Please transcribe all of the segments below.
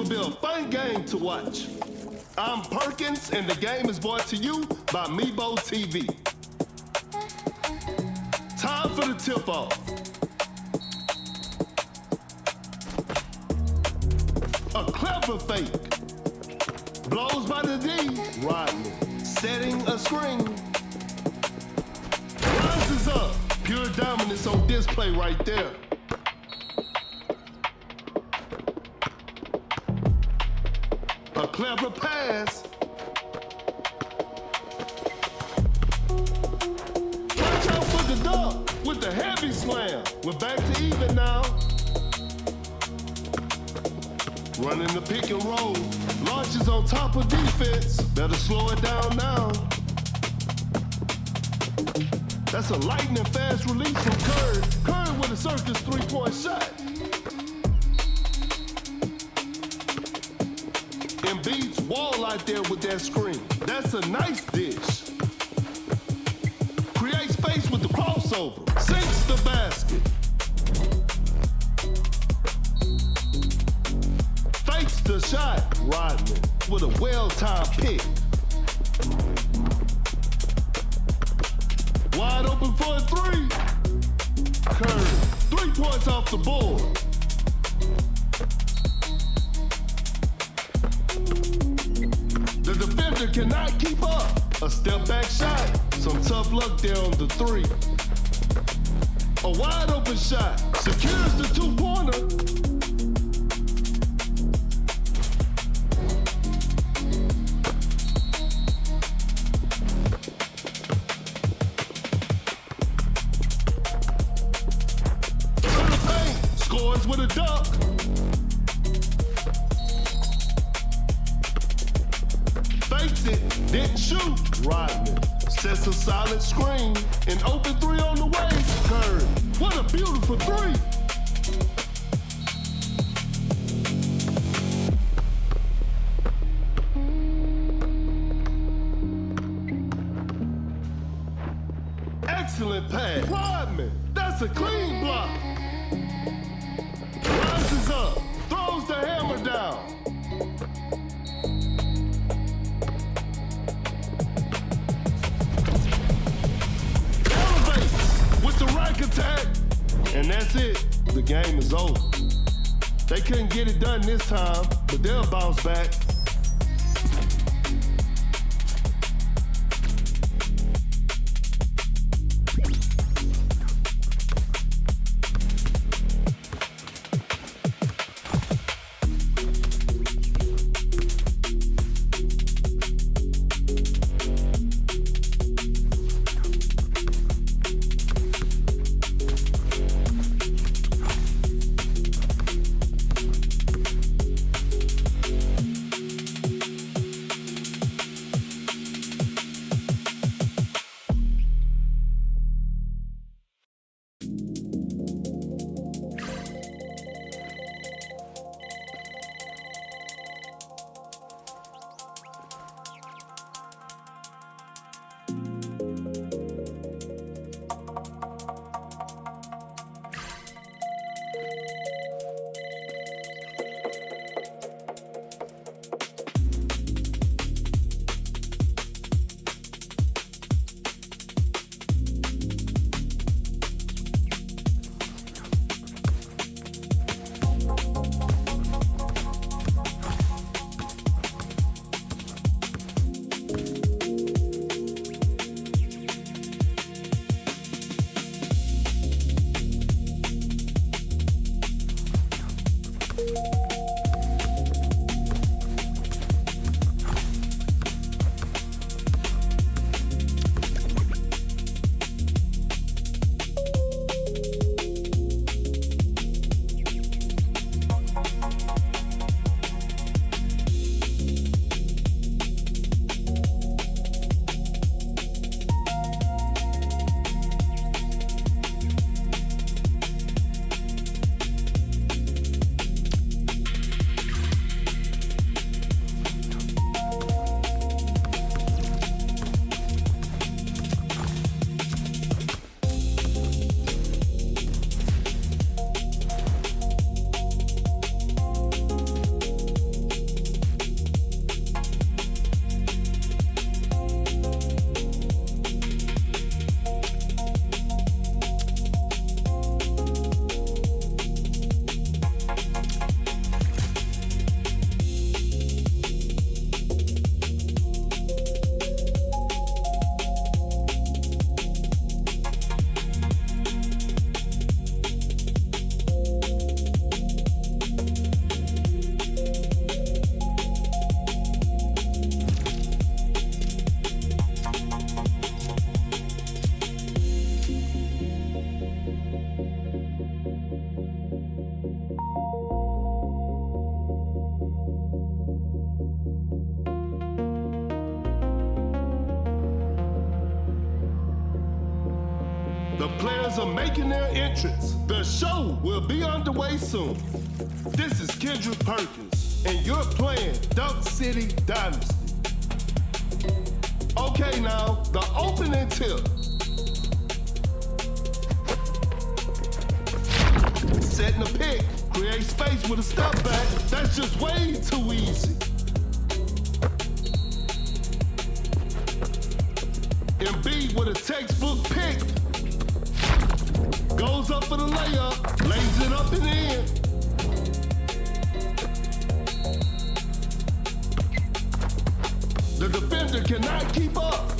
will be a fun game to watch. I'm Perkins, and the game is brought to you by Meebo TV. Time for the tip-off. A clever fake. Blows by the D, Rodney. Setting a screen. Rises up. Pure dominance on display right there. A clever pass. Watch out for the dunk with the heavy slam. We're back to even now. Running the pick and roll. Launches on top of defense. Better slow it down now. That's a lightning fast release from Curry. Curry with a circus three-point shot. Embiid's wall out there with that screen. That's a nice dish. Create space with the crossover. Sinks the basket. Fakes the shot. Rodman with a well-timed pick. Wide open for a three. Curry, 3 points off the board. The defender cannot keep up. A step back shot. Some tough luck there on the three. A wide open shot. Secures the two-pointer. With a dunk. Fakes it, didn't shoot. Rodman sets a solid screen. An open three on the way. Curry, what a beautiful three. Excellent pass. Rodman, that's a clean block. Rises up, throws the hammer down. Elevates with the rack attack. And that's it. The game is over. They couldn't get it done this time, but they'll bounce back. Players are making their entrance. The show will be underway soon. This is Kendrick Perkins, and you're playing Dunk City Dynasty. Okay, now, the opening tip. Setting a pick, create space with a step back. That's just way too easy. Embiid with a textbook pick. Goes up for the layup, lays it up and in. The defender cannot keep up.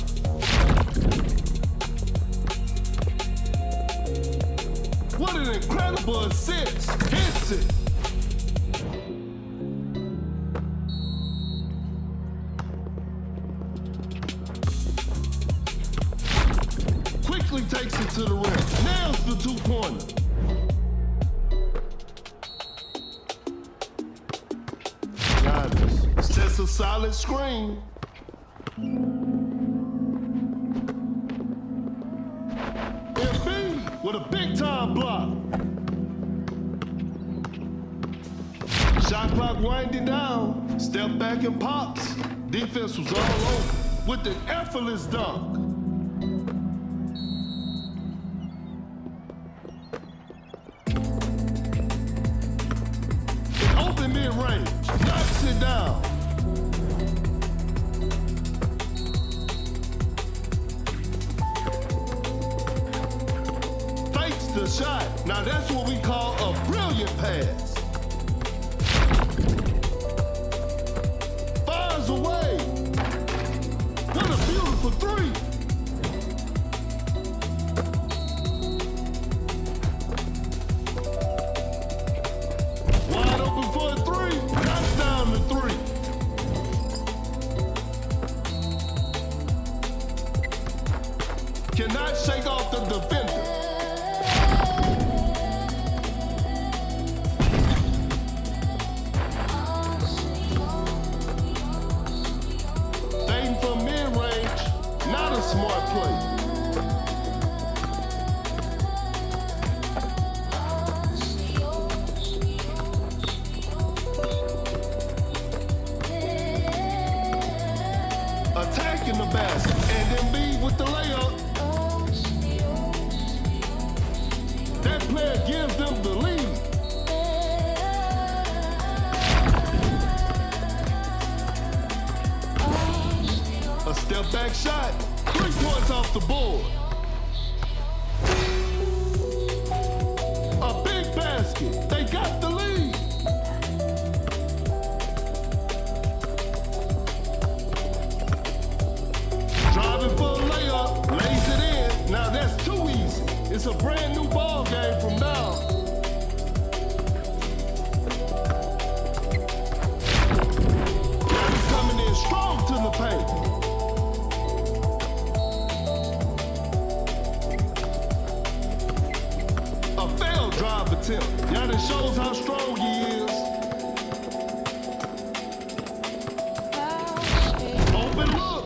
What an incredible assist. Hits it. Quickly takes it to the rim. Nails the two-pointer. Giannis sets a solid screen. Embiid with a big-time block. Shot clock winding down. Step back and pops. Defense was all over with an effortless dunk. Open mid-range. Knocks it down. The shot. Now that's what we call a brilliant pass. Fires away. What a beautiful three. Wide open for a three. Knocks down the three. Cannot shake off the defender. Smart play. Attacking the basket and Embiid with the layup. That player gives them the lead. A step back shot. 3 points off the board. A big basket. They got the lead. Driving for a layup. Lays it in. Now that's too easy. It's a brand new ball game from now. He's coming in strong to the paint. Drive attempt. Giannis shows how strong he is. Open look.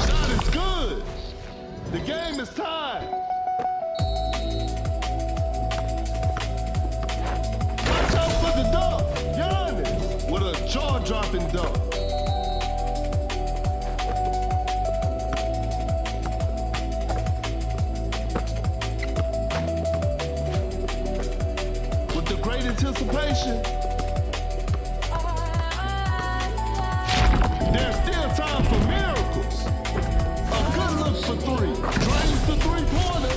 Shot is good. The game is tied. Watch out for the dunk. Giannis with a jaw-dropping dunk. Anticipation. There's still time for miracles. A good look for three. Drains the three-pointer.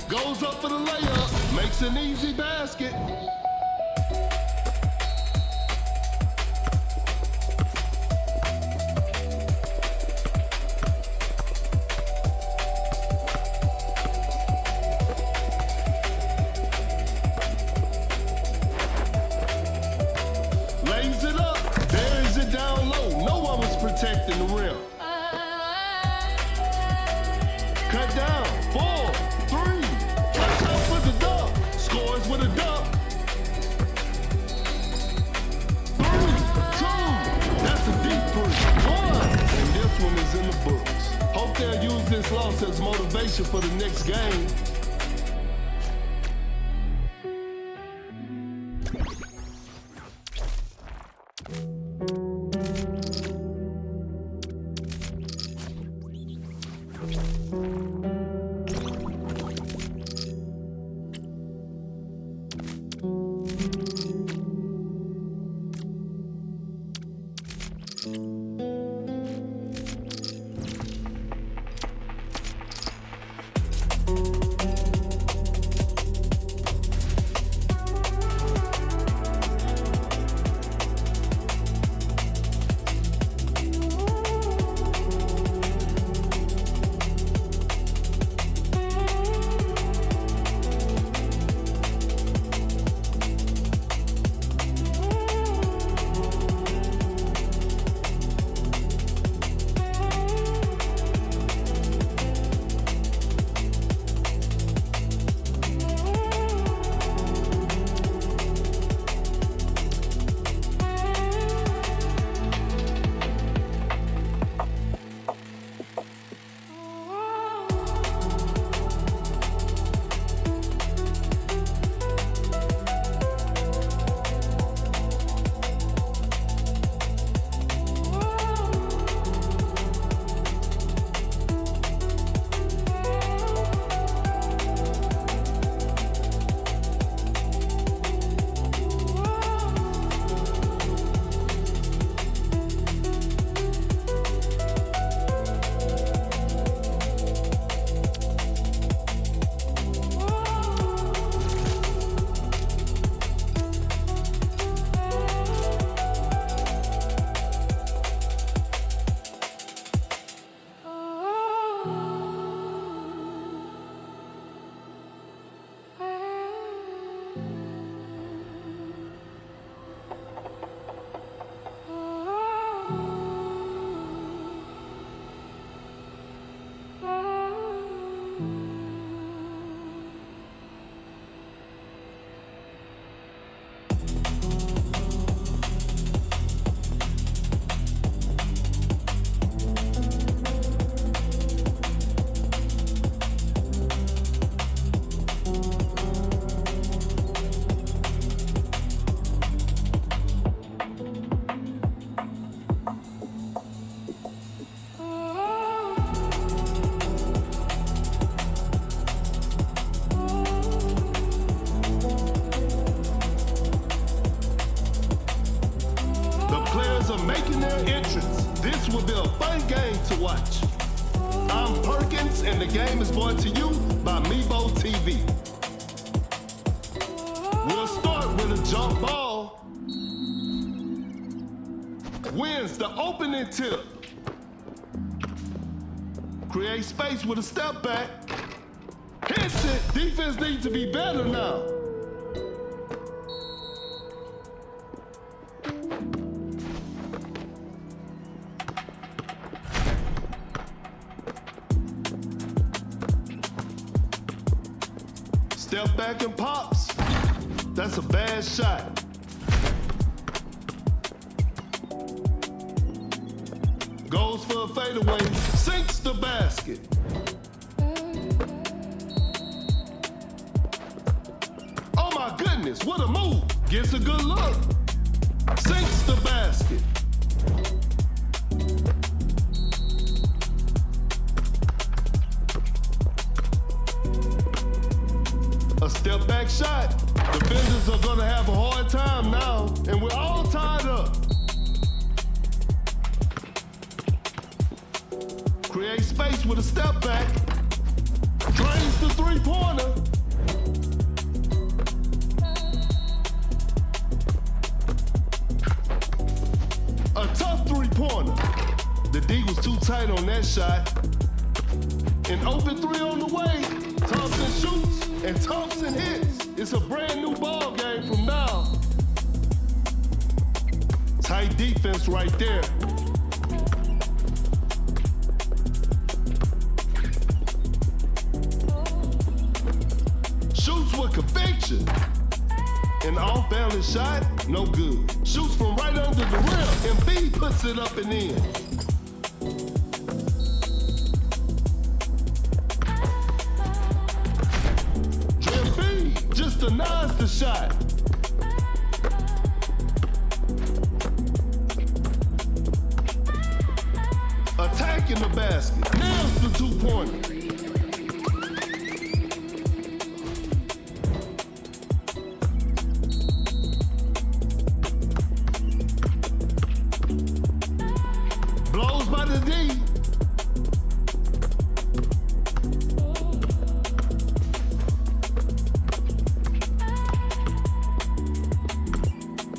Goes up for the layup. Makes an easy basket. Protecting the rim. Cut down. 4, 3. Watch out for the dunk. Scores with a dunk. loss as motivation for the next game. Making their entrance. This will be a fun game to watch. I'm Perkins, and the game is brought to you by Mebo TV. We'll start with a jump ball. Wins the opening tip. Create space with a step back. Hits it. Defense needs to be better now. Step back and pops. That's a bad shot. Goes for a fadeaway, sinks the basket. Oh my goodness, what a move. Gets a good look. Sinks the basket. A step back shot. Defenders are gonna have a hard time now, and we're all tied up. Create space with a step back. Drains the three-pointer. A tough three-pointer. The D was too tight on that shot. An open three on the way. Thompson shoots and Thompson hits. It's a brand new ball game from now. Tight defense right there. Shoots with conviction. An off-balance shot, no good. Shoots from right under the rim, and B puts it up and in. shot. Attacking the basket. Nails the two-pointer. Blows by the D.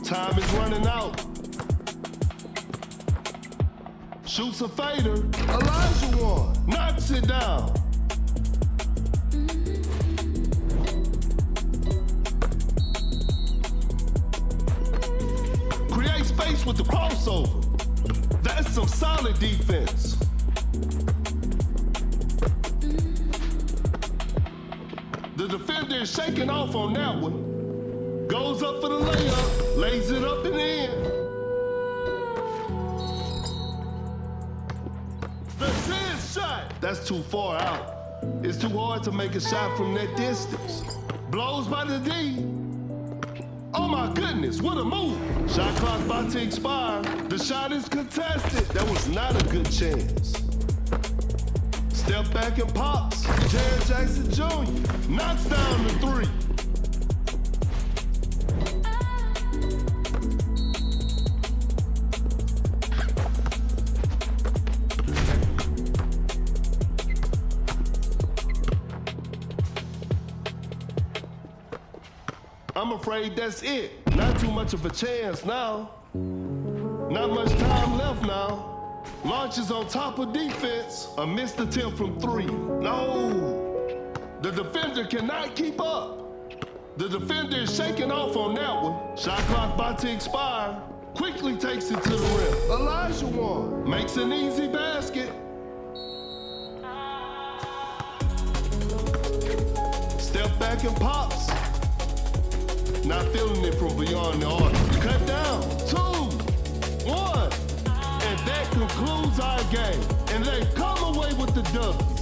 Time is running out. Shoots a fader. Elijah one. Knocks it down. Create space with the crossover. That's some solid defense. The defender is shaking off on that one. Goes up for the layup, lays it up and in. That's his shot. That's too far out. It's too hard to make a shot from that distance. Blows by the D. Oh my goodness, what a move. Shot clock about to expire. The shot is contested. That was not a good chance. Step back and pops. Jared Jackson Jr. knocks down the three. I'm afraid that's it. Not too much of a chance now. Not much time left now. Launches on top of defense. A missed attempt from three. No. The defender cannot keep up. The defender is shaking off on that one. Shot clock about to expire. Quickly takes it to the rim. Elijah one. Makes an easy basket. Step back and pops. Not feeling it from beyond the arc. Cut down. 2, 1. And that concludes our game. And they come away with the W.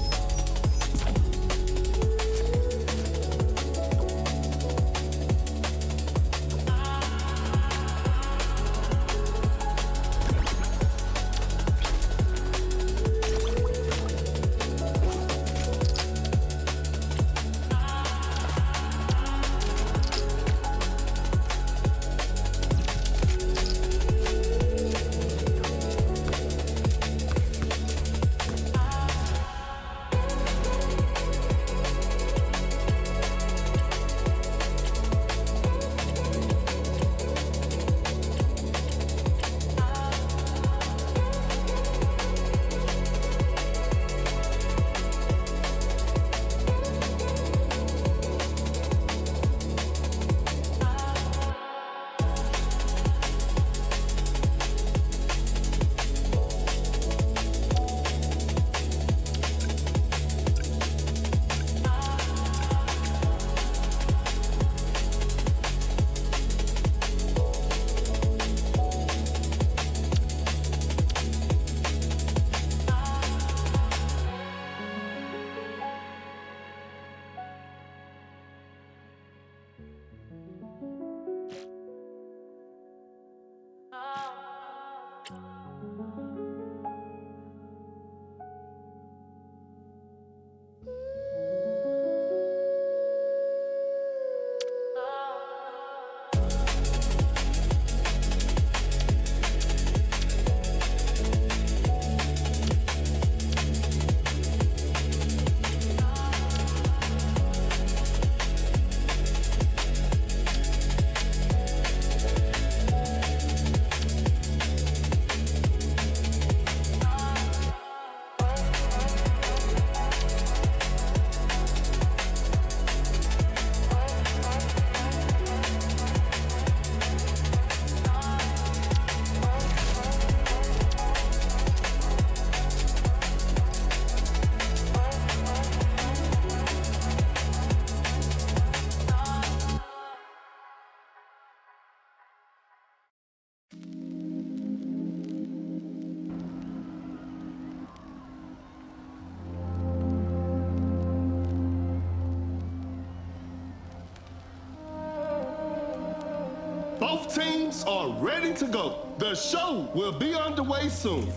Both teams are ready to go. The show will be underway soon.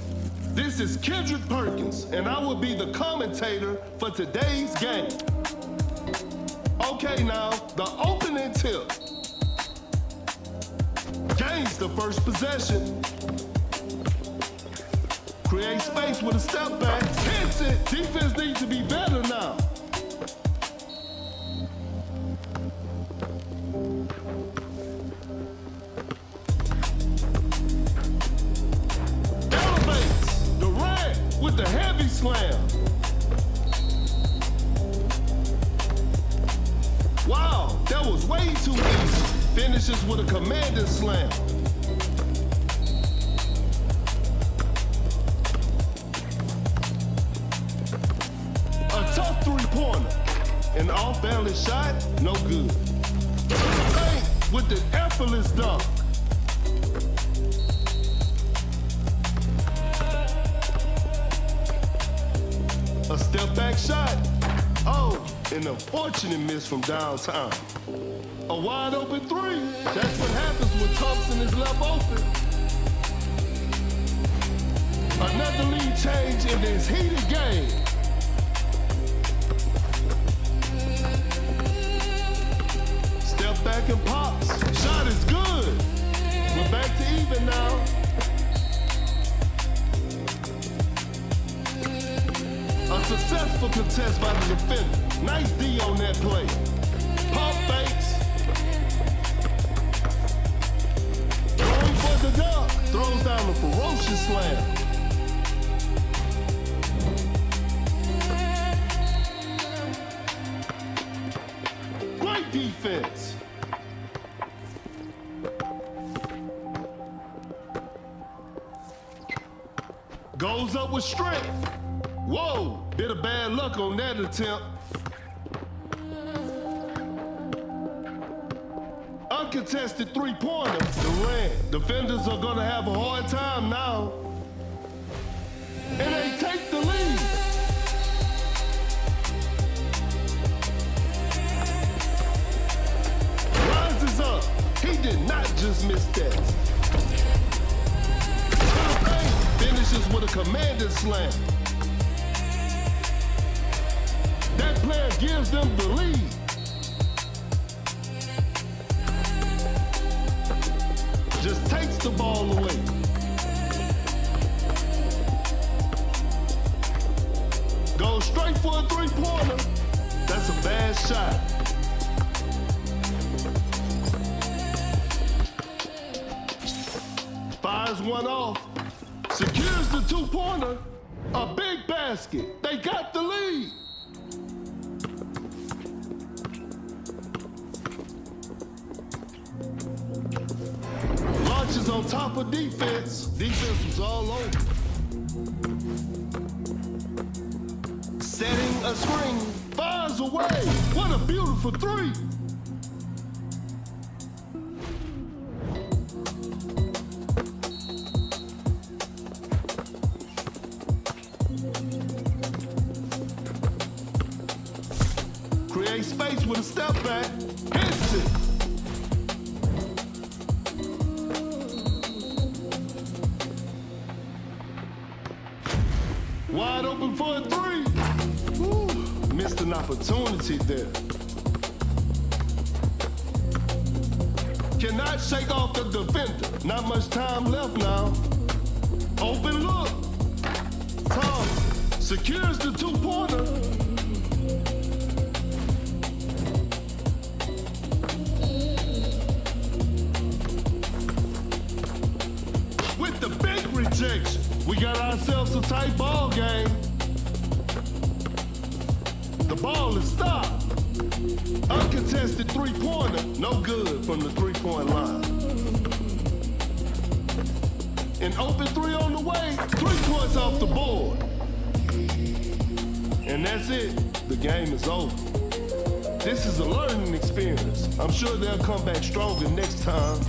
This is Kendrick Perkins, and I will be the commentator for today's game. Okay, now, the opening tip. Gains the first possession. Create space with a step back. Hits it. Defense needs to be better now. Elevates. Durant with the heavy slam. Wow, that was way too easy. Finishes with a commanding slam. A tough three-pointer. An off-balance shot, no good. Paint with the effortless dunk. A step-back shot. Oh, an unfortunate miss from downtown. A wide open three. That's what happens when Thompson is left open. Another lead change in this heated game. Step back and pops. Shot is good. We're back to even now. A successful contest by the defender. Nice D on that play. Pump fakes. Going for the dunk. Throws down a ferocious slam. Great defense. Goes up with strength. Whoa, bit of bad luck on that attempt. Uncontested three-pointer. Durant. Defenders are gonna have a hard time now. And they take the lead. Rises up. He did not just miss that. Finishes with a commanding slam. That player gives them the lead. Just takes the ball away. Goes straight for a three-pointer. That's a bad shot. Fires one off. Secures the two-pointer. A big basket. They got the lead. Launches on top of defense. Defense was all over. Setting a screen. Fires away. What a beautiful three. Create space with a step back. Hits it. Wide open for a three. Woo. Missed an opportunity there. Cannot shake off the defender. Not much time left now. Open look. Tom secures the two-pointer. With the big rejection. We got ourselves a tight ball game. The ball is stopped. Uncontested three-pointer. No good from the three-point line. An open three on the way. 3 points off the board. And that's it. The game is over. This is a learning experience. I'm sure they'll come back stronger next time.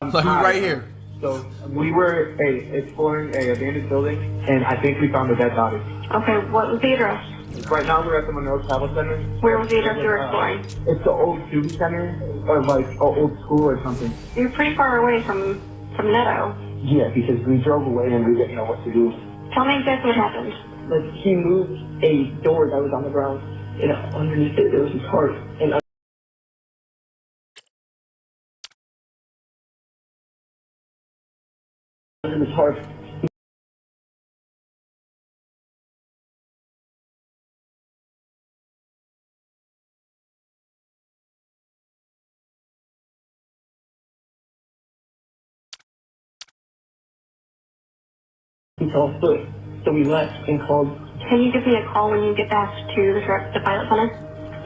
Like we right here. So we were exploring a abandoned building, and I think we found a dead body. Okay, what was the address? Right now we're at the Monroe Travel Center. Where was the address you were exploring? It's the old student center, or like an old school or something. You're pretty far away from Netto. Yeah, because we drove away and we didn't know what to do. Tell me exactly what happened. Like, he moved a door that was on the ground, and underneath it there was his heart. And under his heart, he fell foot. So we left and called. Can you give me a call when you get back to the pilot center?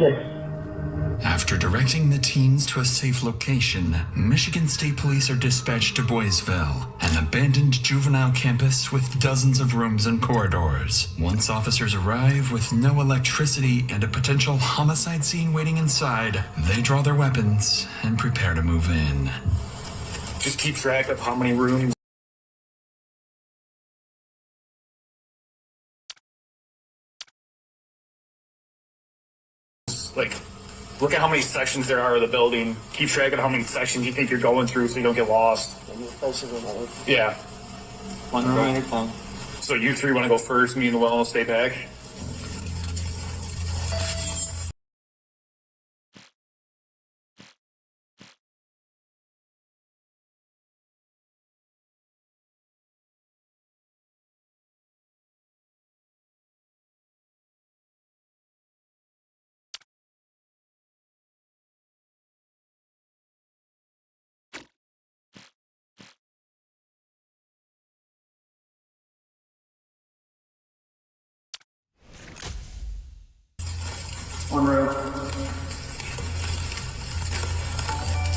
Yes. After directing the teens to a safe location, Michigan State Police are dispatched to Boysville, an abandoned juvenile campus with dozens of rooms and corridors. Once officers arrive with no electricity and a potential homicide scene waiting inside, they draw their weapons and prepare to move in. Just keep track of how many rooms. Like, look at how many sections there are of the building. Keep track of how many sections you think you're going through so you don't get lost. Yeah. So you three want to go first, me and Llewellyn will stay back?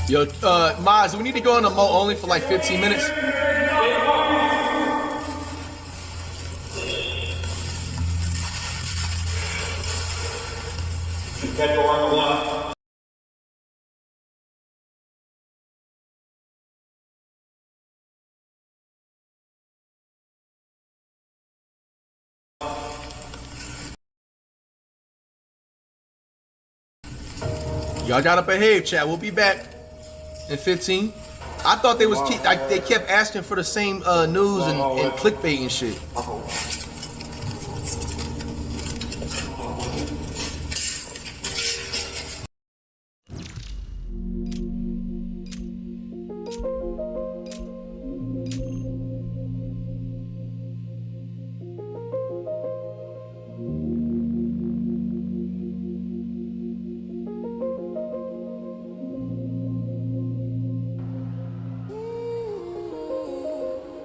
Yo, Maz, we need to go into Mo only for like 15 minutes. Y'all gotta behave, chat. We'll be back in 15. I thought they was they kept asking for the same news and clickbait and shit.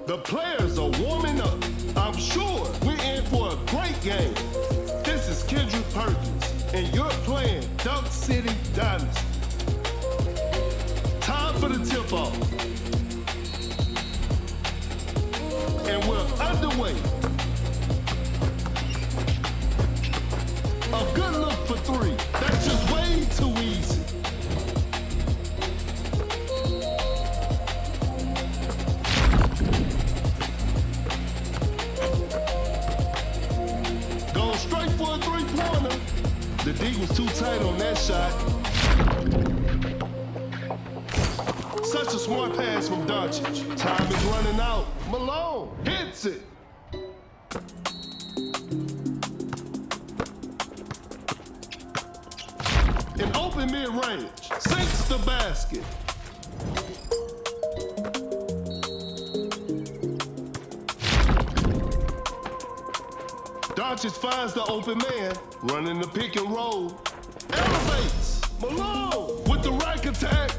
The players are warming up. I'm sure we're in for a great game. This is Kendrick Perkins, and you're playing Dunk City Dynasty. Time for the tip-off. And we're underway. A good look for three. That's just way too easy. Going straight for a three-pointer. The D was too tight on that shot. Such a smart pass from Doncic. Time is running out. Malone hits it. An open mid-range. Sinks the basket. Doncic finds the open man, running the pick and roll. Elevates. Malone with the rack attack.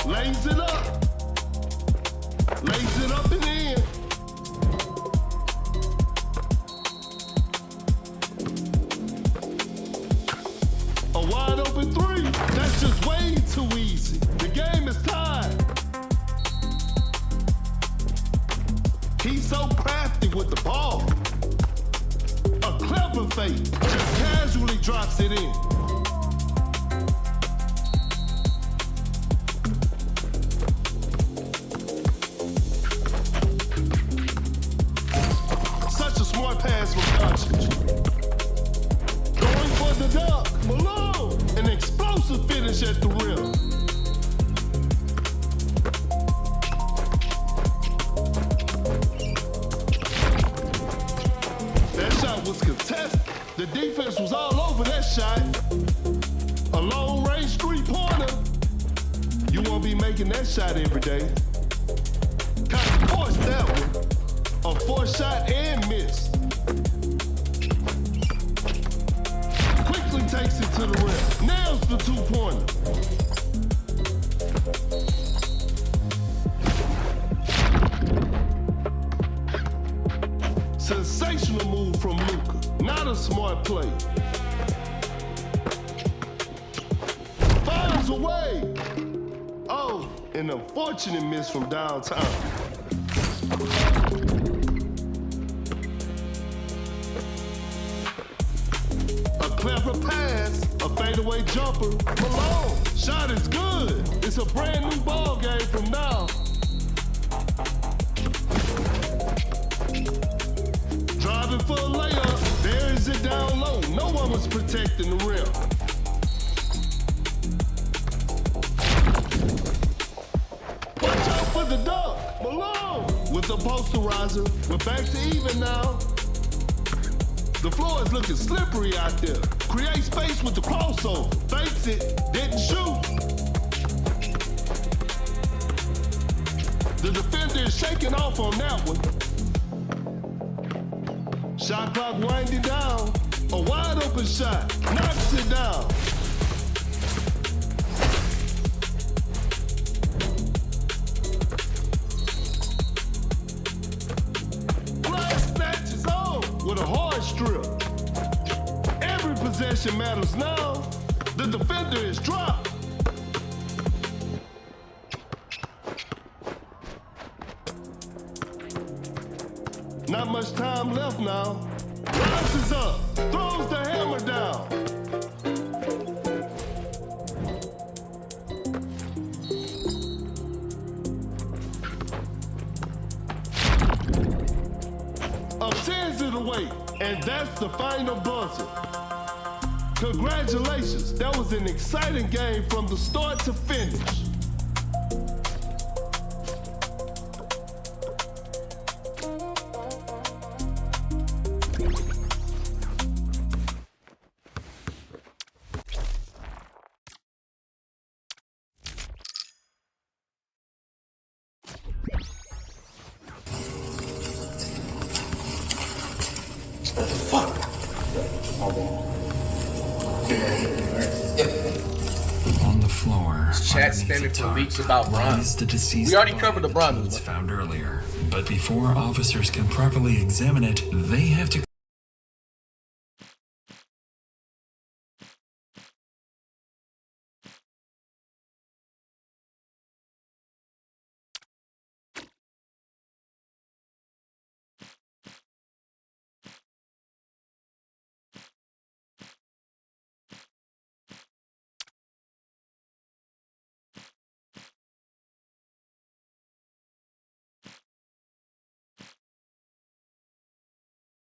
Lays it up. Lays it up and in. A wide open three. That's just way too easy. The game is tied. with the ball. A clever fake just casually drops it in. Such a smart pass from Doncic. Going for the dunk, Malone. An explosive finish at the rim. That shot was contested. The defense was all over that shot. A long-range three-pointer. You won't be making that shot every day. Kind of forced that one. A forced shot and missed. Quickly takes it to the rim. Nails the two-pointer. Sensational move from Luka. Not a smart play. Finds a way. Oh, an unfortunate miss from downtown. A clever pass, a fadeaway jumper. Malone, shot is good. It's a brand new ball game from now. Driving for a layup, there is it down low. No one was protecting the rim. Watch out for the dunk, Malone. With the posterizer, we're back to even now. The floor is looking slippery out there. Create space with the crossover. Fakes it, didn't shoot. The defender is shaking off on that one. Shot clock winding down. A wide open shot. Knocks it down. Flag snatches on with a hard strip. Every possession matters now. The defender is dropped. Not much time left now. Rises up, throws the hammer down. Obtains it away, and that's the final buzzer. Congratulations, that was an exciting game from the start to finish. On the floor, Chat underneath spamming the for tarp, leaks about Bron. lies the deceased We already body covered the the Bron. teens found earlier. But before officers can properly examine it, they have to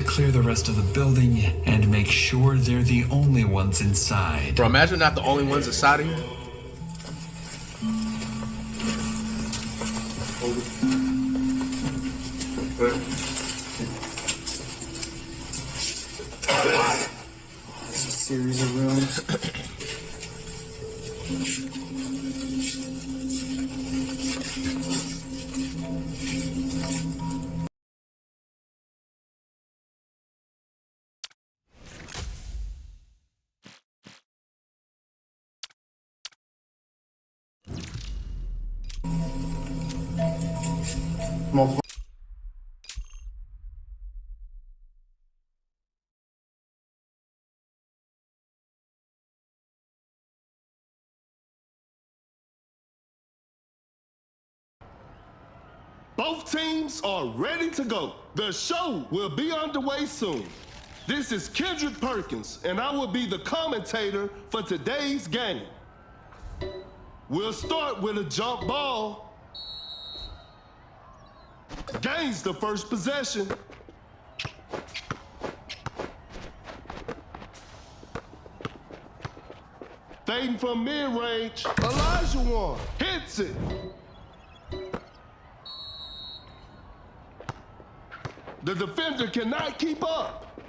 clear the rest of the building and make sure they're the only ones inside. Bro, imagine not the only ones inside of you. It's a series of rooms. Multiple. Both teams are ready to go. The show will be underway soon. This is Kendrick Perkins, and I will be the commentator for today's game. We'll start with a jump ball. Gains the first possession. Fading from mid-range, Elijah hits it. The defender cannot keep up.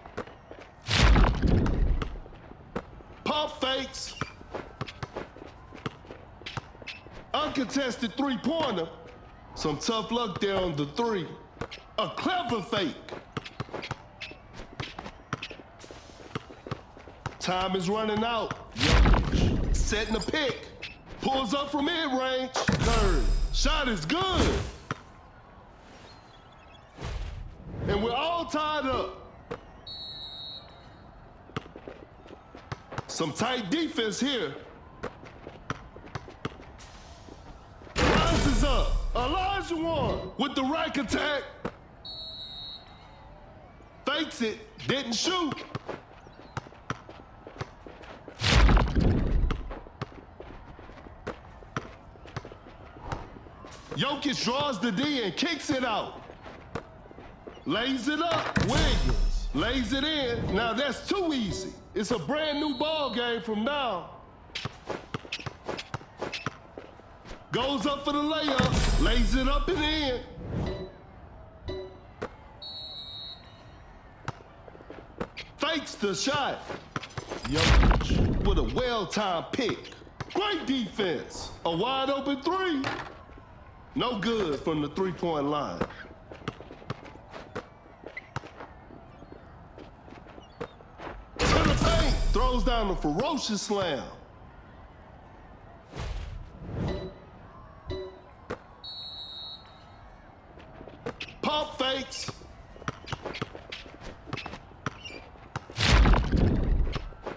Pump fakes. Uncontested three-pointer. Some tough luck there on the three. A clever fake. Time is running out. Jokic setting a pick. Pulls up from mid-range. Curry. Shot is good. And we're all tied up. Some tight defense here. Rises up. Elijah with the rack attack. Fakes it. Didn't shoot. Jokic draws the D and kicks it out. Lays it up. Wiggins lays it in. Now that's too easy. It's a brand new ball game from now. Goes up for the layup. Lays it up and in. Fakes the shot. Jokic with a well-timed pick. Great defense. A wide open three. No good from the three-point line. Throws down a ferocious slam. Pump fakes.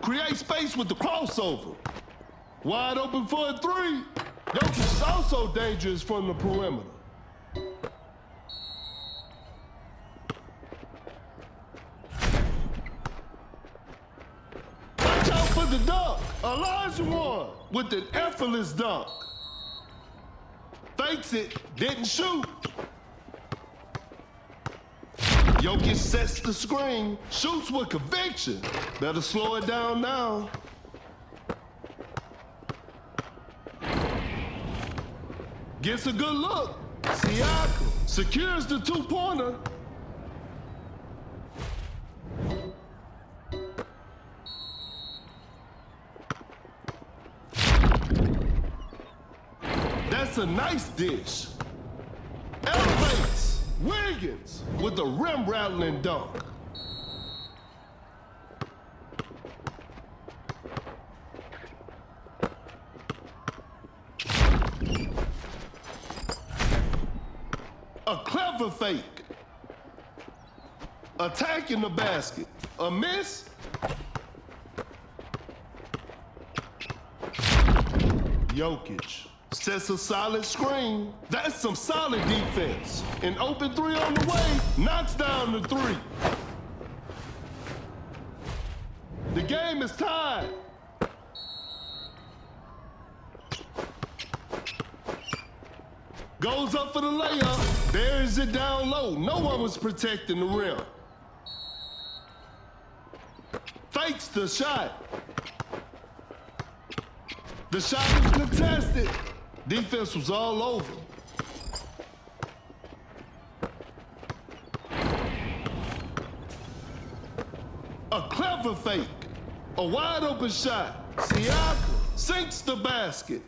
Create space with the crossover. Wide open for a three. Jokic is also dangerous from the perimeter. The dunk. Elijah with an effortless dunk. Fakes it, didn't shoot. Jokic sets the screen, shoots with conviction. Better slow it down now. Gets a good look. Siakam secures the two-pointer. That's a nice dish. Elevates. Wiggins with a rim-rattling dunk. A clever fake. Attacking the basket. A miss. Jokic sets a solid screen. That's some solid defense. An open three on the way. Knocks down the three. The game is tied. Goes up for the layup. Buries it down low. No one was protecting the rim. Fakes the shot. The shot is contested. Defense was all over. A clever fake. A wide open shot. Siakam sinks the basket.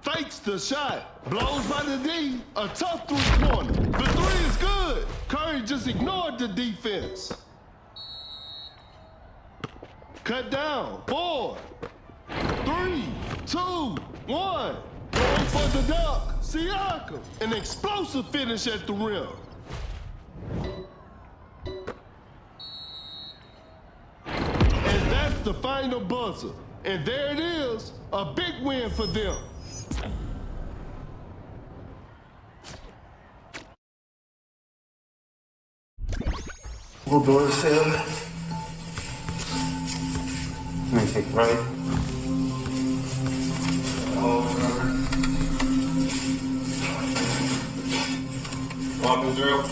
Fakes the shot. Blows by the D. A tough three-pointer. The three is good. Curry just ignored the defense. Cut down. 4, 3, 2, 1. Going for the dunk. Siakam. An explosive finish at the rim. And that's the final buzzer. And there it is, a big win for them. Little doors sealed. I'm gonna take right. Walking through.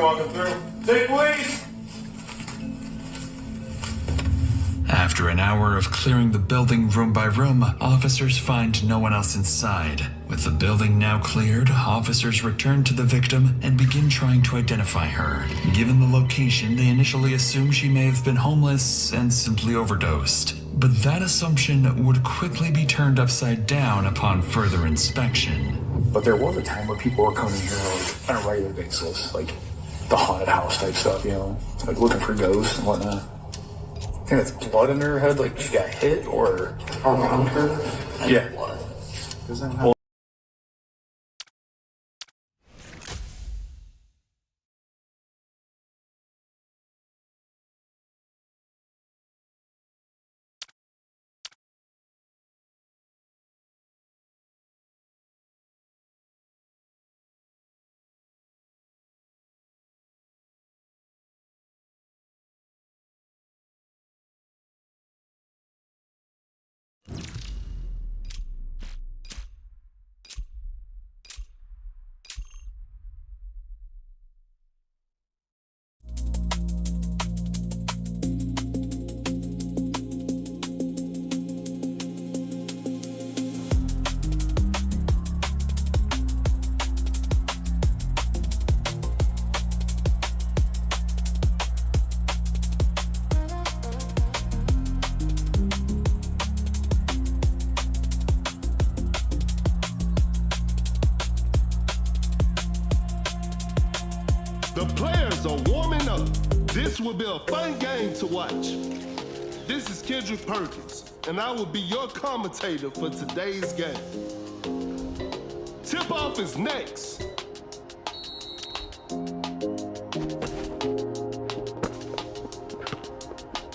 Walking through. Take police! After an hour of clearing the building room by room, officers find no one else inside. With the building now cleared, officers return to the victim and begin trying to identify her. Given the location, they initially assume she may have been homeless and simply overdosed. But that assumption would quickly be turned upside down upon further inspection. But there was a time where people were coming here on a regular basis, like the haunted house type stuff, you know, like looking for ghosts and whatnot. I think that's blood in her head, like she got hit or around her. Yeah. Doesn't have The players are warming up. This will be a fun game to watch. This is Kendrick Perkins, and I will be your commentator for today's game. Tip-off is next.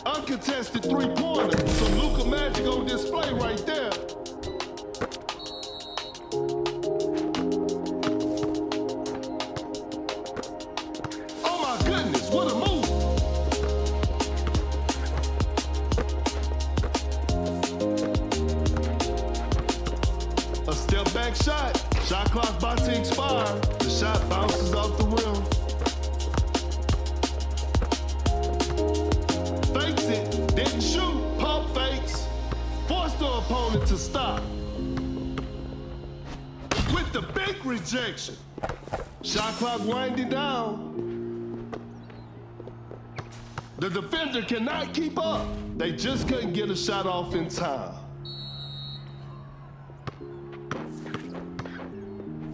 Uncontested three-pointer, some Luka Magic on display right there. What a move! A step back shot. Shot clock about to expire. The shot bounces off the rim. Fakes it, didn't shoot, pump fakes. Forced the opponent to stop. With the big rejection. Shot clock winding down. The defender cannot keep up. They just couldn't get a shot off in time.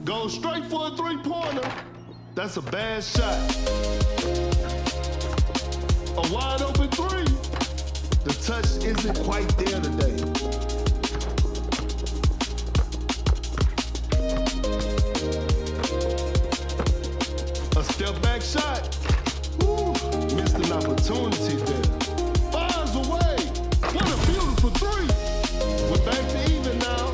Goes straight for a three-pointer. That's a bad shot. A wide open three. The touch isn't quite there today. A step back shot. Woo, missed an opportunity there. Fires away. What a beautiful three. We're back to even now.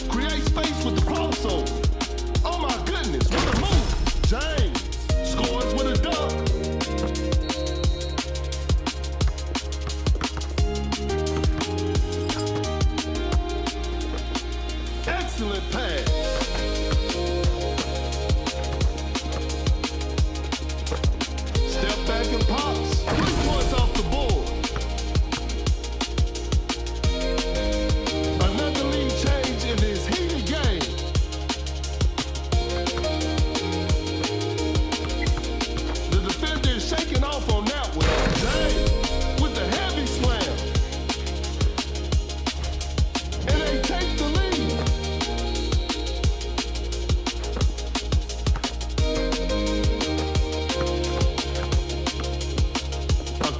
Create space with the crossover. Oh my goodness, what a move. James scores with a dunk. Excellent pass. Step back and pops. 3 points off the board. Another lead change in this heated game. The defender is shaking off on that one. James with a heavy slam. And they take the lead.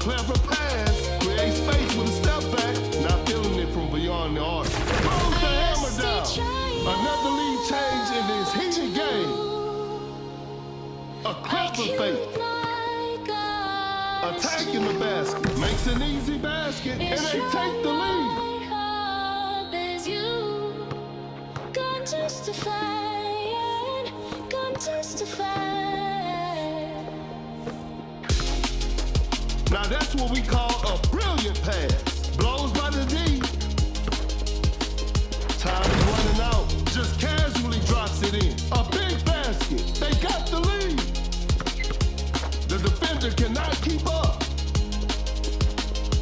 Clever pass, create space with a step back, not feeling it from beyond the arc. Throws the hammer down. Another lead change in this heated game. A clever fake. Attacking the basket. Makes an easy basket. And they take the lead. Now that's what we call a brilliant pass. Blows by the D. Time is running out. Just casually drops it in. A big basket. They got the lead. The defender cannot keep up.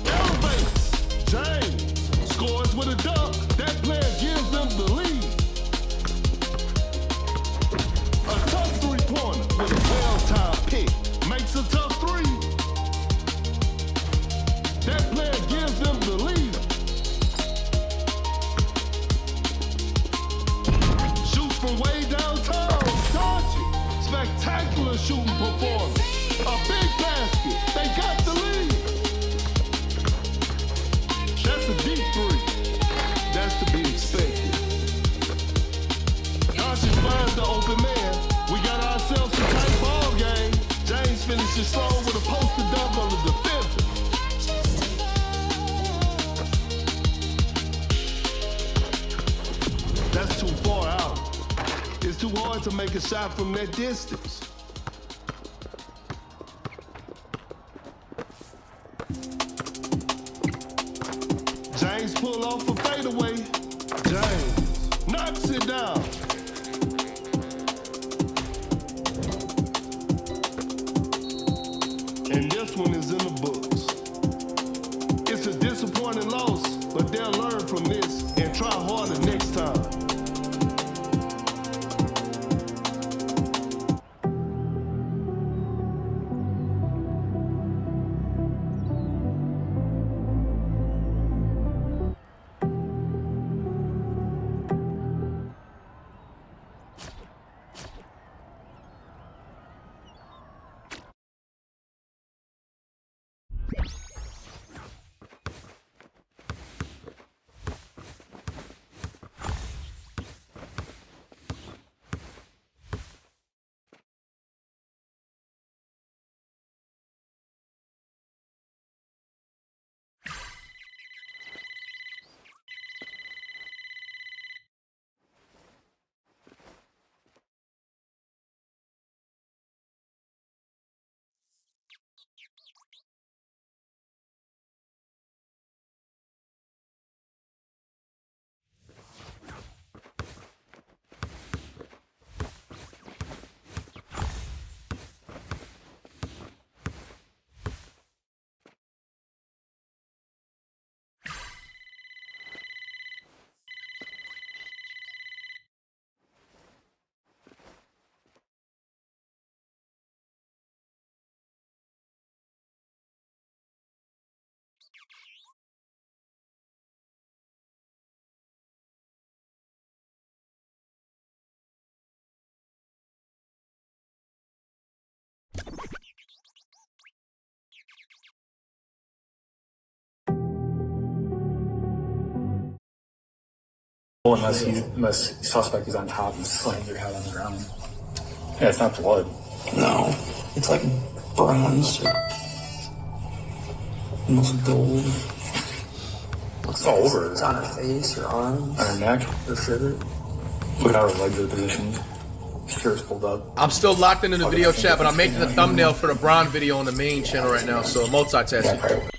Elevates. James scores with a dunk. That player gives them the lead. A tough three-pointer with a well-timed pick. Makes a tough three. That player gives them the lead. Shoots from way downtown. Dodge it. Spectacular shooting performance. A big basket. They got the lead. That's a deep three. That's to be expected. Doncic finds the open man. We got ourselves a tight ball game. James finishes strong with a poster dunk on the defender. That's too far out. It's too hard to make a shot from that distance. James pull off a fadeaway. James knocks it down. And this one is in the books. It's a disappointing loss, but they'll learn from this and try harder next time. Unless suspect is on top and slams their head on the ground. Yeah, it's not blood. No, it's like bronze or almost gold. It's all over. It's on her face, her arms, On her neck. her shirt. Look at how her legs are positioned. Shirt's pulled up. I'm still locked into the video chat, but I'm making the thumbnail for the Bron video on the main channel right now, so multitasking.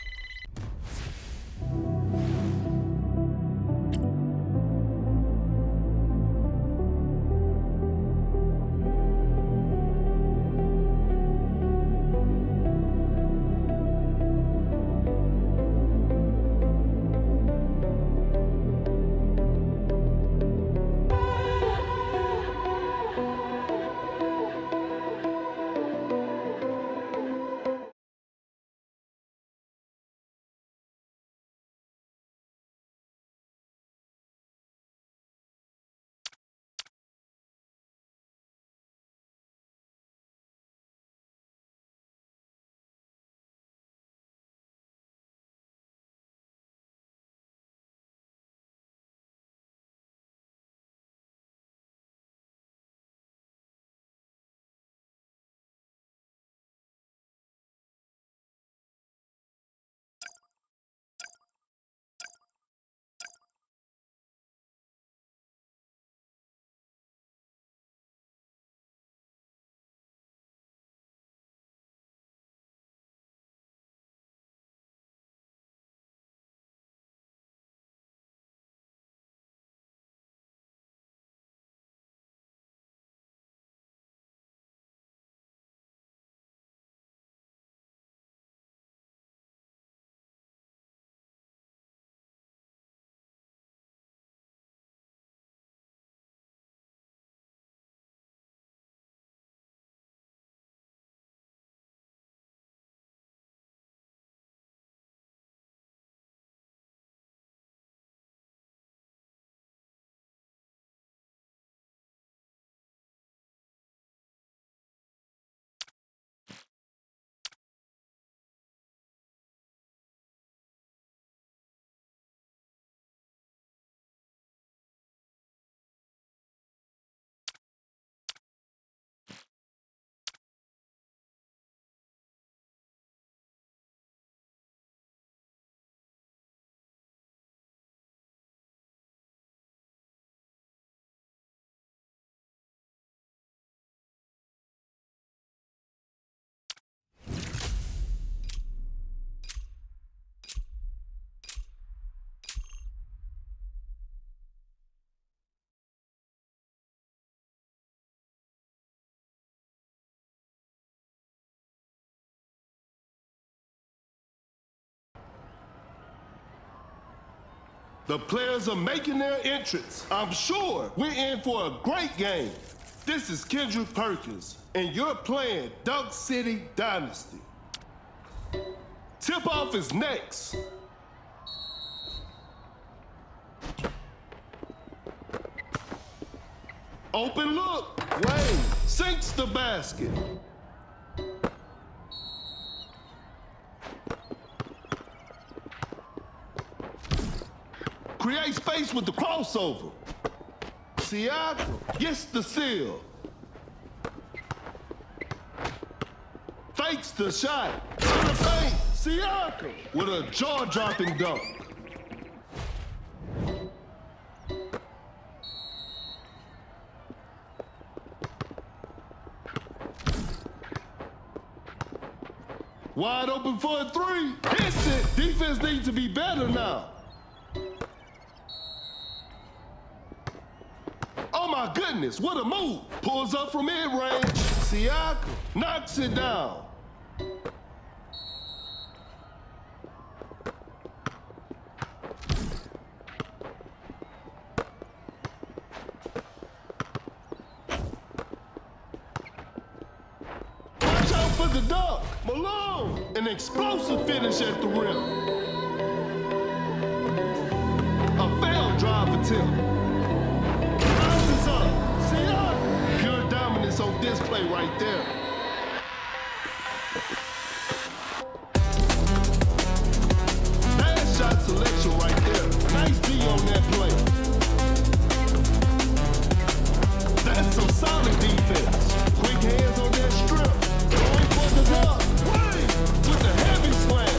The players are making their entrance. I'm sure we're in for a great game. This is Kendrick Perkins, and you're playing Dunk City Dynasty. Tip-off is next. Open look. Wade sinks the basket. Create space with the crossover. Siakam gets the seal. Fakes the shot. To the paint. Siakam with a jaw-dropping dunk. Wide open for a three. Hits it. Defense needs to be better now. Oh my goodness, what a move. Pulls up from mid-range. Siakam knocks it down. Watch out for the dunk. Malone, an explosive finish at the rim. A failed drive attempt. Pure dominance on display right there. Bad shot selection right there. Nice D on that play. That's some solid defense. Quick hands on that strip. Going for the dunk. Wait! With a heavy slam.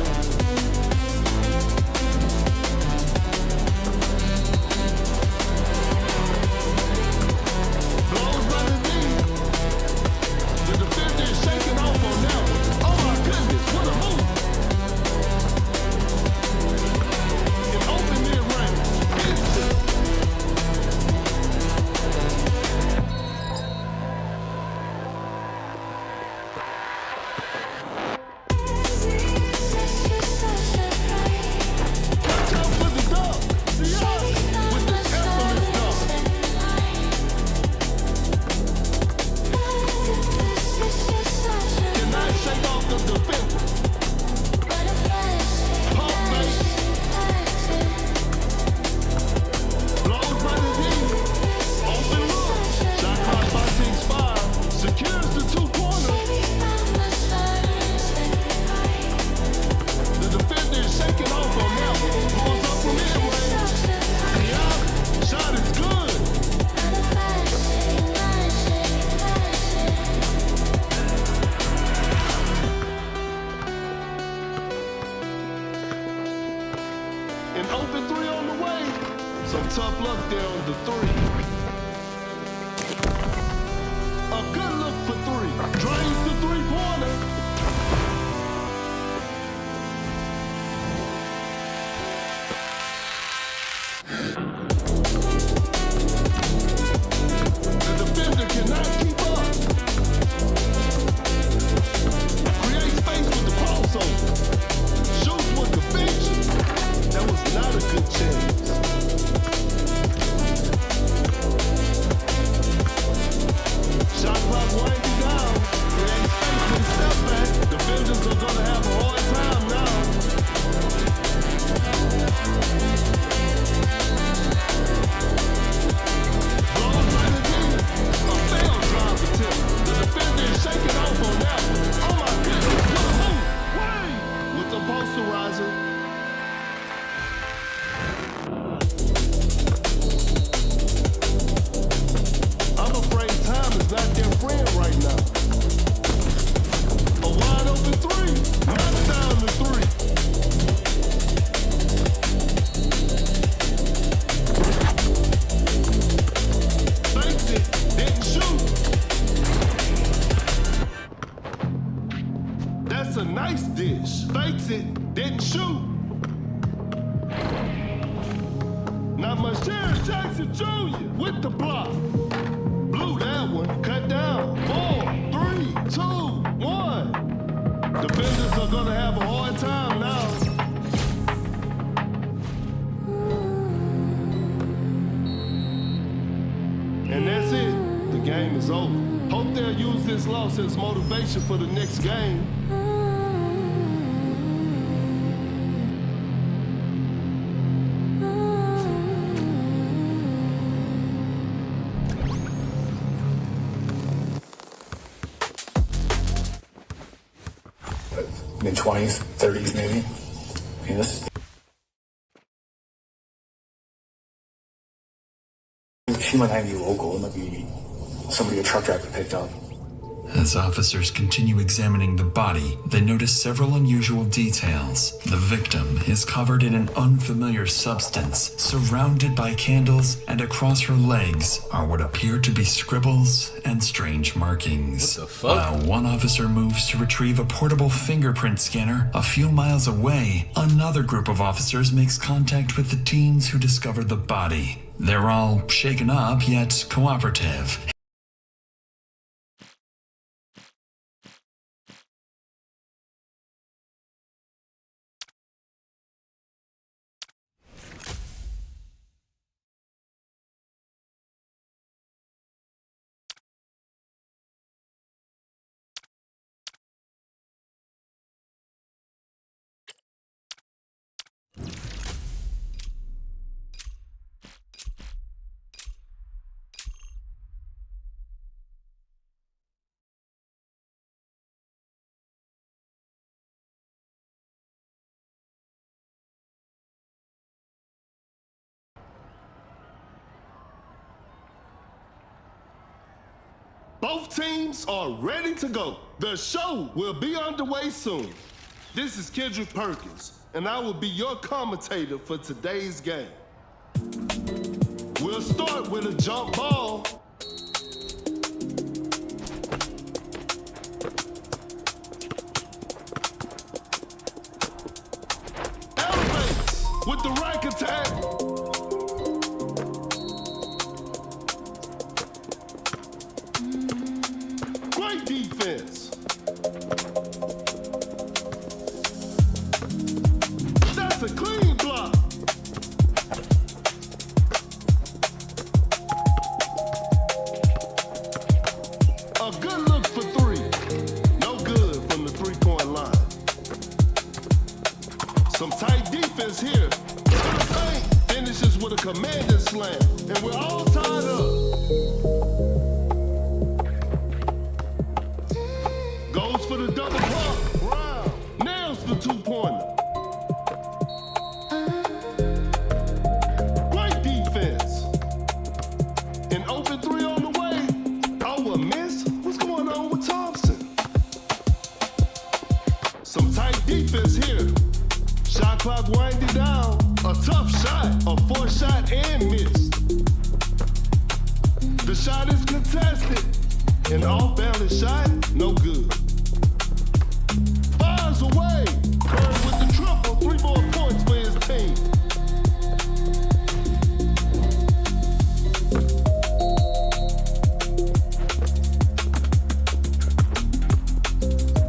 An open three on the way. Some tough luck there on the three. A good look for three. Drains the three-pointer. The defender cannot keep up. Create space with the crossover. Shoots with the fiction. That was not a good chance. Shot clock winding down. Create space with a step back. Defenders are gonna have a hard time now. Blown by the knee. A failed drive attempt. The defender is shaking off on that one. Oh my goodness, what a move! Wait! With the posterizer. I'm afraid time is not their friend right now. A wide open three. Knocks down the three. Fakes it. Didn't shoot. That's a nice dish. Fakes it. Didn't shoot. Not much Jared Jackson Jr. with the block. Blew that one. Cut down. 4, 3, 2, 1. Defenders are gonna have a hard time now. game is over. Hope they'll use this loss as motivation for the next game. Mid-20s, 30s maybe. I mean, this. She might not be local. It might be somebody a truck driver picked up. As officers continue examining the body, they notice several unusual details. The victim is covered in an unfamiliar substance, surrounded by candles, and across her legs are what appear to be scribbles and strange markings. What the fuck? While one officer moves to retrieve a portable fingerprint scanner, a few miles away, another group of officers makes contact with the teens who discovered the body. They're all shaken up, yet cooperative. Both teams are ready to go. The show will be underway soon. This is Kendrick Perkins, and I will be your commentator for today's game. We'll start with a jump ball. Elevates with the rack attack. Great defense. That's a clean block. A good look for three. No good from the three-point line. Some tight defense here. To the paint. Finishes with a commanding slam. And we're all tied up. Goes for the double pump. Brown nails the two-pointer. Great defense. An open three on the way. Oh, a miss? What's going on with Thompson? Some tight defense here. Shot clock winding down. A tough shot. A forced shot and missed. The shot is contested. An off-balance shot, no good. Fires away. Curry with the triple, 3 more points for his team.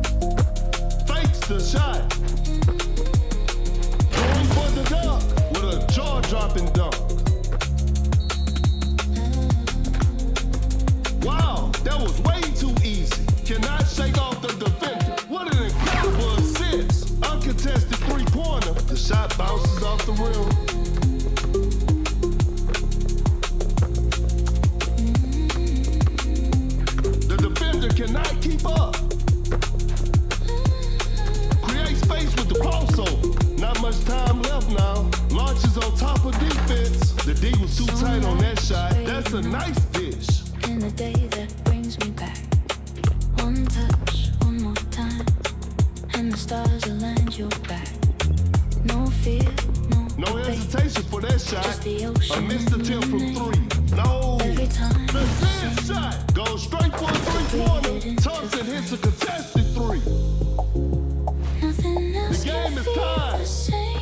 Fakes the shot. Going for the dunk with a jaw-dropping dunk. Wow, that was way too easy. Cannot shake off the defender. What an incredible assist. Uncontested three-pointer. The shot bounces off the rim. The defender cannot keep up. Create space with the crossover. Not much time left now. Launches on top of defense. The D was too tight on that shot. That's a nice dish. In the day that brings me back, one touch, one more time, and the stars aligned your back. No fear, No hesitation for that shot. Just the ocean A missed attempt from three. No. Every time The fifth shot goes straight for a three-pointer. Thompson hits a contested three. nothing else The game can is feel tied. the same.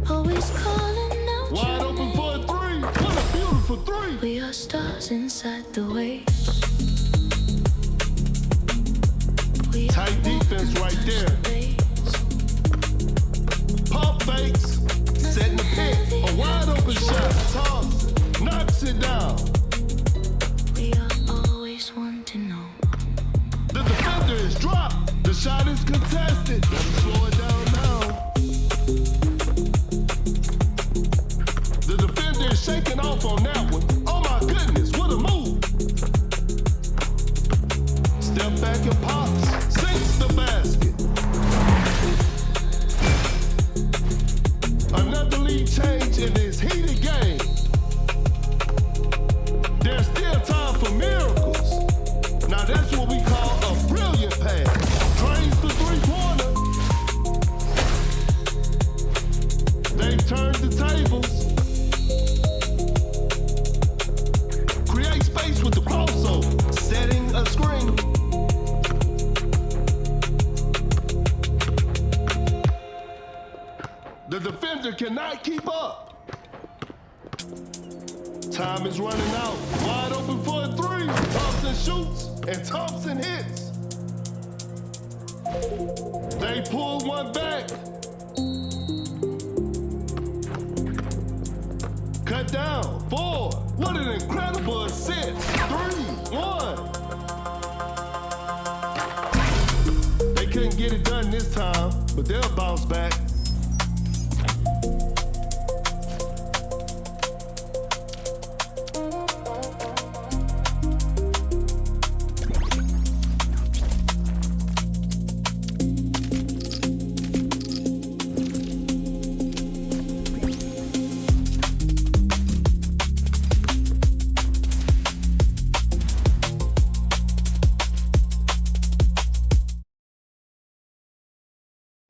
Always calling out Wide your open name. for a three. What a beautiful three. We are stars inside the waves. We are Tight defense one right touch there. the base. Pump fakes. Setting the pick. A wide open shot. Thompson knocks sit down. We are always one to know. The defender is dropped. The shot is contested. Let him slow it down now. The defender is shaking off on that one. Oh my goodness, what a move. Step back and pops. Sinks the basket. Another lead change in this heated game. There's still time for miracles. Now that's what we call a brilliant pass. Drains the three-pointer. They've turned the tables. Create space with the crossover. Setting a screen. The defender cannot keep up. Time is running out. Wide open for a three. Thompson shoots and Thompson hits. They pull one back. Cut down. 4. What an incredible assist. 3-1. They couldn't get it done this time, but they'll bounce back.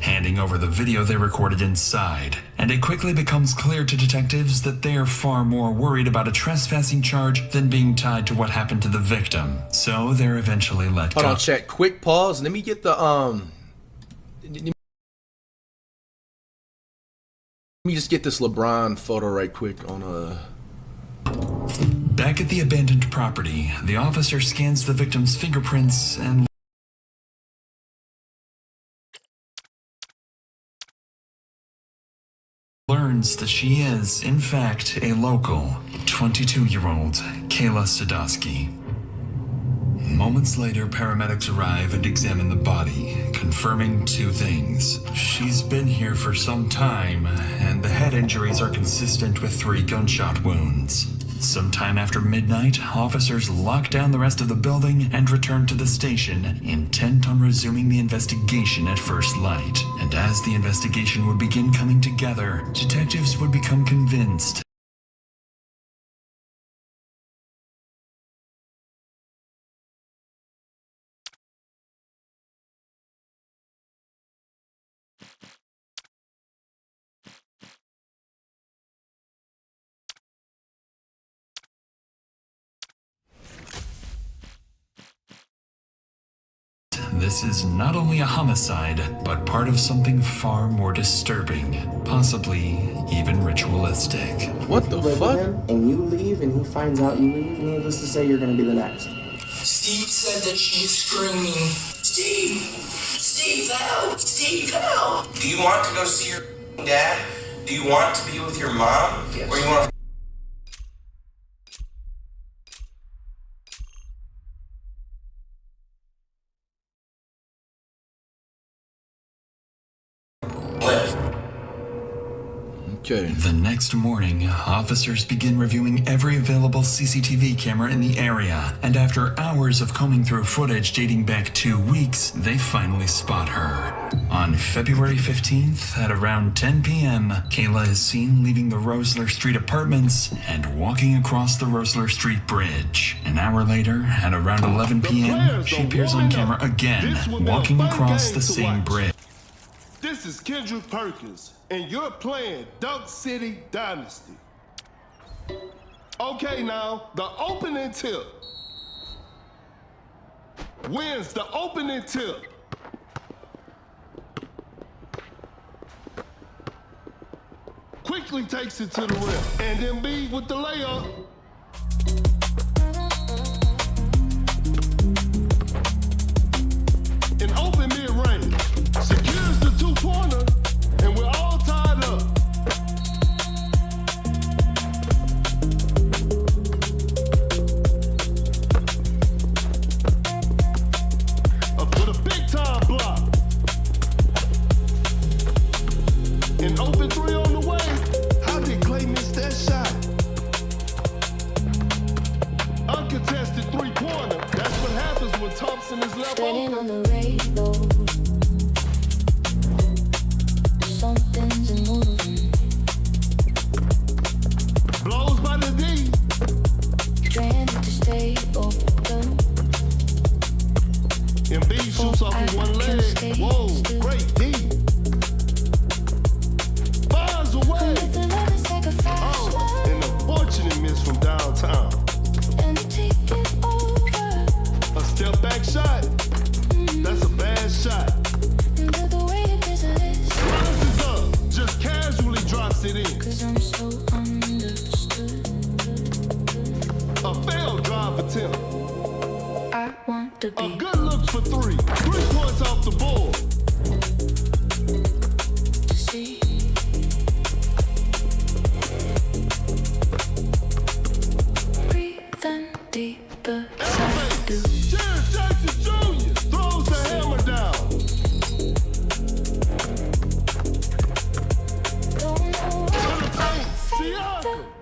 Handing over the video they recorded inside, and it quickly becomes clear to detectives that they are far more worried about a trespassing charge than being tied to what happened to the victim. So they're eventually let go. Hold on, chat. Quick pause. Let me get the Let me just get this LeBron photo right quick on Back at the abandoned property, the officer scans the victim's fingerprints and learns that she is, in fact, a local 22-year-old Kayla Sadowski. Moments later, paramedics arrive and examine the body, confirming 2 things. She's been here for some time, and the head injuries are consistent with 3 gunshot wounds. Sometime after midnight, officers lock down the rest of the building and return to the station, intent on resuming the investigation at first light. And as the investigation would begin coming together, detectives would become convinced this is not only a homicide, but part of something far more disturbing, possibly even ritualistic. what the Live with fuck? him, and you leave, and he finds out you leave, needless to say, you're gonna be the next. Steve said that she was screaming, Steve! Steve, help! Steve, help! Do you want to go see your dad? Do you want to be with your mom? Yes. Or you want to live? Okay. The next morning, officers begin reviewing every available CCTV camera in the area, and after hours of combing through footage dating back 2 weeks, they finally spot her. On February 15th, at around 10 p.m., Kayla is seen leaving the Rosler Street apartments and walking across the Rosler Street Bridge. An hour later, at around 11 p.m., she appears on camera again, walking across the same bridge. This is Kendrick Perkins, and you're playing Dunk City Dynasty. Okay, now, the opening tip. Wins the opening tip. Quickly takes it to the rim, and then B with the layup. An open mid-range. Secures the 2-pointer, and we're all tied up. Thompson is left Standing open. on the radio, something's moving. Blows by the D. Trying to stay open. Embiid shoots off with one leg. Whoa, great D. Fires away. Oh, an unfortunate miss from downtown. A step back shot. That's a bad shot. Rises up, just casually drops it in. A failed drive attempt. A good look for three. 3 points off the board.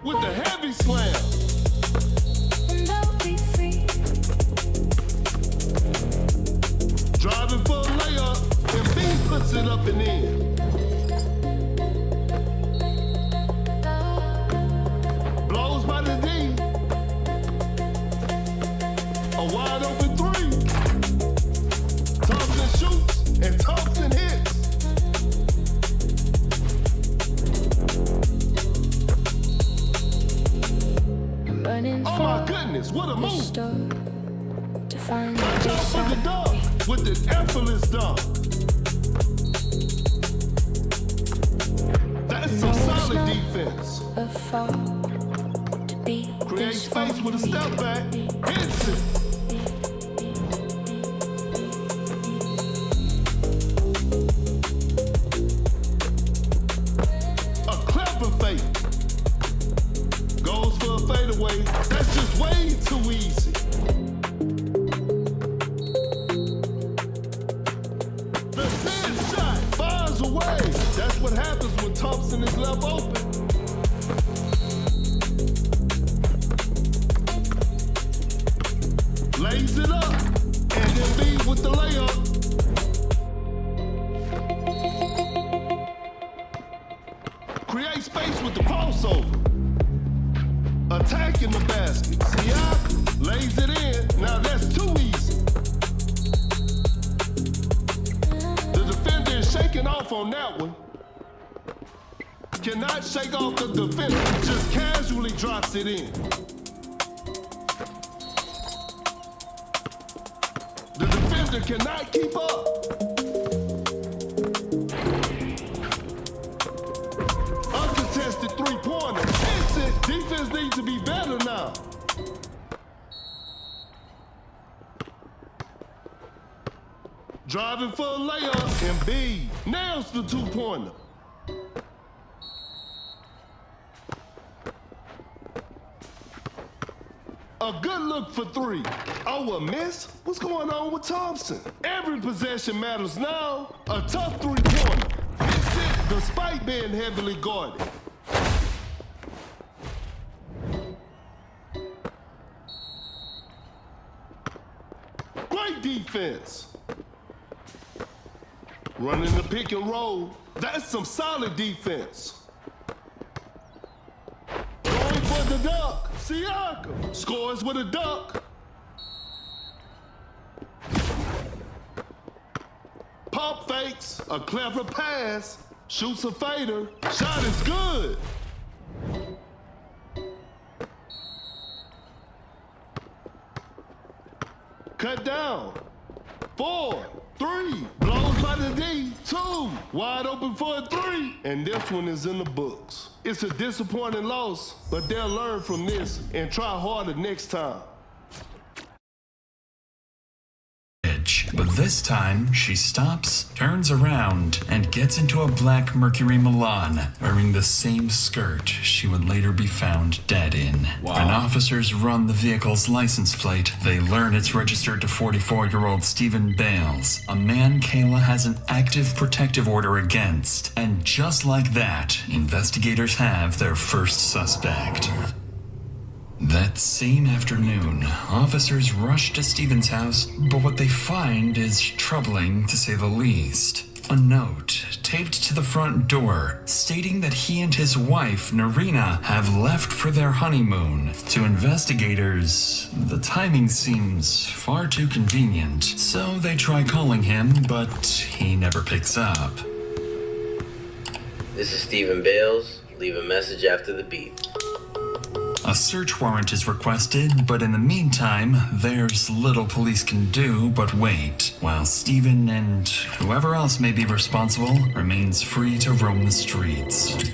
With the heavy slam. Driving for a layup, Embiid puts it up and in. Blows by the D. A wide open three. Thompson shoots and Thompson hits. Oh my goodness, what a move! Watch out for the dunk with an effortless dunk. That's some solid defense. Creates space with a step back, hits it. A clever fake. Goes for a fadeaway. That's just way too easy. The 10 shot fires away. That's what happens when Thompson is left open. Lays it up. And Embiid with the layup. Create space with the crossover. Attacking the basket. Siakam lays it in. Now that's too easy. The defender is shaking off on that one. Cannot shake off the defender. Just casually drops it in. The defender cannot keep up. Uncontested three-pointer. Hits it. Defense needs to be better now. Driving for a layup. Embiid nails the two-pointer. A good look for three. Oh, a miss? What's going on with Thompson? Every possession matters now. A tough three-pointer. Hits it despite being heavily guarded. Great defense. Running the pick and roll. That's some solid defense. Going for the dunk. Siakam scores with a dunk. Pump fakes, a clever pass, shoots a fader. Shot is good. Cut down. 4, 3, blows by the D. 2, wide open for a 3. And this one is in the books. It's a disappointing loss, but they'll learn from this and try harder next time. But this time, she stops, turns around, and gets into a black Mercury Milan, wearing the same skirt she would later be found dead in. When officers run the vehicle's license plate, they learn it's registered to 44-year-old Stephen Bales, a man Kayla has an active protective order against. And just like that, investigators have their first suspect. That same afternoon, officers rush to Stephen's house, but what they find is troubling to say the least. A note taped to the front door stating that he and his wife, Narina, have left for their honeymoon. To investigators, the timing seems far too convenient, so they try calling him, but he never picks up. This is Stephen Bales. Leave a message after the beep. A search warrant is requested, but in the meantime, there's little police can do but wait, while Stephen and whoever else may be responsible remains free to roam the streets.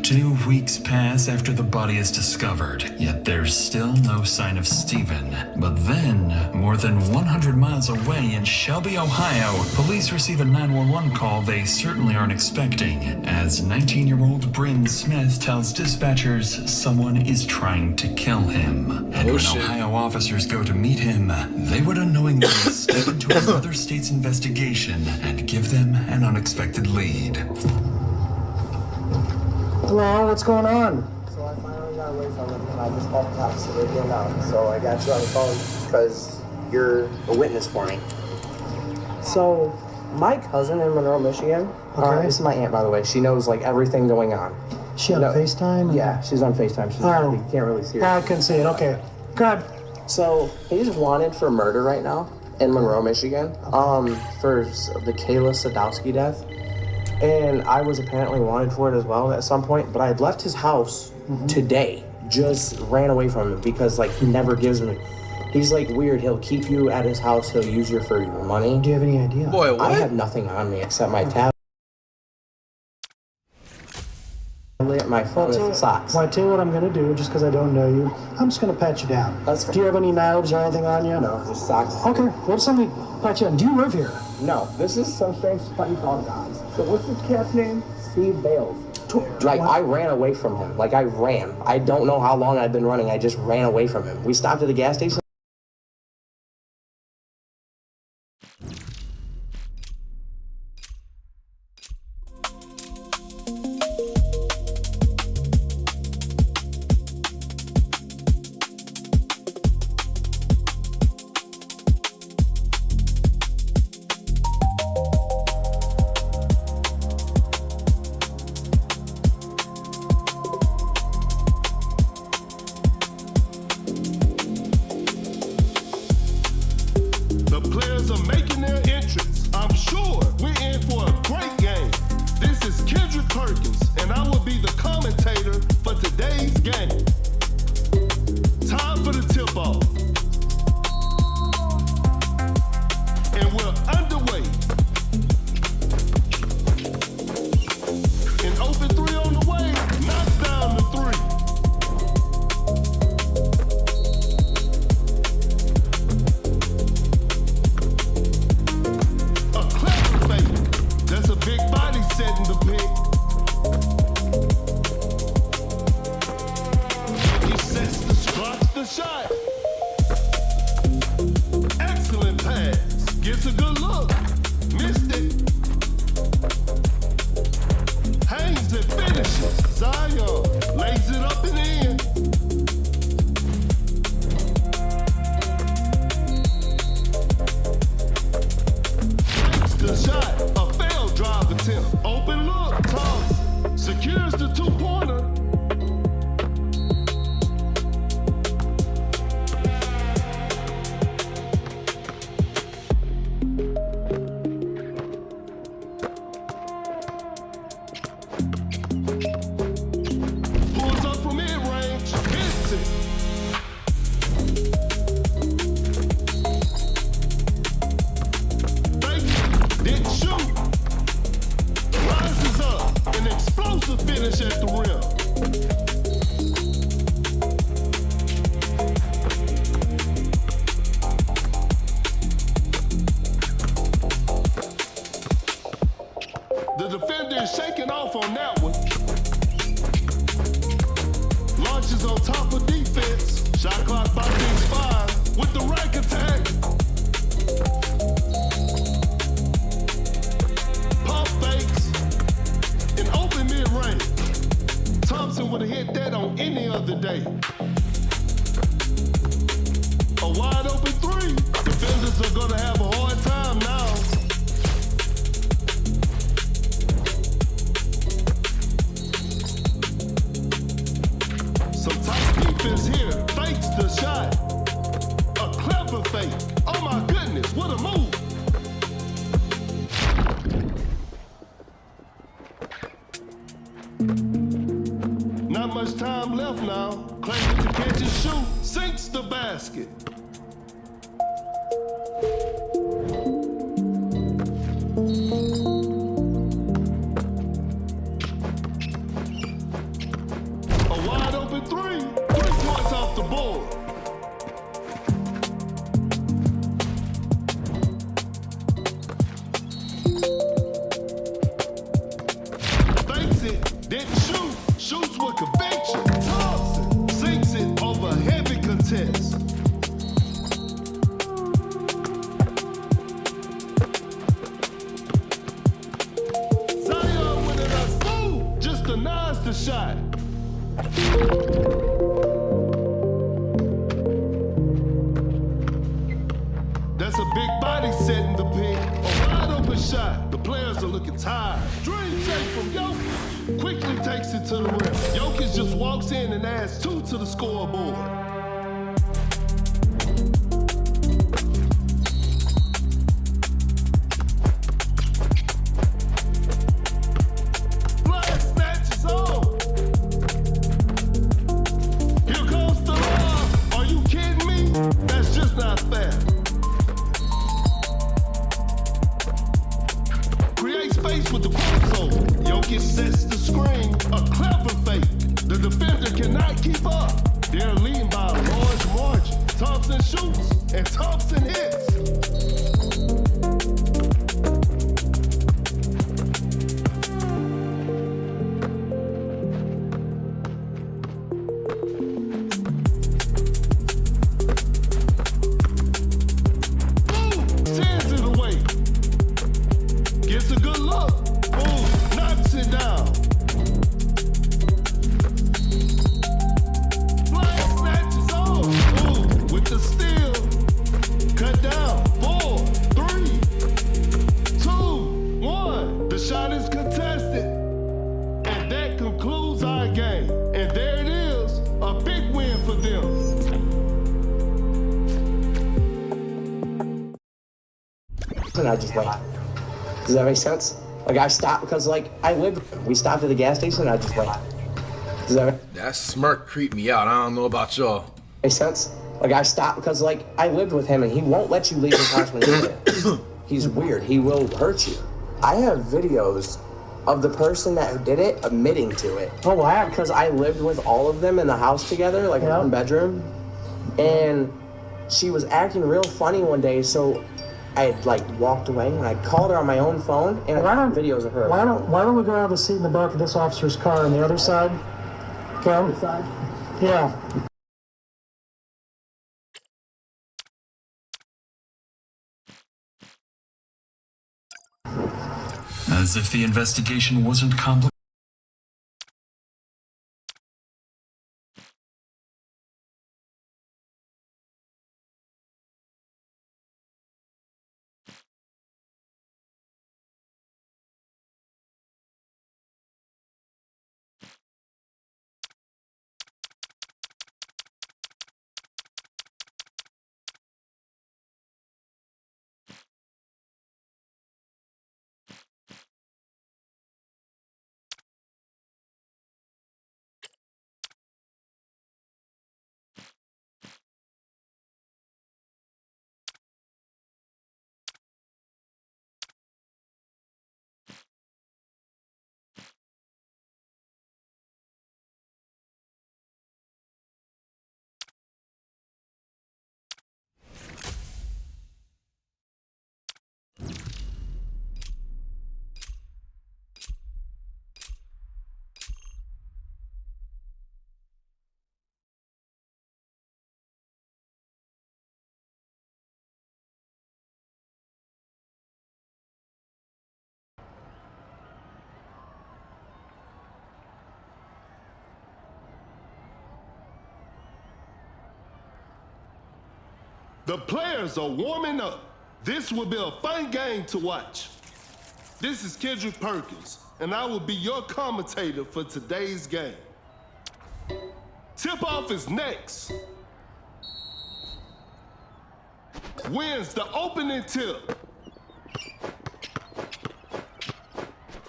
2 weeks pass after the body is discovered, yet there's still no sign of Stephen. But then, more than 100 miles away in Shelby, Ohio, police receive a 911 call they certainly aren't expecting, as 19-year-old Bryn Smith tells dispatchers someone is trying to kill him. And when Ohio officers go to meet him, they would unknowingly step into another state's investigation and give them an unexpected lead. Hello, what's going on? So I finally got away from him, and I just called the cops so they came out. So I got you on the phone because you're a witness for me. So my cousin in Monroe, Michigan, this is my aunt, by the way. She knows like everything going on. She on FaceTime? Yeah, she's on FaceTime. You can't really see her. I can see it. Okay, good. So he's wanted for murder right now in Monroe, Michigan, for the Kayla Sadowski death. And I was apparently wanted for it as well at some point, but I had left his house today, just ran away from him because like he never gives me. He's like weird. He'll keep you at his house. He'll use you for your money. Do you have any idea? Boy, what? I have nothing on me except my tablet, my phone, and socks. Well, I tell you what I'm going to do, just because I don't know you. I'm just going to pat you down. That's fine. Do you have any knives or anything on you? No, just socks. Okay, well, somebody pat you down. Do you live here? No, this is some strange funny call guys. So what's this cat's name? Steve Bales. Like, I ran away from him. Like, I ran. I don't know how long I've been running. I just ran away from him. We stopped at the gas station. catch and shoot, sinks the basket. A wide open three, 3 points off the board. Fakes it, didn't shoot, shoots with conviction. Thompson sinks it over a heavy contest. Zion with it smooth, just denies the shot. That's a big body setting the pick. A wide open shot. The players are looking tired. Dream shake from Jokic. Quickly takes it to the rim. Jokic just walks in and adds 2 to the scoreboard. Flag snatches on. Here comes the lob. Are you kidding me? That's just not fair. Creates space with the crossover. Jokic sets the screen. A clever fake. The defender cannot keep up. They're leading by a large margin. Thompson shoots and Thompson hits. Boom! Sends it away. Gets a good look. Boom! Knocks it down. Flag snatches on. Boom! With the steal. Cut down. 4, 3, 2, 1. The shot is contested. And that concludes our game. And there it is. A big win for them. And I just went. Does that make sense? Like I stopped because like I lived. We stopped at the gas station and I just went. Does that That smirk creeped me out. I don't know about y'all. make sense? Like I stopped because like I lived with him and he won't let you leave his house when you're there. He's weird. He will hurt you. I have videos of the person that did it admitting to it. Oh wow! Because I lived with all of them in the house together, like in one bedroom, and she was acting real funny one day. So I had like walked away and I called her on my own phone and I have videos of her. Why don't we go out of the seat in the back of this officer's car on the other side? Okay. On the side? Yeah. As if the investigation wasn't complicated. The players are warming up. This will be a fun game to watch. This is Kendrick Perkins, and I will be your commentator for today's game. Tip-off is next. Wins the opening tip.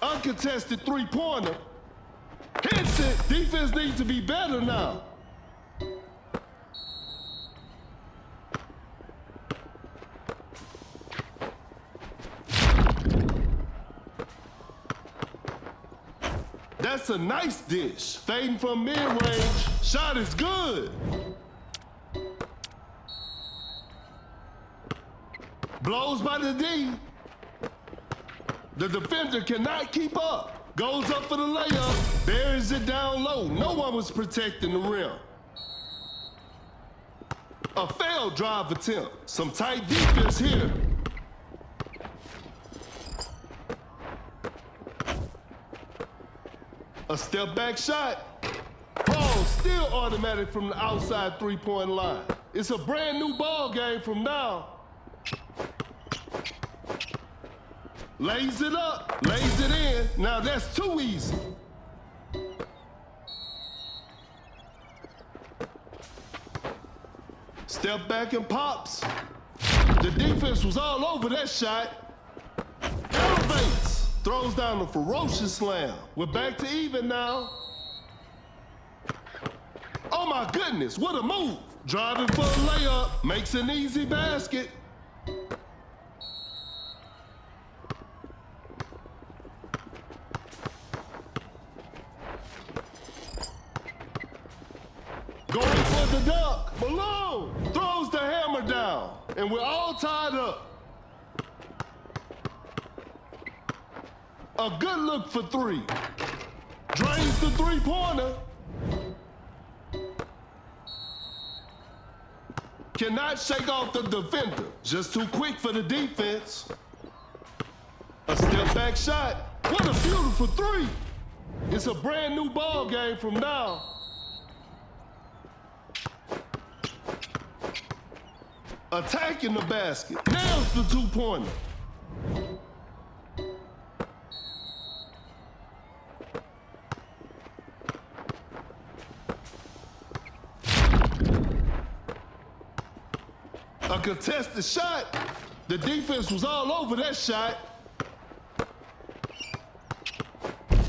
Uncontested three-pointer. Hits it. Defense needs to be better now. That's a nice dish. Fading from mid-range. Shot is good. Blows by the D. The defender cannot keep up. Goes up for the layup. Buries it down low. No one was protecting the rim. A failed drive attempt. Some tight defense here. A step back shot. Ball still automatic from the outside three-point line. It's a brand new ball game from now. Lays it up, lays it in. Now that's too easy. Step back and pops. The defense was all over that shot. Elevates. Throws down a ferocious slam. We're back to even now. Oh my goodness, what a move. Driving for a layup. Makes an easy basket. Going for the dunk. Malone throws the hammer down. And we're all tied up. A good look for three. Drains the three-pointer. Cannot shake off the defender. Just too quick for the defense. A step back shot. What a beautiful three. It's a brand new ball game from now. Attacking the basket. Nails the two-pointer. A contested shot. The defense was all over that shot.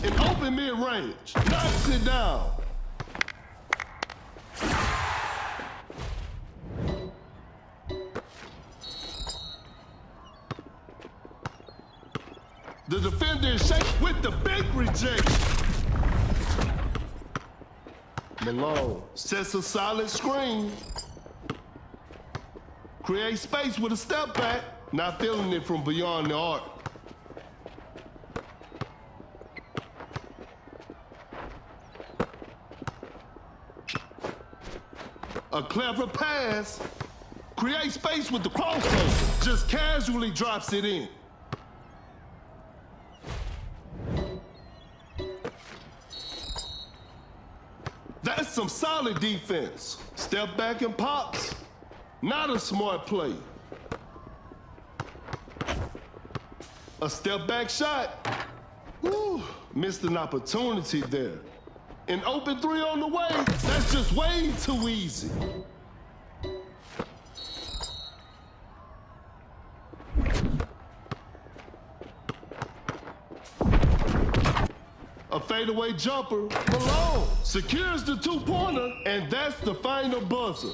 An open mid-range. Knocks it down. The defender is shaken with the big reject. Malone sets a solid screen. Create space with a step back. Not feeling it from beyond the arc. A clever pass. Create space with the crossover. Just casually drops it in. That's some solid defense. Step back and pops. Not a smart play. A step back shot. Woo, missed an opportunity there. An open three on the way. That's just way too easy. A fadeaway jumper. Malone secures the two-pointer, and that's the final buzzer.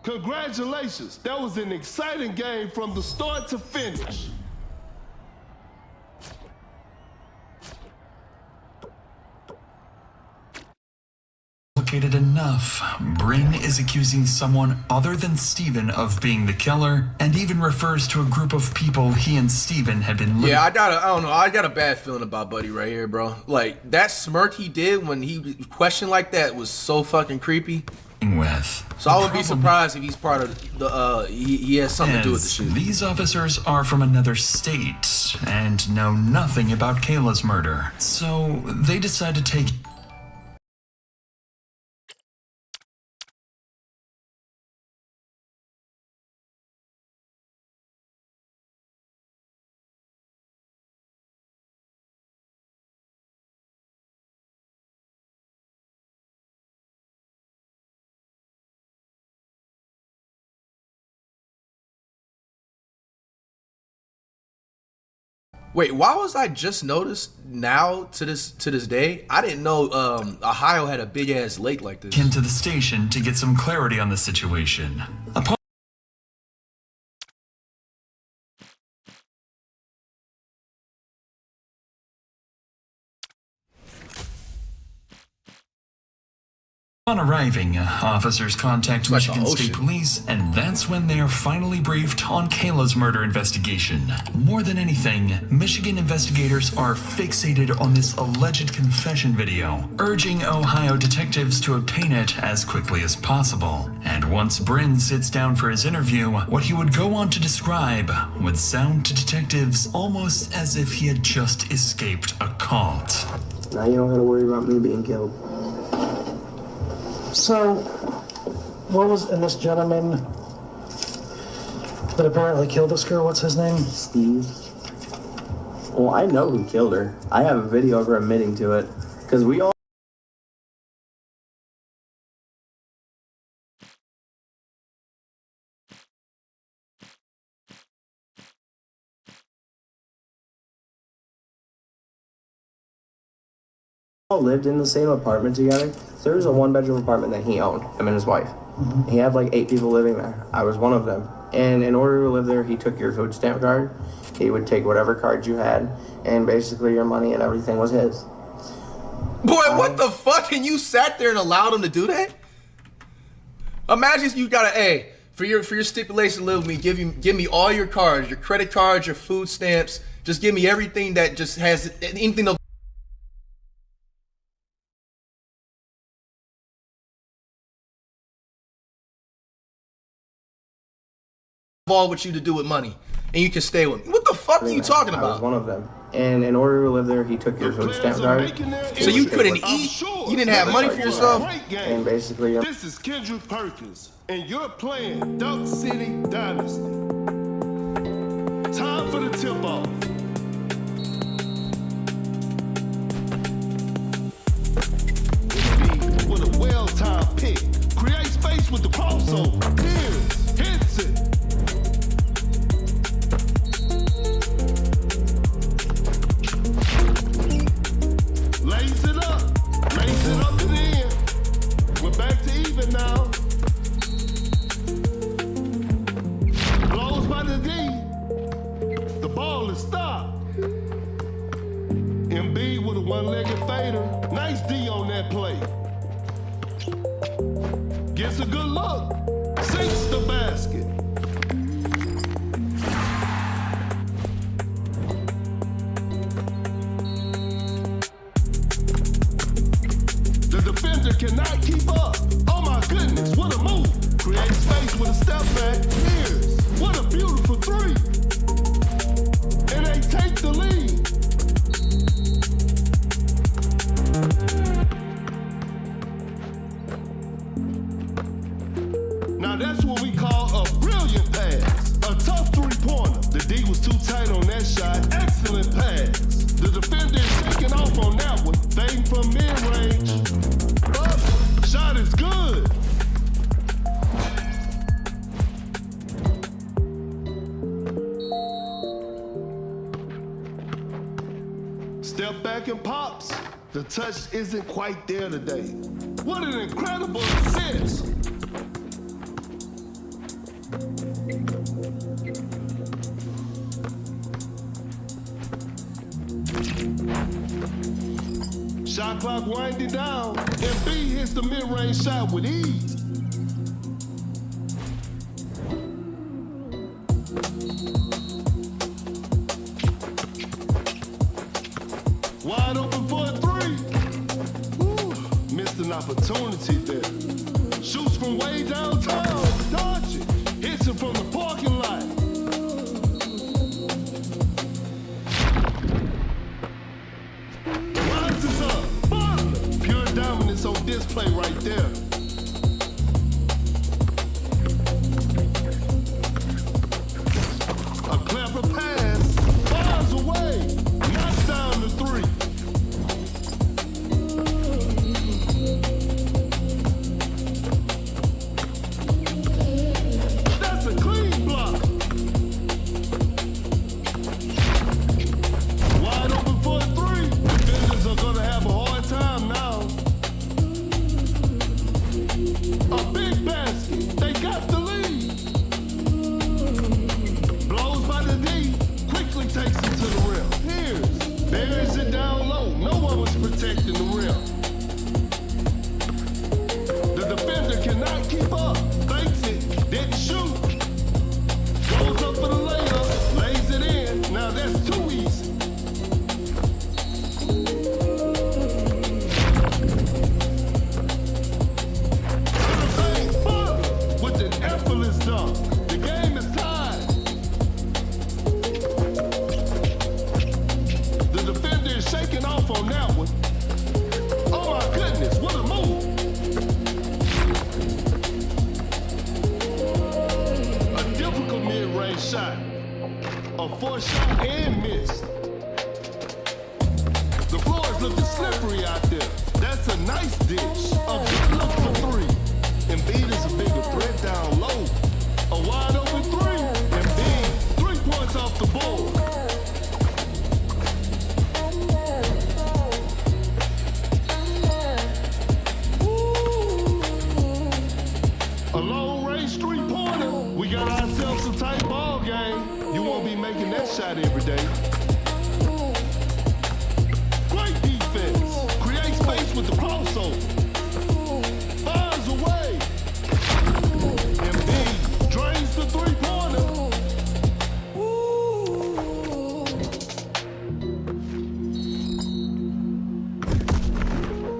Congratulations. That was an exciting game from the start to finish. Enough. Bryn is accusing someone other than Steven of being the killer, and even refers to a group of people he and Steven had been Yeah, I don't know. I got a bad feeling about Buddy right here, bro. Like, that smirk he did when he questioned like that was so fucking creepy. With. So I wouldn't be surprised if he's part of the, he has something to do with the shit. These officers are from another state and know nothing about Kayla's murder. So they decide to take Wait, why was I just noticed now to this day? I didn't know Ohio had a big ass lake like this. into the station to get some clarity on the situation. On arriving, officers contact Michigan State Police, and that's when they are finally briefed on Kayla's murder investigation. More than anything, Michigan investigators are fixated on this alleged confession video, urging Ohio detectives to obtain it as quickly as possible. And once Bryn sits down for his interview, what he would go on to describe would sound to detectives almost as if he had just escaped a cult. Now you don't have to worry about me being killed. So, what was, and this gentleman that apparently killed this girl, what's his name? Steve. Well, I know who killed her. I have a video of her admitting to it. Because we all lived in the same apartment together. So there was a one-bedroom apartment that he owned, him and his wife. Mm-hmm. He had like 8 people living there. I was one of them. And in order to live there, he took your food stamp card. He would take whatever card you had, and basically your money and everything was his. Boy, what the fuck? And you sat there and allowed him to do that? Imagine you got a for your stipulation to live with me, give me all your cards, your credit cards, your food stamps. Just give me everything that just has anything of all with you to do with money, and you can stay with me. What the fuck are you talking about? I was one of them. And in order to live there, he took your food stamp card. So you couldn't eat? You didn't have money for yourself? And basically, this is Kendrick Perkins, and you're playing Duck City Dynasty. Time for the tip-off. With a well-timed pick, create space with the crossover. Here's hits it. Lace it up to the end. We're back to even now. Blows by the D. The ball is stopped. MB with a one-legged fader. Nice D on that play. Gets a good look. Sinks the basket. Cannot keep up. Oh my goodness, what a move. Create space with a step back. Here's what a beautiful three. And they take the lead. Now that's what we call a brilliant pass. A tough three-pointer. The D was too tight on that shot. Excellent pass. The defender is taking off on that one. Fading from mid-range. Shot is good. Step back and pops. The touch isn't quite there today. What an incredible assist. Shot clock winding down, and B hits the mid-range shot with ease. Wide open for a three. Woo, missed an opportunity there. Shoots from way downtown, dodge it. Hits it from the parking lot. On display right there. A clever pass, fires away, knocks down the three. shot. A fourth shot and missed. The floor is looking slippery out there. That's a nice dish. A good look for three. Embiid is a bigger threat down low. A wide open three. Embiid, 3 points off the board. A long-range three-pointer. We got ourselves a tight ball game. You won't be making that shot every day. Great defense. Create space with the crossover. Fires away. Embiid drains the three-pointer.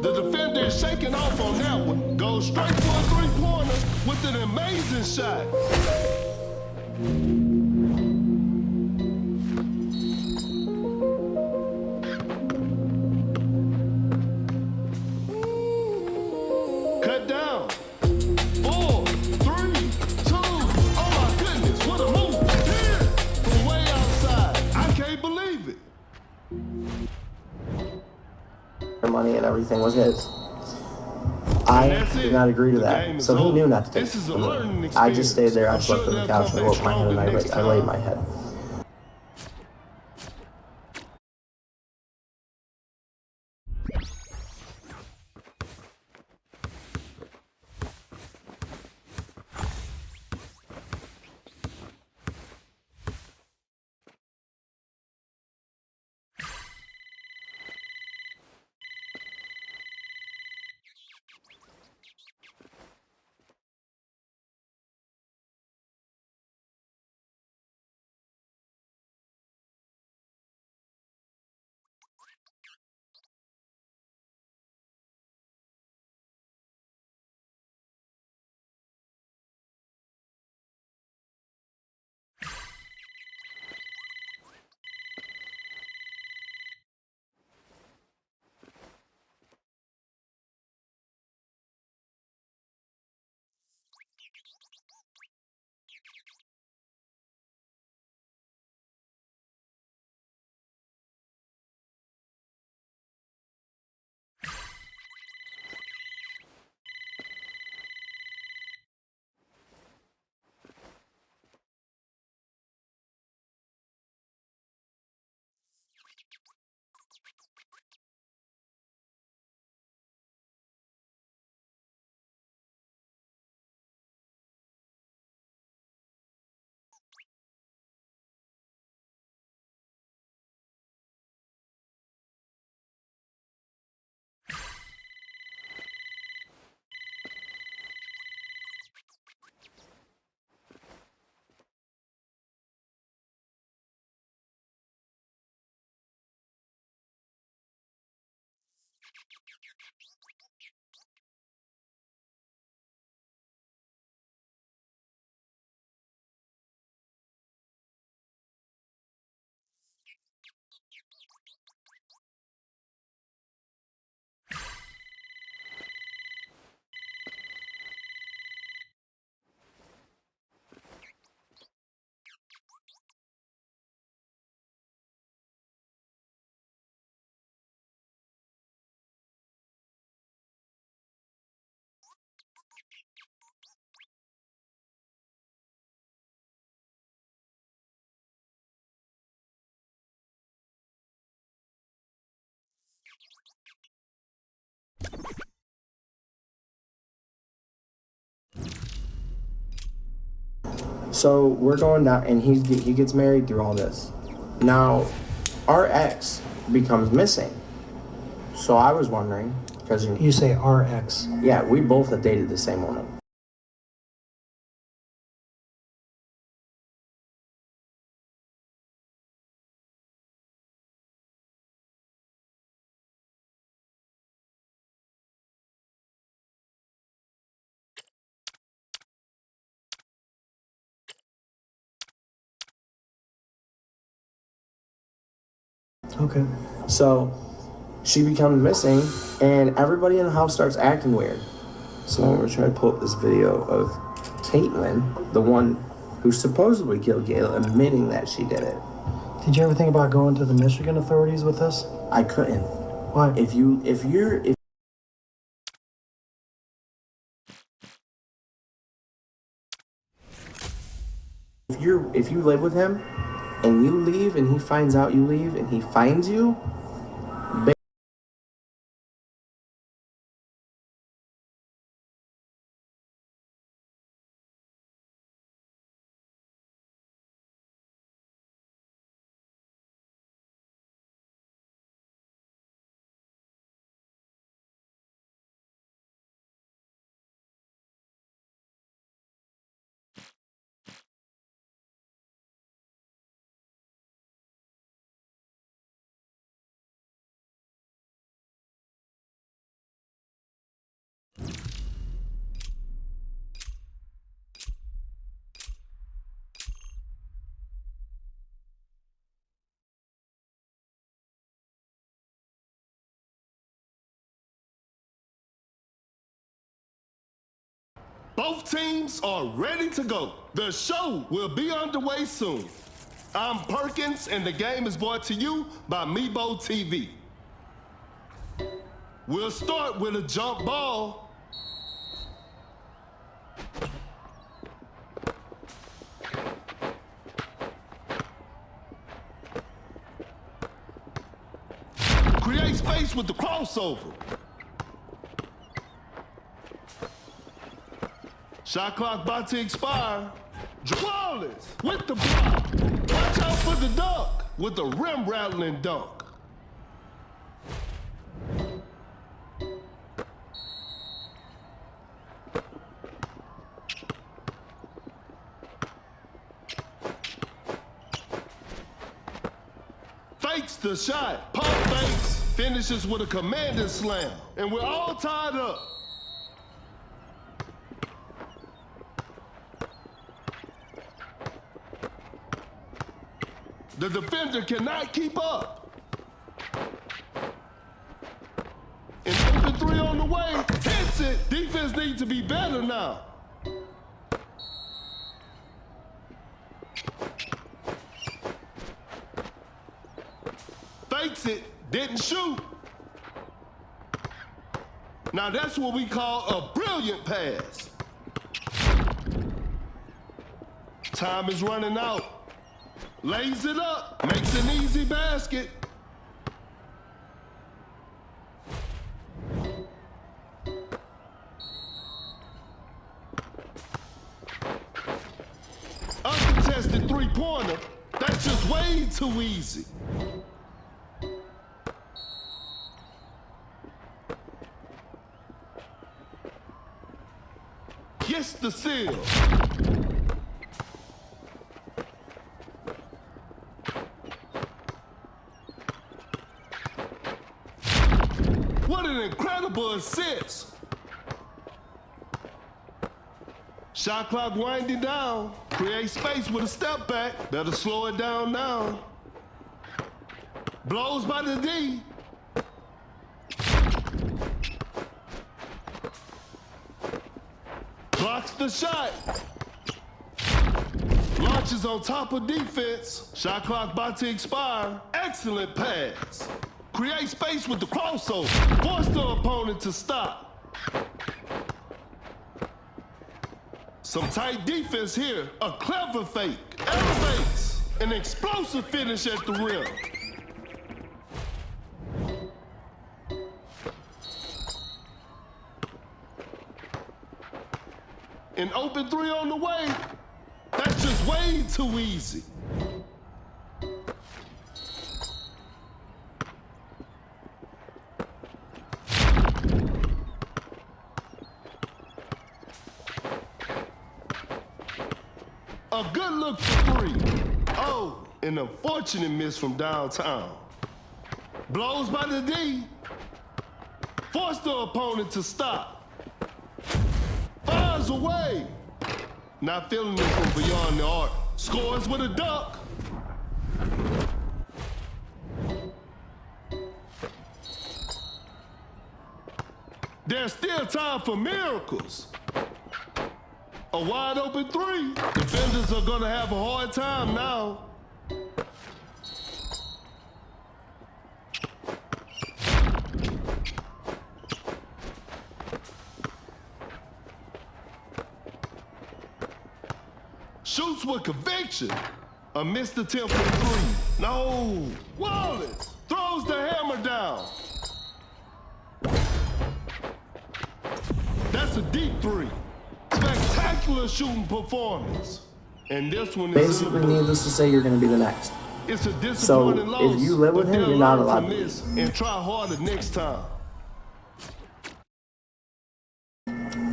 The defender is shaking off on that one. Goes straight for a three-pointer with an amazing shot. Cut down. 4, 3, 2. Oh my goodness, what a move. 10 from way outside. I can't believe it. Their money and everything was his. I did not agree to that, so he knew not to take it from me. I just stayed there, I slept on the couch, and I woke my head, and I laid my head. So we're going down, and he gets married through all this. Now, our ex becomes missing. So I was wondering, because You say our ex. yeah, we both have dated the same woman. Okay. So she becomes missing, and everybody in the house starts acting weird. So we're trying to pull up this video of Caitlin, the one who supposedly killed Gail, admitting that she did it. Did you ever think about going to the Michigan authorities with this? I couldn't. Why? If you live with him and you leave and he finds out you leave and he finds you, Both teams are ready to go. The show will be underway soon. I'm Perkins, and the game is brought to you by Meebo TV. We'll start with a jump ball. Create space with the crossover. Shot clock about to expire. Wallace with the block. Watch out for the dunk with the rim rattling dunk. Fakes the shot. Pump fakes. Finishes with a commanding slam. And we're all tied up. The defender cannot keep up. An open three on the way. Hits it. Defense needs to be better now. Fakes it. Didn't shoot. Now that's what we call a brilliant pass. Time is running out. Lays it up, makes an easy basket. Uncontested three-pointer, that's just way too easy. Gets the seal. What an incredible assist. Shot clock winding down. Create space with a step back. Better slow it down now. Blows by the D. Blocks the shot. Launches on top of defense. Shot clock about to expire. Excellent pass. Create space with the crossover. Force the opponent to stop. Some tight defense here. A clever fake. Elevates. An explosive finish at the rim. An open three on the way. That's just way too easy. A good look for three. Oh, an unfortunate miss from downtown. Blows by the D. Force the opponent to stop. Fires away. Not feeling it from beyond the arc. Scores with a dunk. There's still time for miracles. A wide open three. Defenders are gonna have a hard time now. Shoots with conviction. A missed attempt for three. No. Wallace throws the hammer down. That's a deep three. Spectacular shooting performance. And this one is basically, needless to say, you're going to be the next. It's a disappointing loss. So if you live with him, you're not allowed to miss and try harder next time.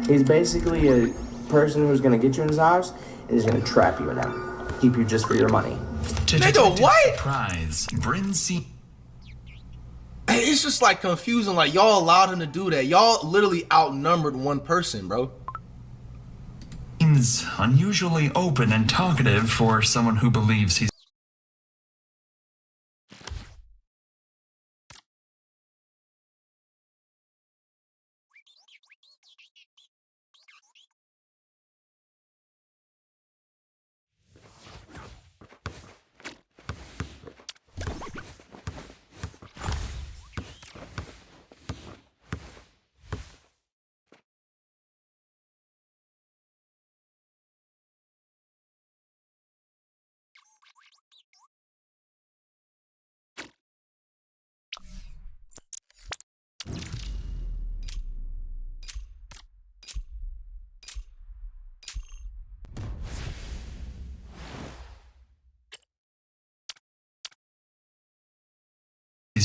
He's basically a person who's going to get you in his house and is going to trap you in him. Keep you just for your money. Nigga, what? Surprise. Bryn C. It's just like confusing. Like, y'all allowed him to do that. Y'all literally outnumbered one person, bro. Seems unusually open and talkative for someone who believes he's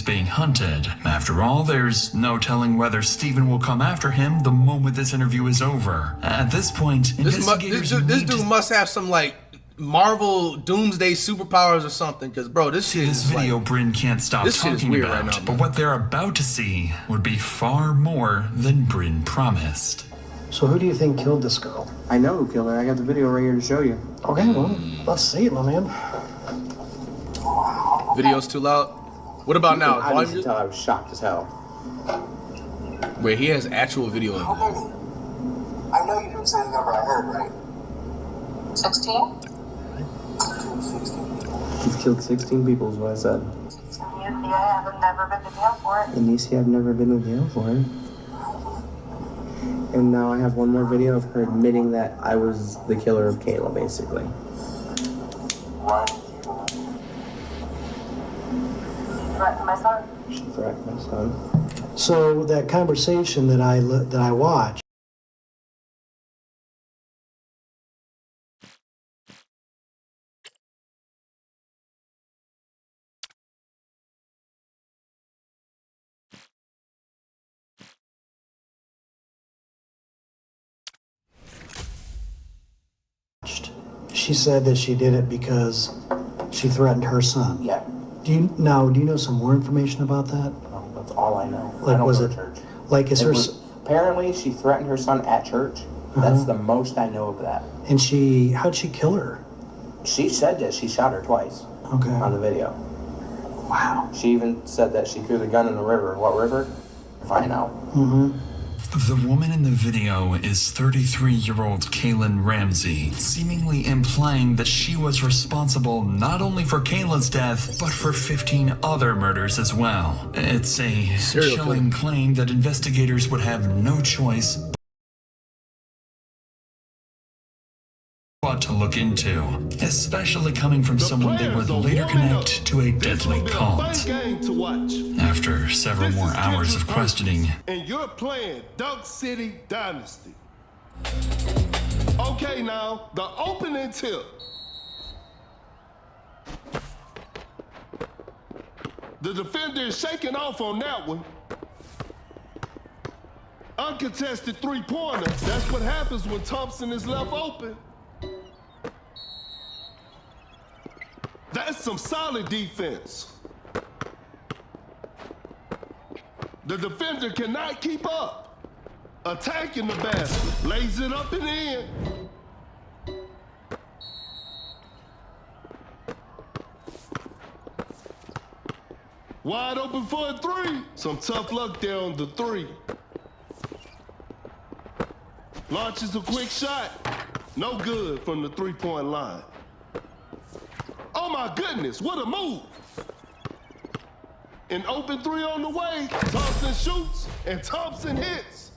being hunted. After all, there's no telling whether Steven will come after him the moment this interview is over. At this point, This dude must have some, like, Marvel Doomsday superpowers or something, because, bro, this shit is video like, Bryn can't stop this shit is talking weird about, right now, but what they're about to see would be far more than Bryn promised. So who do you think killed this girl? I know who killed her. I got the video right here to show you. Okay, well, let's see it, my man. Video's too loud. What about now? I need to tell I was shocked as hell. Wait, he has actual video of it. I know you didn't say the number I heard, right? 16? He's killed 16 people is what I said. Yeah, I've never been to jail for it. And you see I've never been to jail for it. And now I have one more video of her admitting that I was the killer of Kayla, basically. What? Threatened my son. She threatened my son. So that conversation that I watched. She said that she did it because she threatened her son. Yeah. Do you know some more information about that? No, that's all I know. Like, I don't was go it to church. like is her? Apparently, she threatened her son at church. That's the most I know of that. And how'd she kill her? She said that she shot her twice. Okay. On the video. Wow. She even said that she threw the gun in the river. What river? Find out. Mm-hmm. The woman in the video is 33-year-old Kaylin Ramsey, seemingly implying that she was responsible not only for Kayla's death, but for 15 other murders as well. It's a chilling claim that investigators would have no choice but to look into, especially coming from someone they would later connect to a deadly cult. After several more hours of questioning, and you're playing Duck City Dynasty. Okay, now the opening tip. The defender is shaking off on that one. Uncontested three-pointer. That's what happens when Thompson is left open. That's some solid defense. The defender cannot keep up. Attacking the basket, lays it up and in. Wide open for a three. Some tough luck there on the three. Launches a quick shot. No good from the three-point line. Oh my goodness, what a move. An open three on the way. Thompson shoots and Thompson hits.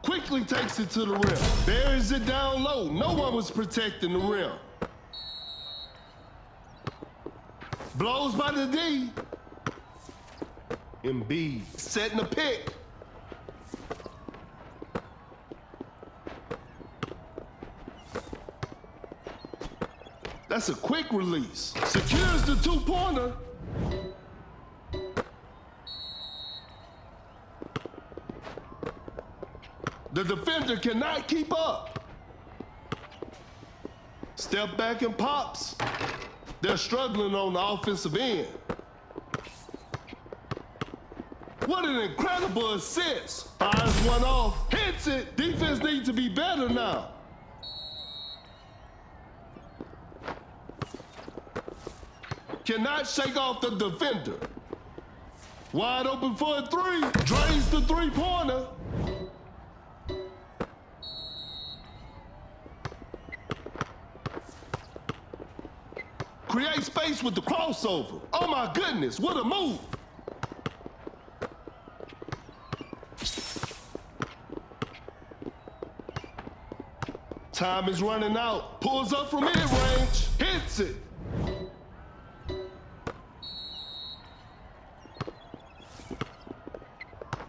Quickly takes it to the rim. Buries it down low. No one was protecting the rim. Blows by the D. Embiid setting the pick. That's a quick release. Secures the two-pointer. The defender cannot keep up. Step back and pops. They're struggling on the offensive end. What an incredible assist. Fires one off, hits it. Defense needs to be better now. Cannot shake off the defender. Wide open for a three. Drains the three-pointer. Create space with the crossover. Oh my goodness, what a move. Time is running out. Pulls up from mid-range. Hits it.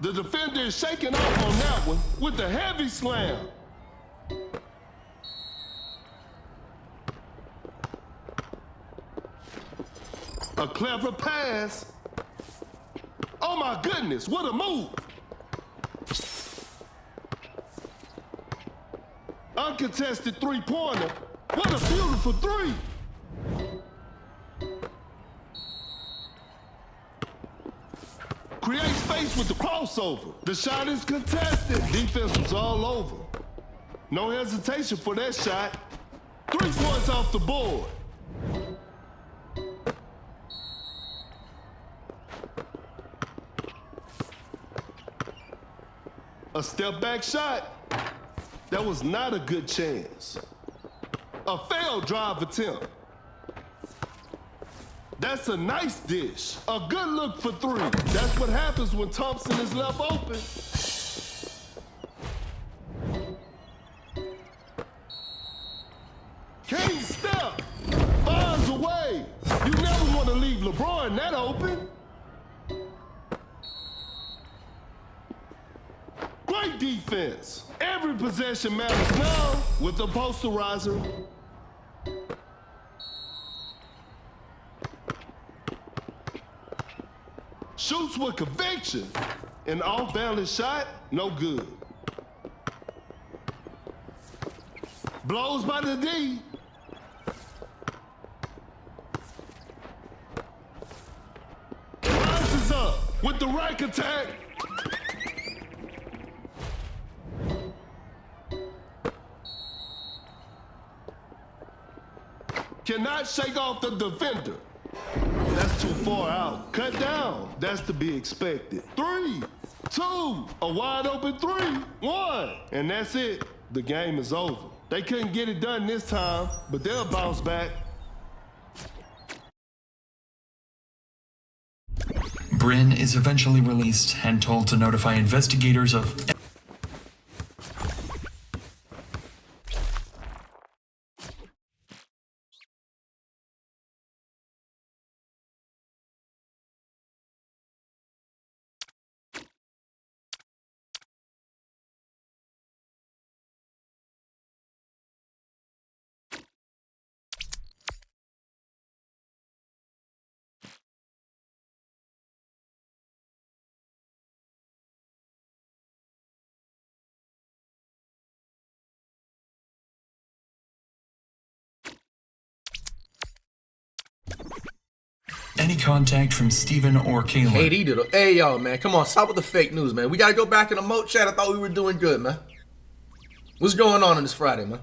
The defender is shaking off on that one with a heavy slam. A clever pass. Oh my goodness, what a move. Uncontested three-pointer. What a beautiful three. Create space with the crossover. The shot is contested. Defense was all over. No hesitation for that shot. 3 points off the board. A step back shot. That was not a good chance. A failed drive attempt. That's a nice dish. A good look for three. That's what happens when Thompson is left open. Can't step. Finds a way. You never want to leave LeBron that open. Great defense. Every possession matters now with the posterizer. Shoots with conviction. An off-balance shot, no good. Blows by the D. Rises up with the rack attack. Cannot shake off the defender. That's too far out. Cut down. That's to be expected. 3, 2, a wide open 3, 1. And that's it. The game is over. They couldn't get it done this time, but they'll bounce back. Bryn is eventually released and told to notify investigators of any contact from Steven or Kayla. KD did. Hey, yo, man, come on, stop with the fake news, man. We gotta go back in the moat chat. I thought we were doing good, man. What's going on this Friday, man?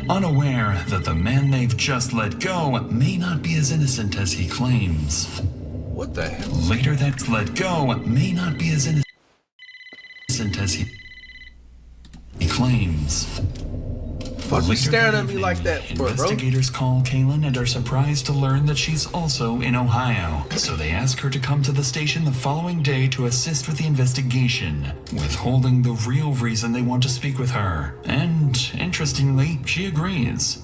Unaware that the man they've just let go may not be as innocent as he claims. What the hell? Later, that let go may not be as innocent as he claims. Fuck you staring at me like that for, bro? Investigators call Kaylin and are surprised to learn that she's also in Ohio. So they ask her to come to the station the following day to assist with the investigation, withholding the real reason they want to speak with her. And, interestingly, she agrees.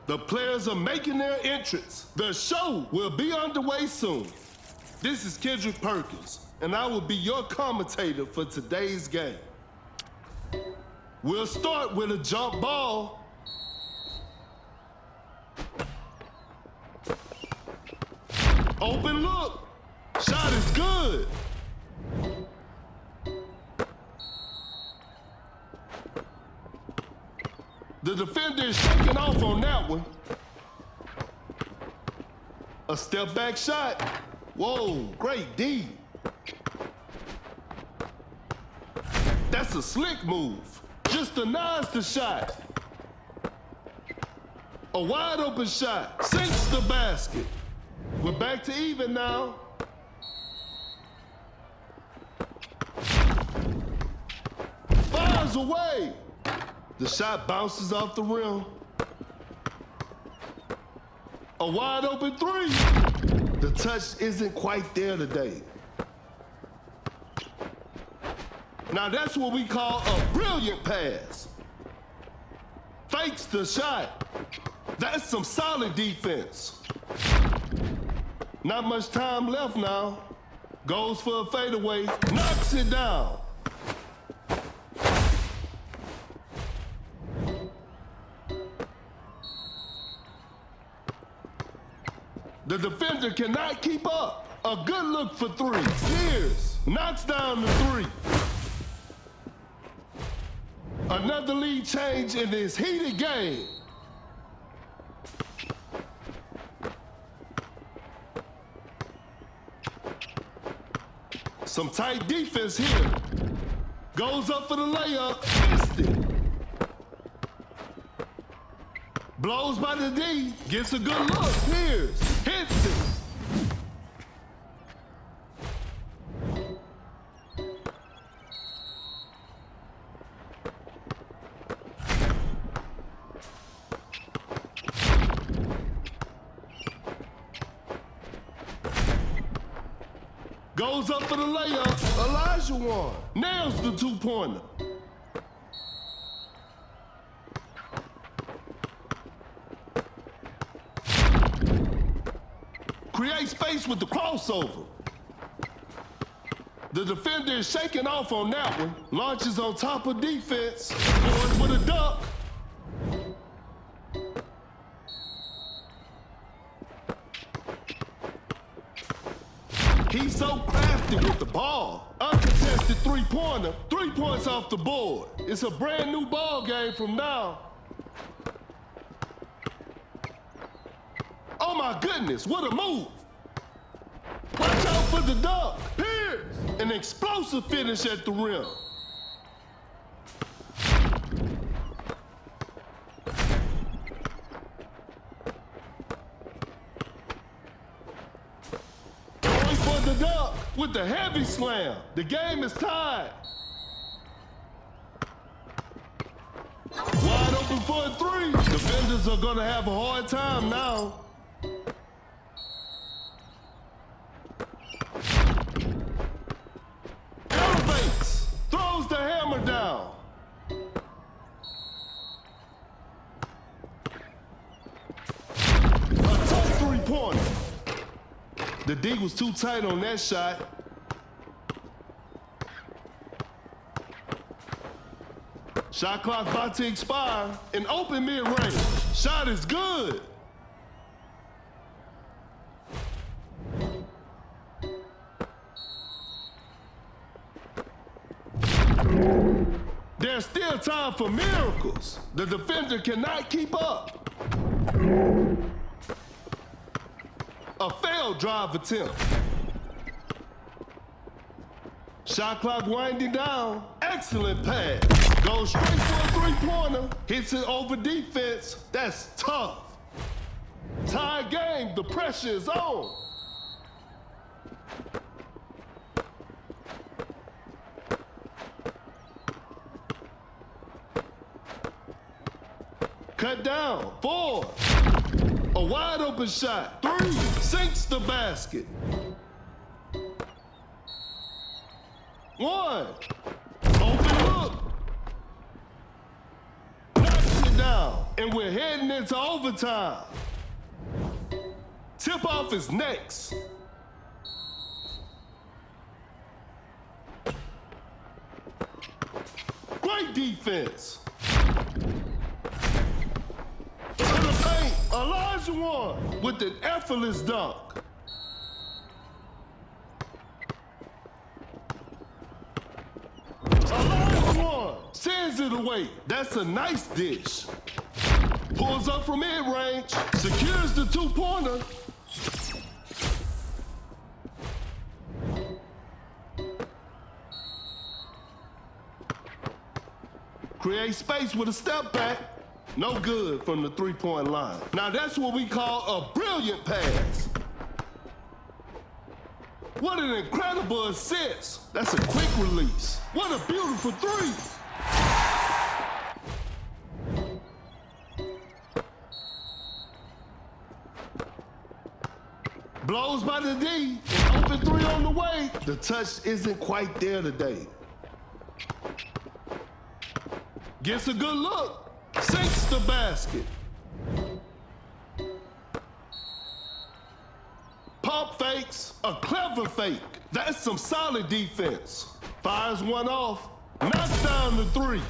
The players are making their entrance. The show will be underway soon. This is Kendrick Perkins, and I will be your commentator for today's game. We'll start with a jump ball. Open look. Shot is good. The defender is shaking off on that one. A step back shot. Whoa, great D. That's a slick move. Just denies the shot. A wide open shot. Sinks the basket. We're back to even now. Fires away. The shot bounces off the rim. A wide open three. The touch isn't quite there today. Now that's what we call a brilliant pass. Fakes the shot. That's some solid defense. Not much time left now. Goes for a fadeaway. Knocks it down. The defender cannot keep up. A good look for three. Spears knocks down the three. Another lead change in this heated game. Some tight defense here. Goes up for the layup. Missed it. Blows by the D. Gets a good look. Here's. Hits it. Goes up for the layup. Elijah Wan nails the two-pointer. Create space with the crossover. The defender is shaking off on that one. Launches on top of defense. Scores with a dunk. He's so crafty with the ball. Uncontested three-pointer, 3 points off the board. It's a brand new ball game from now. Oh my goodness, what a move. Watch out for the dunk. Pierce, an explosive finish at the rim. The dunk with the heavy slam. The game is tied. Wide open for a three. Defenders are gonna have a hard time now. Elevates, throws the hammer down. A tough three-pointer. The D was too tight on that shot. Shot clock about to expire. An open mid-range. Shot is good. There's still time for miracles. The defender cannot keep up. A failed drive attempt. Shot clock winding down. Excellent pass. Goes straight for a three-pointer. Hits it over defense. That's tough. Tie game. The pressure is on. Cut down. 4. A wide open shot. 3. Sinks the basket. 1. Open look. Knocks it down. And we're heading into overtime. Tip off is next. Great defense. Elijah One with an effortless dunk. Elijah One sends it away. That's a nice dish. Pulls up from mid-range, secures the two-pointer. Create space with a step back. No good from the three-point line. Now that's what we call a brilliant pass. What an incredible assist. That's a quick release. What a beautiful three. Blows by the D. An open three on the way. The touch isn't quite there today. Gets a good look. Sinks the basket. Pump fakes, a clever fake. That's some solid defense. Fires one off, knocks down the three.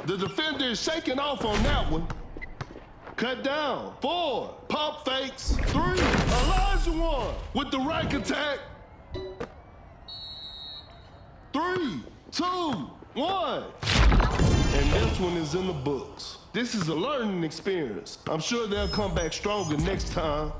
The defender is shaking off on that one. Cut down, 4, pump fakes, 3, Elijah One with the rack attack. 3, 2, 1. And this one is in the books. This is a learning experience. I'm sure they'll come back stronger next time.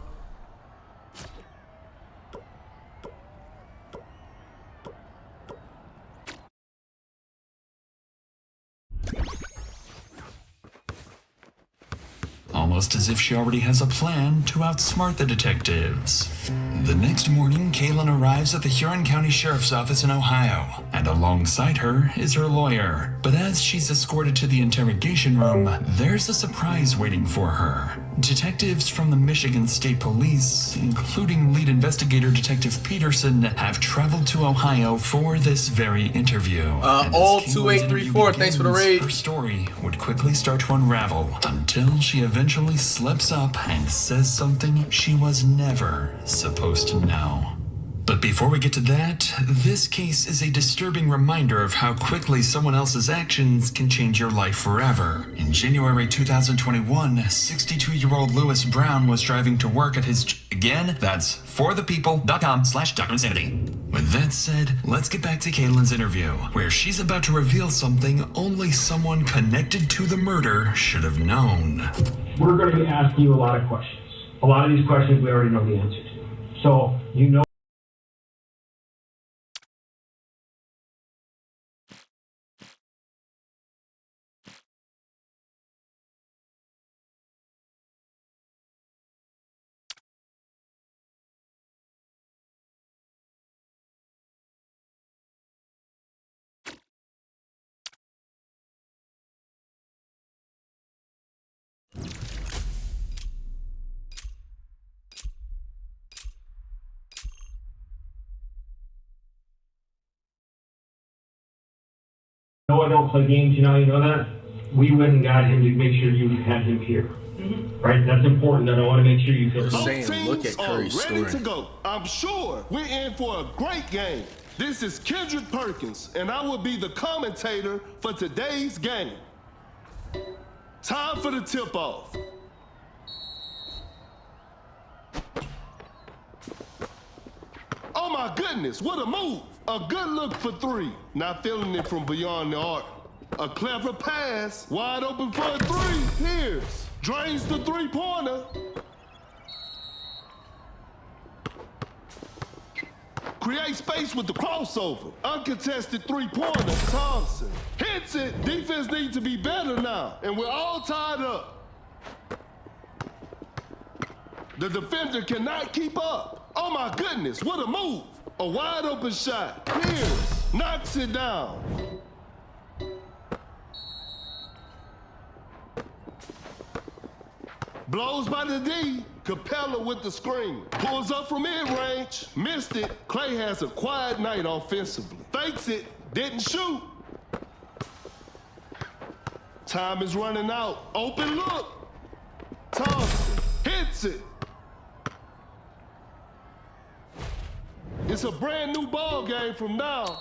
Almost as if she already has a plan to outsmart the detectives. The next morning, Kaylin arrives at the Huron County Sheriff's Office in Ohio, and alongside her is her lawyer. But as she's escorted to the interrogation room, there's a surprise waiting for her. Detectives from the Michigan State Police, including lead investigator Detective Peterson, have traveled to Ohio for this very interview. All 2834, thanks for the raid. Her story would quickly start to unravel until she eventually slips up and says something she was never supposed to know. But before we get to that, this case is a disturbing reminder of how quickly someone else's actions can change your life forever. In January 2021, 62-year-old Lewis Brown was driving to work at his... Again, that's forthepeople.com/DrInsanity. With that said, let's get back to Caitlin's interview, where she's about to reveal something only someone connected to the murder should have known. We're going to be asking you a lot of questions. A lot of these questions we already know the answer to. So, you know. No, I don't play games, you know that? We went and got him to make sure you had him here. Right? That's important, and I want to make sure you feel Both saying, teams look at Curry's are ready story. to go. I'm sure we're in for a great game. This is Kendrick Perkins, and I will be the commentator for today's game. Time for the tip-off. Oh my goodness, what a move. A good look for three. Not feeling it from beyond the arc. A clever pass, wide open for a three. Here's, drains the three-pointer. Create space with the crossover. Uncontested three-pointer. Thompson hits it. Defense needs to be better now, and we're all tied up. The defender cannot keep up. Oh my goodness, what a move. A wide open shot. Pierce knocks it down. Blows by the D. Capella with the screen. Pulls up from mid-range. Missed it. Clay has a quiet night offensively. Fakes it. Didn't shoot. Time is running out. Open look. Thompson hits it. It's a brand new ball game from now.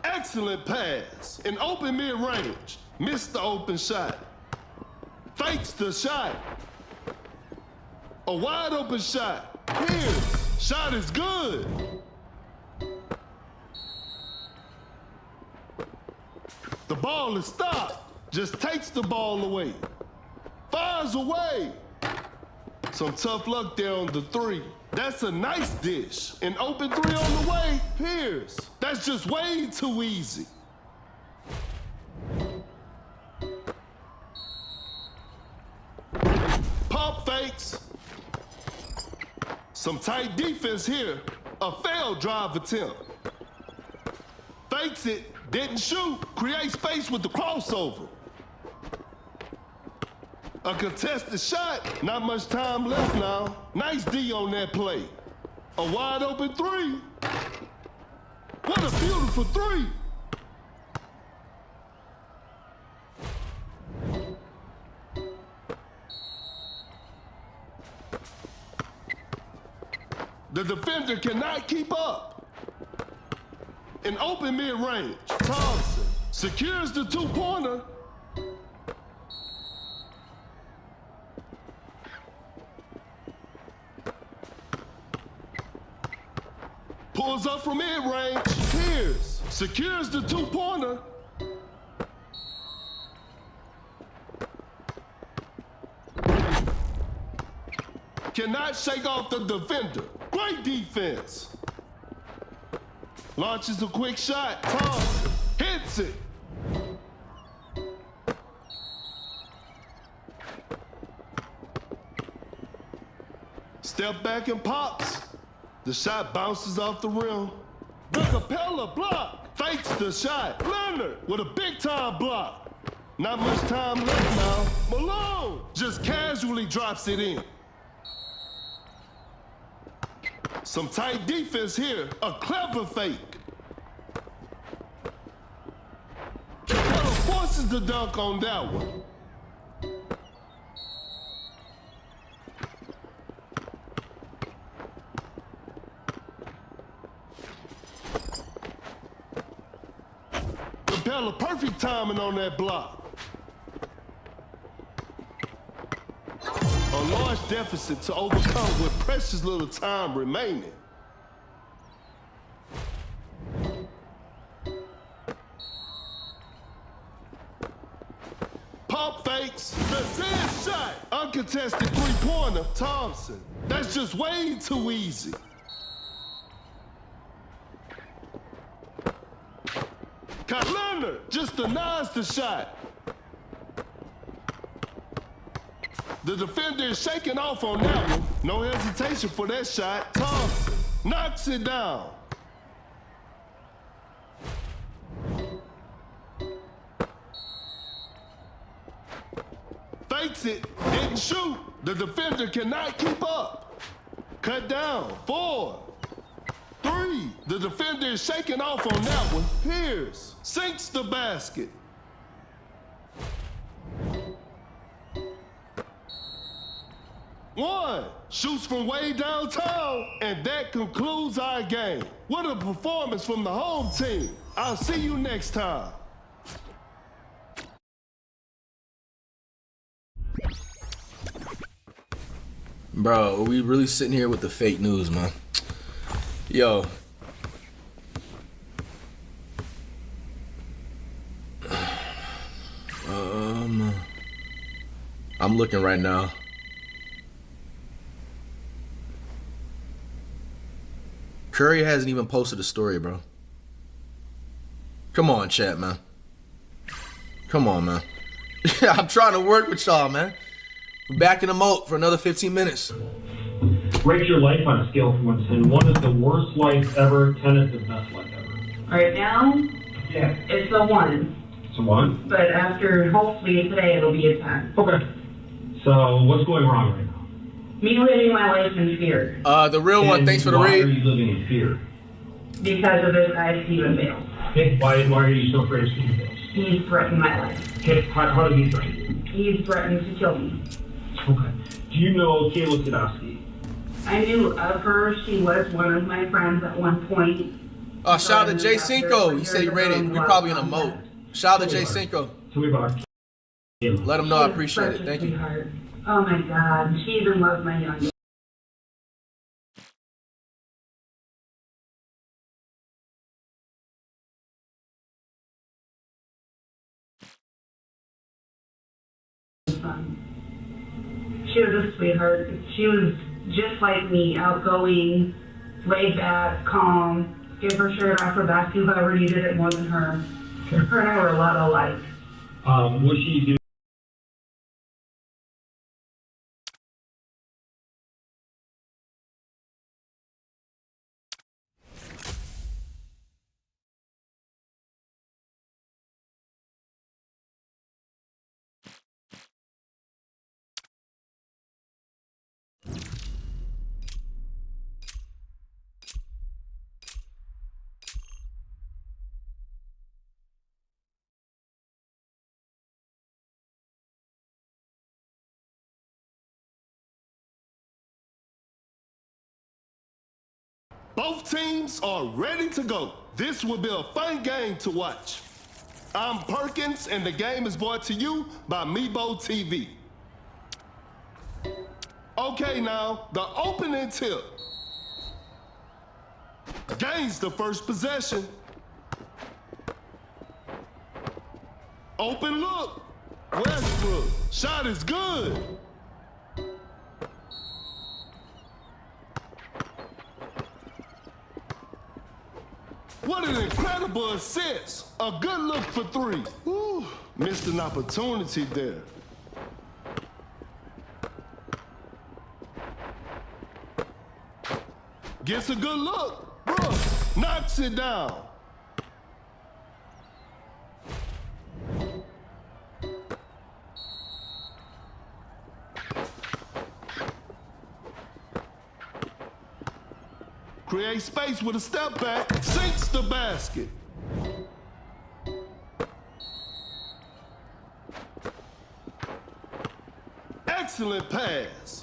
Excellent pass. An open mid-range. Missed the open shot. Fakes the shot. A wide open shot. Here's. Shot is good. The ball is stopped. Just takes the ball away. Fires away. Some tough luck there on the three. That's a nice dish. An open three on the way. Pierce. That's just way too easy. Pump fakes. Some tight defense here. A failed drive attempt. Fakes it. Didn't shoot. Create space with the crossover. A contested shot. Not much time left now. Nice D on that play. A wide open three. What a beautiful three. The defender cannot keep up. An open mid-range. Thompson secures the two-pointer. Pulls up from mid-range. Pierce secures the two-pointer. Cannot shake off the defender. Great defense. Launches a quick shot. Thompson hits it. Step back and pops. The shot bounces off the rim. The Capella block. Fakes the shot. Leonard with a big-time block. Not much time left now. Malone just casually drops it in. Some tight defense here. A clever fake. Capella forces the dunk on that one. Fella, perfect timing on that block. A large deficit to overcome with precious little time remaining. Pump fakes, the dead shot. Uncontested three-pointer, Thompson. That's just way too easy. Leonard just denies the shot. The defender is shaking off on that one. No hesitation for that shot. Thompson knocks it down. Fakes it, didn't shoot. The defender cannot keep up. Cut down, 4, 3. The defender is shaking off on that one. Pierce sinks the basket. One shoots from way downtown, and that concludes our game. What a performance from the home team. I'll see you next time. Bro, are we really sitting here with the fake news, man? Yo. I'm looking right now. Curry hasn't even posted a story, bro. Come on, chat, man. Come on, man. I'm trying to work with y'all, man. We're back in the moat for another 15 minutes. Rate your life on a scale from 1 to 10. 1 is the worst life ever, 10 is the best life ever. Right now, Yeah. it's a 1. It's a 1? But after, hopefully today, it'll be a 10. Okay. So, what's going wrong right now? Me living my life in fear. The real one, thanks for the Why raid. are you living in fear? Because of this guy, Stephen Bales. Okay, why are you so afraid of Stephen Bales? He's threatened my life. Okay, how did he threaten you? He's threatened to kill me. Okay. Do you know Kayla Sadowski? I knew of her. She was one of my friends at one point. Shout out to Jay Cinco. He said he rated. We're probably in a moat. Shout out to Jay Cinco. Tell me about Kayla. Let him know I appreciate it. Thank you. Sweetheart. Oh my God. She even loves my youngest. She was a sweetheart. She was just like me, outgoing, laid back, calm, give her shirt off her back to whoever needed it more than her. Her and I were a lot alike. Was she doing Both teams are ready to go. This will be a fun game to watch. I'm Perkins, and the game is brought to you by Meebo TV. Okay, now, the opening tip. Gains the first possession. Open look. Westbrook. Shot is good. What an incredible assist. A good look for 3. Whew, missed an opportunity there. Gets a good look. Brooks knocks it down. Create space with a step back, sinks the basket. Excellent pass.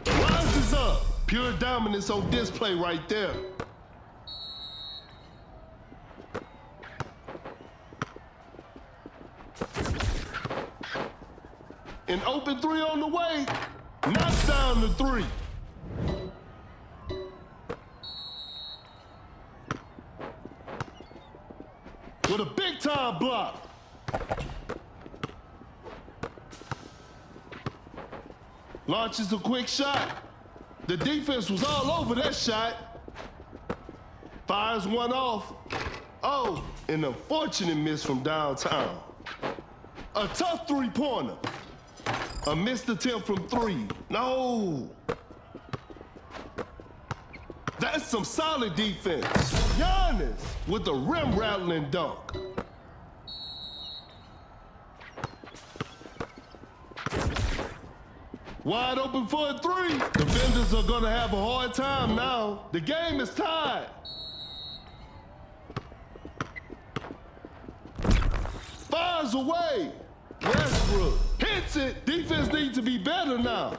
Rises up. Pure dominance on display right there. An open three on the way. Knocks down the three. With a big time block. Launches a quick shot. The defense was all over that shot. Fires one off. Oh, an unfortunate miss from downtown. A tough three-pointer. A missed attempt from three. No. That's some solid defense. Giannis with a rim-rattling dunk. Wide open for a three. Defenders are gonna have a hard time now. The game is tied. Fires away. Westbrook hits it. Defense needs to be better now.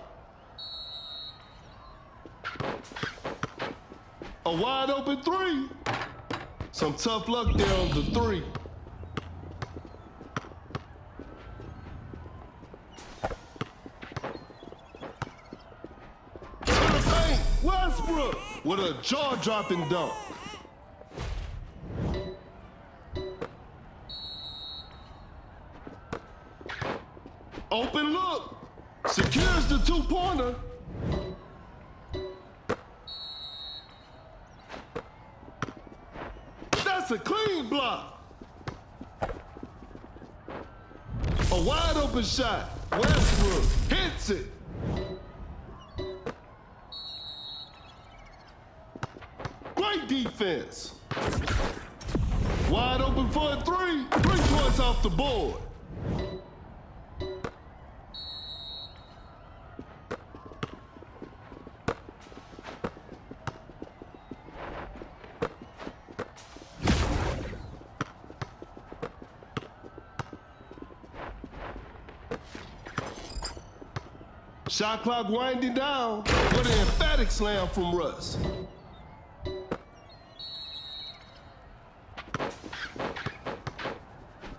A wide open three. Some tough luck there on the three. To the paint, Westbrook with a jaw-dropping dunk. Open look. Secures the two-pointer. That's a clean block. A wide open shot. Westbrook hits it. Great defense. Wide open for a three. 3 points off the board. Shot clock winding down. What an emphatic slam from Russ.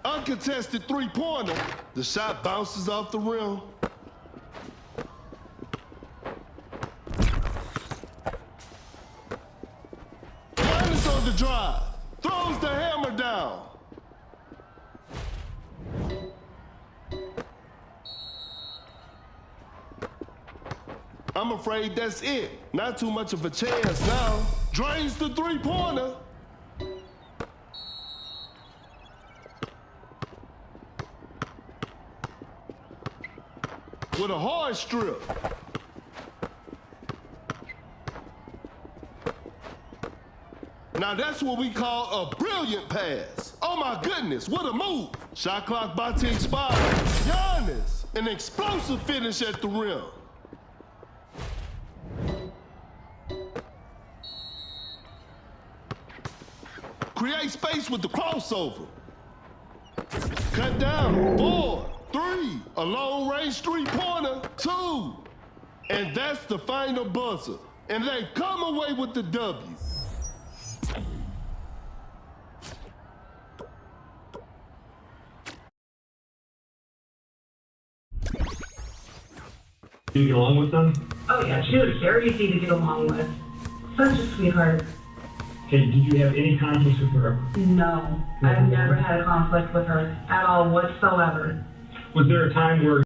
Uncontested three-pointer. The shot bounces off the rim. Giannis on the drive. Throws the hammer down. I'm afraid that's it. Not too much of a chance now. Drains the three-pointer. With a hard strip. Now that's what we call a brilliant pass. Oh my goodness, what a move. Shot clock about to expire. Giannis, an explosive finish at the rim. Create space with the crossover. Cut down. 4, 3. A long-range three-pointer. 2. And that's the final buzzer. And they come away with the W. Do you get along with them? Oh yeah, she was very easy to get along with. Such a sweetheart. Okay, did you have any conflicts with her? No, I've never had a conflict with her at all whatsoever. Was there a time where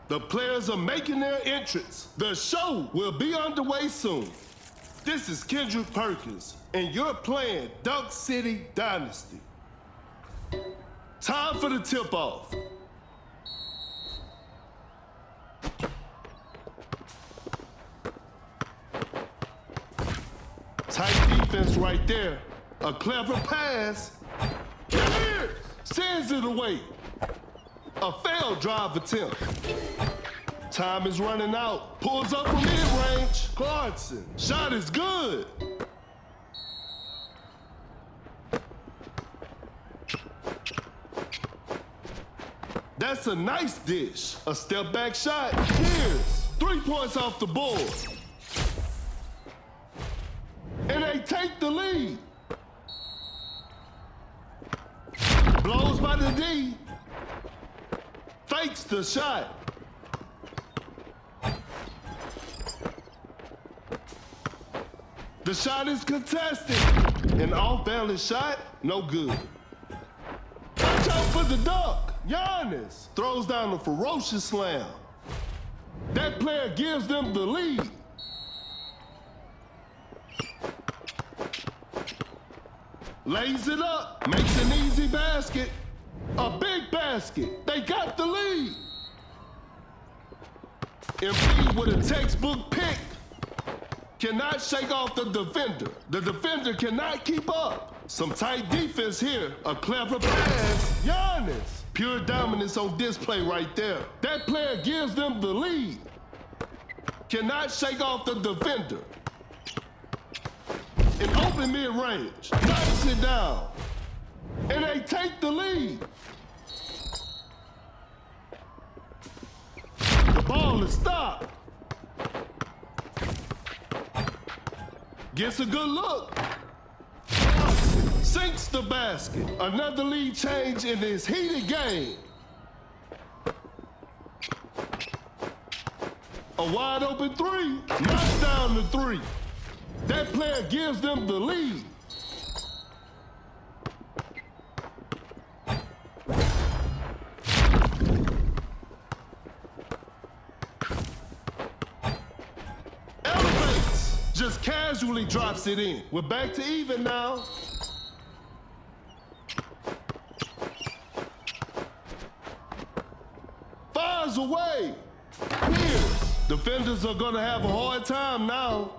The players are making their entrance. The show will be underway soon. This is Kendrick Perkins, and you're playing Dunk City Dynasty. Time for the tip-off. Tight defense right there. A clever pass. Here, sends it away. A failed drive attempt. Time is running out. Pulls up from mid-range. Clarkson. Shot is good. That's a nice dish. A step back shot. Here's 3 points off the board. And they take the lead. Blows by the D. Fakes the shot. The shot is contested. An off-balance shot, no good. Watch out for the dunk. Giannis throws down a ferocious slam. That player gives them the lead. Lays it up, makes an easy basket. A big basket. They got the lead. Embiid with a textbook pick. Cannot shake off the defender. The defender cannot keep up. Some tight defense here. A clever pass. Giannis. Pure dominance on display right there. That player gives them the lead. Cannot shake off the defender. In open mid-range. Knocks it down. And they take the lead. The ball is stopped. Gets a good look. Sinks the basket. Another lead change in this heated game. A wide open three. Knocks down the three. That player gives them the lead. Elevates. Just casually drops it in. We're back to even now. Fires away. Here. Defenders are gonna have a hard time now.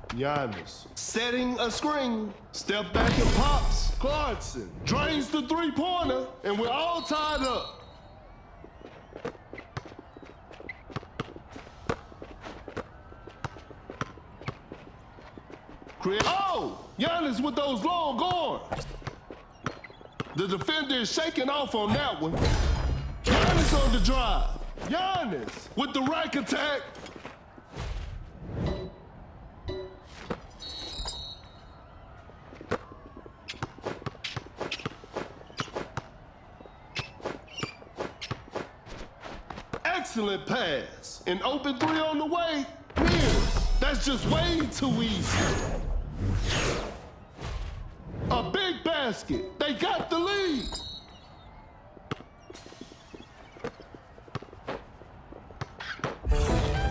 Giannis setting a screen. Step back and pops. Clarkson drains the three-pointer, and we're all tied up. Oh! Giannis with those long arms. The defender is shaking off on that one. Giannis on the drive. Giannis with the rack attack. Excellent pass. An open three on the way. Pierce. That's just way too easy. A big basket. They got the lead.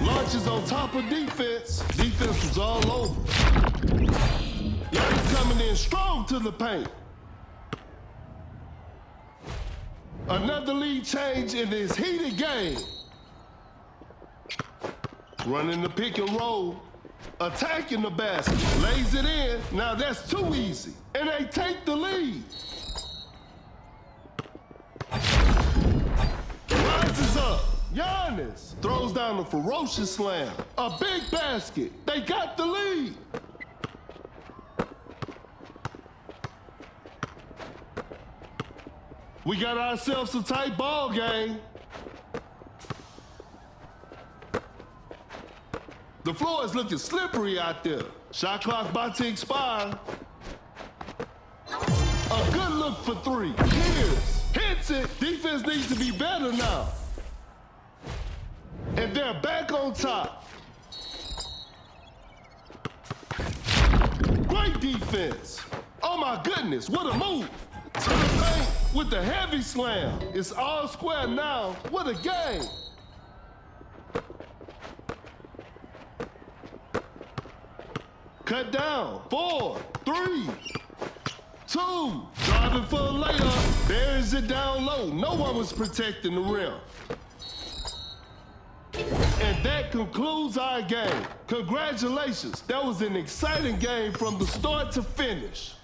Launches on top of defense. Defense was all over. Giannis coming in strong to the paint. Another lead change in this heated game. Running the pick and roll. Attacking the basket. Lays it in. Now that's too easy. And they take the lead. Rises up. Giannis throws down a ferocious slam. A big basket. They got the lead. We got ourselves a tight ball game. The floor is looking slippery out there. Shot clock about to expire. A good look for three. Here's. Hits it. Defense needs to be better now. And they're back on top. Great defense. Oh my goodness, what a move. To the paint. with the heavy slam. It's all square now. What a game. Cut down. 4, 3, 2. Driving for a layup. Buries it down low. No one was protecting the rim. And that concludes our game. Congratulations. That was an exciting game from the start to finish.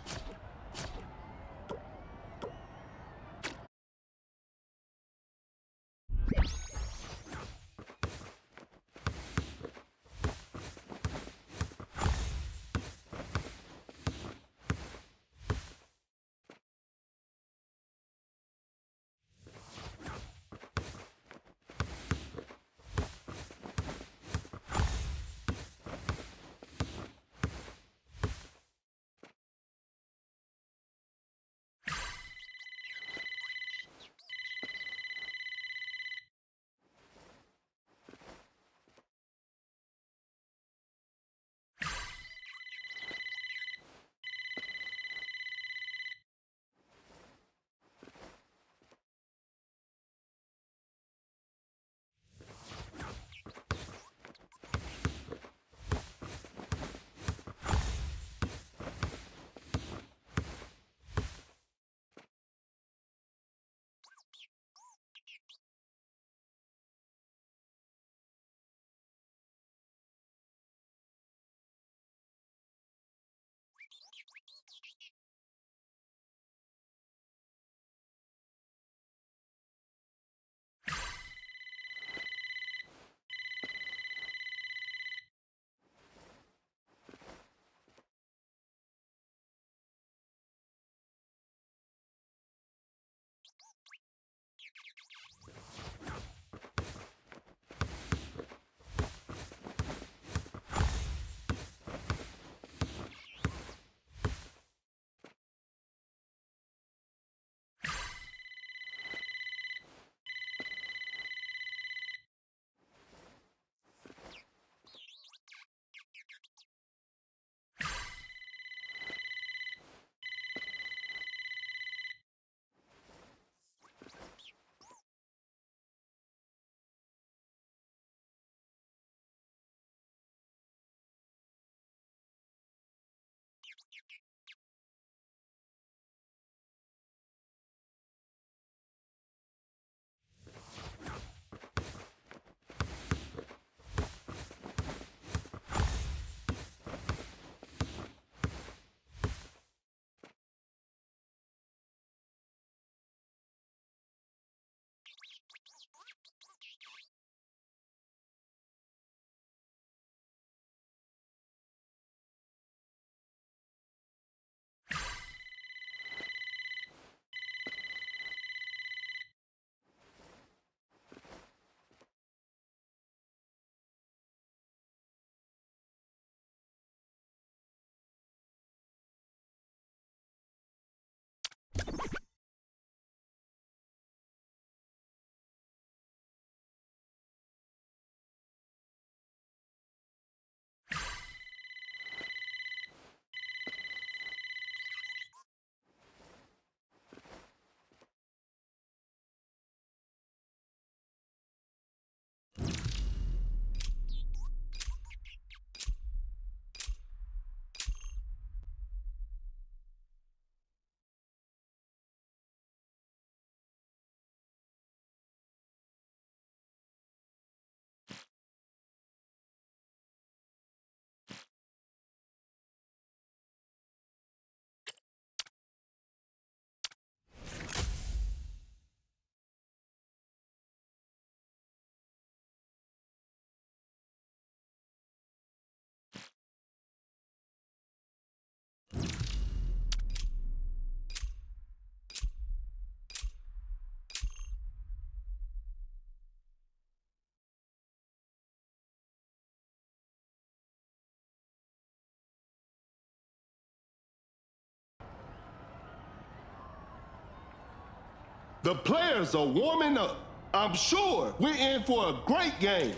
The players are warming up. I'm sure we're in for a great game.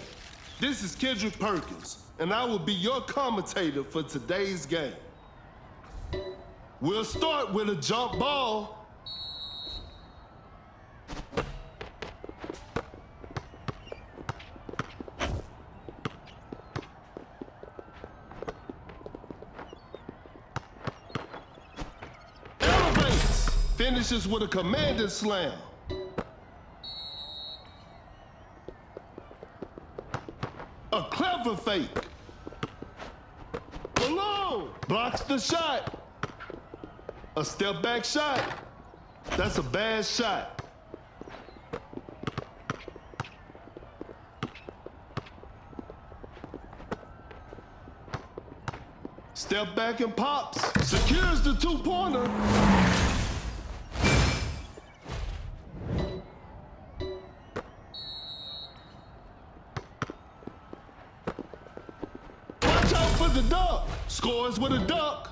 This is Kendrick Perkins, and I will be your commentator for today's game. We'll start with a jump ball. Finishes with a commanding slam. A clever fake. Malone blocks the shot. A step back shot. That's a bad shot. Step back and pops. Secures the two-pointer. Watch out for the dunk. Scores with a dunk.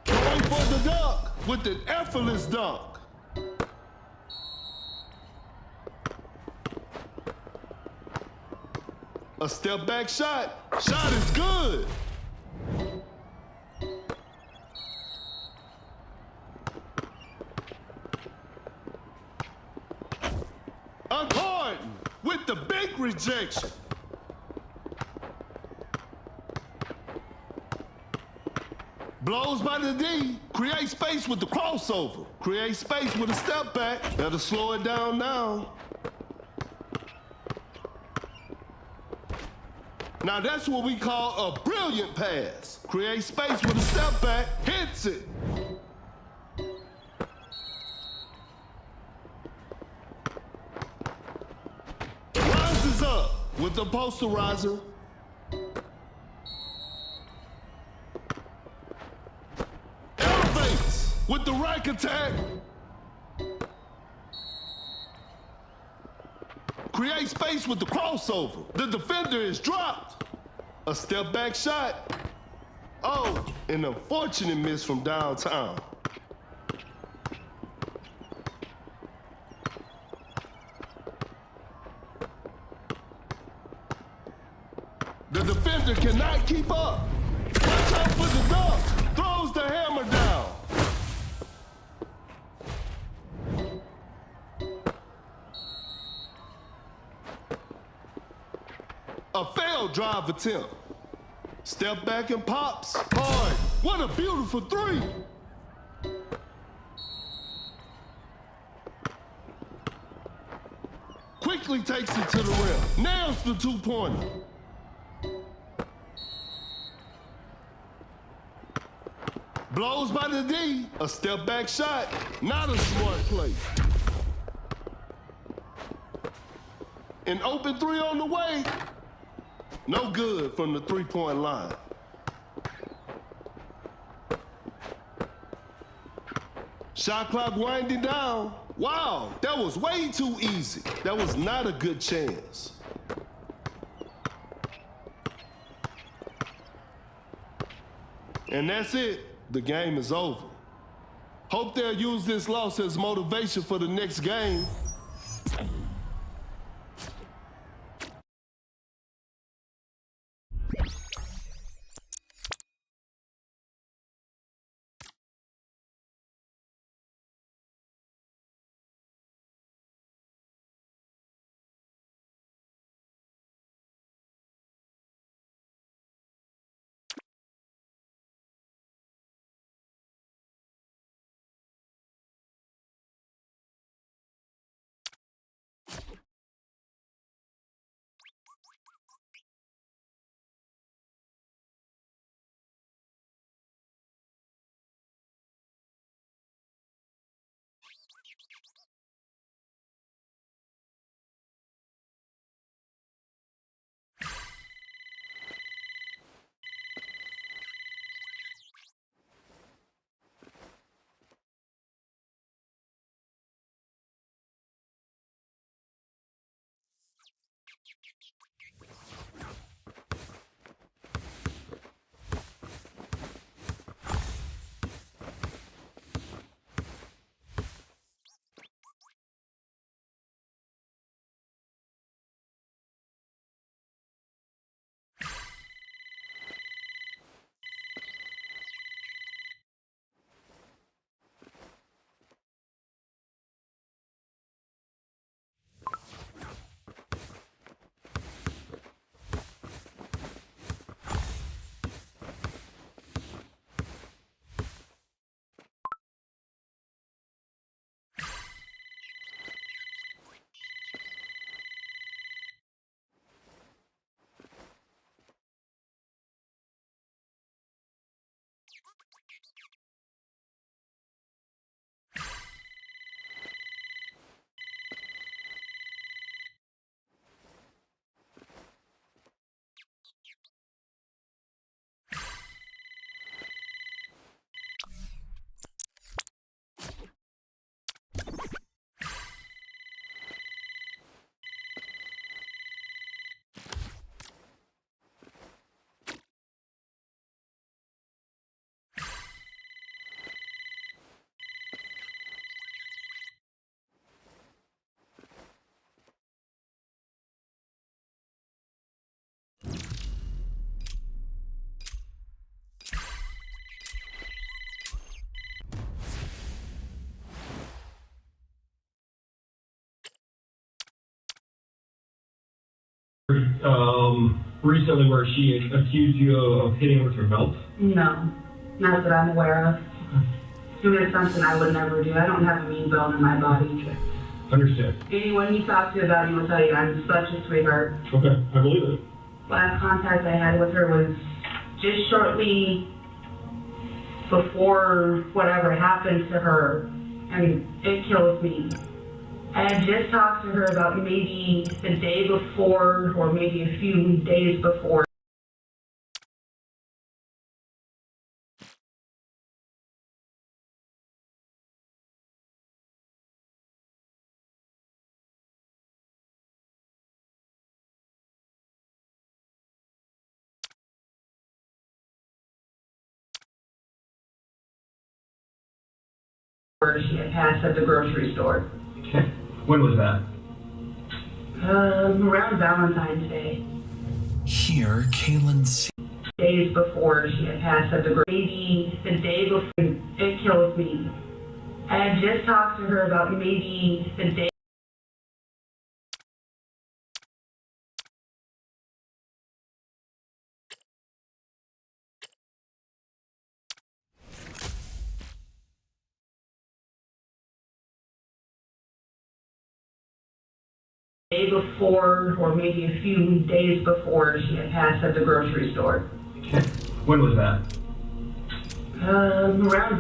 Going for the dunk with an effortless dunk. A step back shot. Shot is good. Harden with the big rejection. Blows by the D. Create space with the crossover. Create space with a step back. Better slow it down now. Now that's what we call a brilliant pass. Create space with a step back, hits it. Rises up with the posterizer. Elevates with the rack attack. Create space with the crossover. The defender is dropped. A step back shot. Oh, an unfortunate miss from downtown. The defender cannot keep up. Watch out for the dunk. Throws the hammer down. A failed drive attempt. Step back and pops. Hard. What a beautiful three. Quickly takes it to the rim. Nails the two-pointer. Blows by the D. A step back shot. Not a smart play. An open three on the way. No good from the three-point line. Shot clock winding down. Wow, that was way too easy. That was not a good chance. And that's it. The game is over. Hope they'll use this loss as motivation for the next game. Recently where she accused you of hitting with her belt? No, not that I'm aware of. It's something I would never do. I don't have a mean bone in my body. Understood. Anyone you talk to about me will tell you I'm such a sweetheart. Okay, I believe it. Last contact I had with her was just shortly before whatever happened to her, and it kills me. I had just talked to her about maybe the day before or maybe a few days before. Where she had passed at the grocery store. Okay. When was that? Around Valentine's Day. Here, Kaylin Days before she had passed at the maybe the day before. It kills me. I had just talked to her about maybe the day. Day before or maybe a few days before she had passed at the grocery store. Okay. When was that? Around.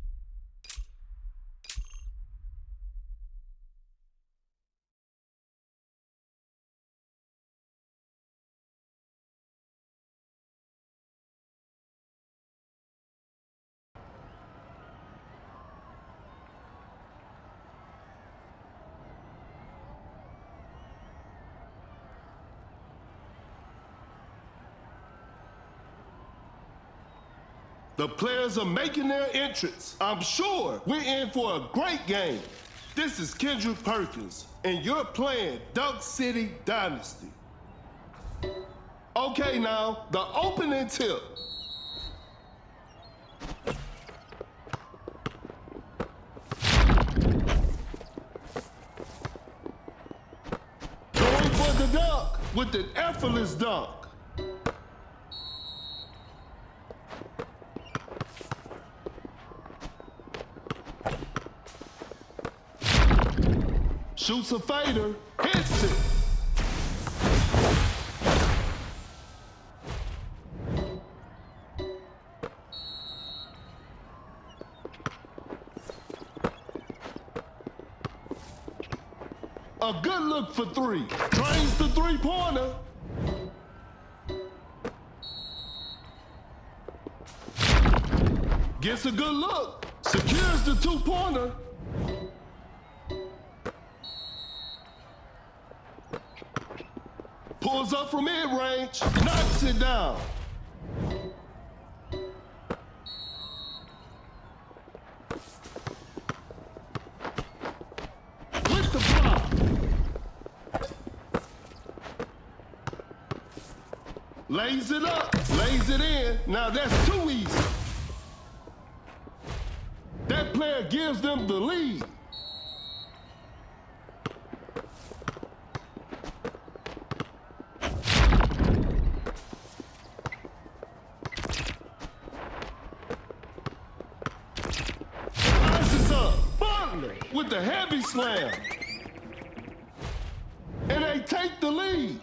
The players are making their entrance. I'm sure we're in for a great game. This is Kendrick Perkins, and you're playing Duck City Dynasty. Okay, now, the opening tip. Going for the dunk with an effortless dunk. Shoots a fader, hits it. A good look for three. Drains the three-pointer. Gets a good look. Secures the two-pointer. Pulls up from mid-range, knocks it down. With the block. Lays it up, lays it in. Now that's too easy. That player gives them the lead. With the heavy slam. And they take the lead.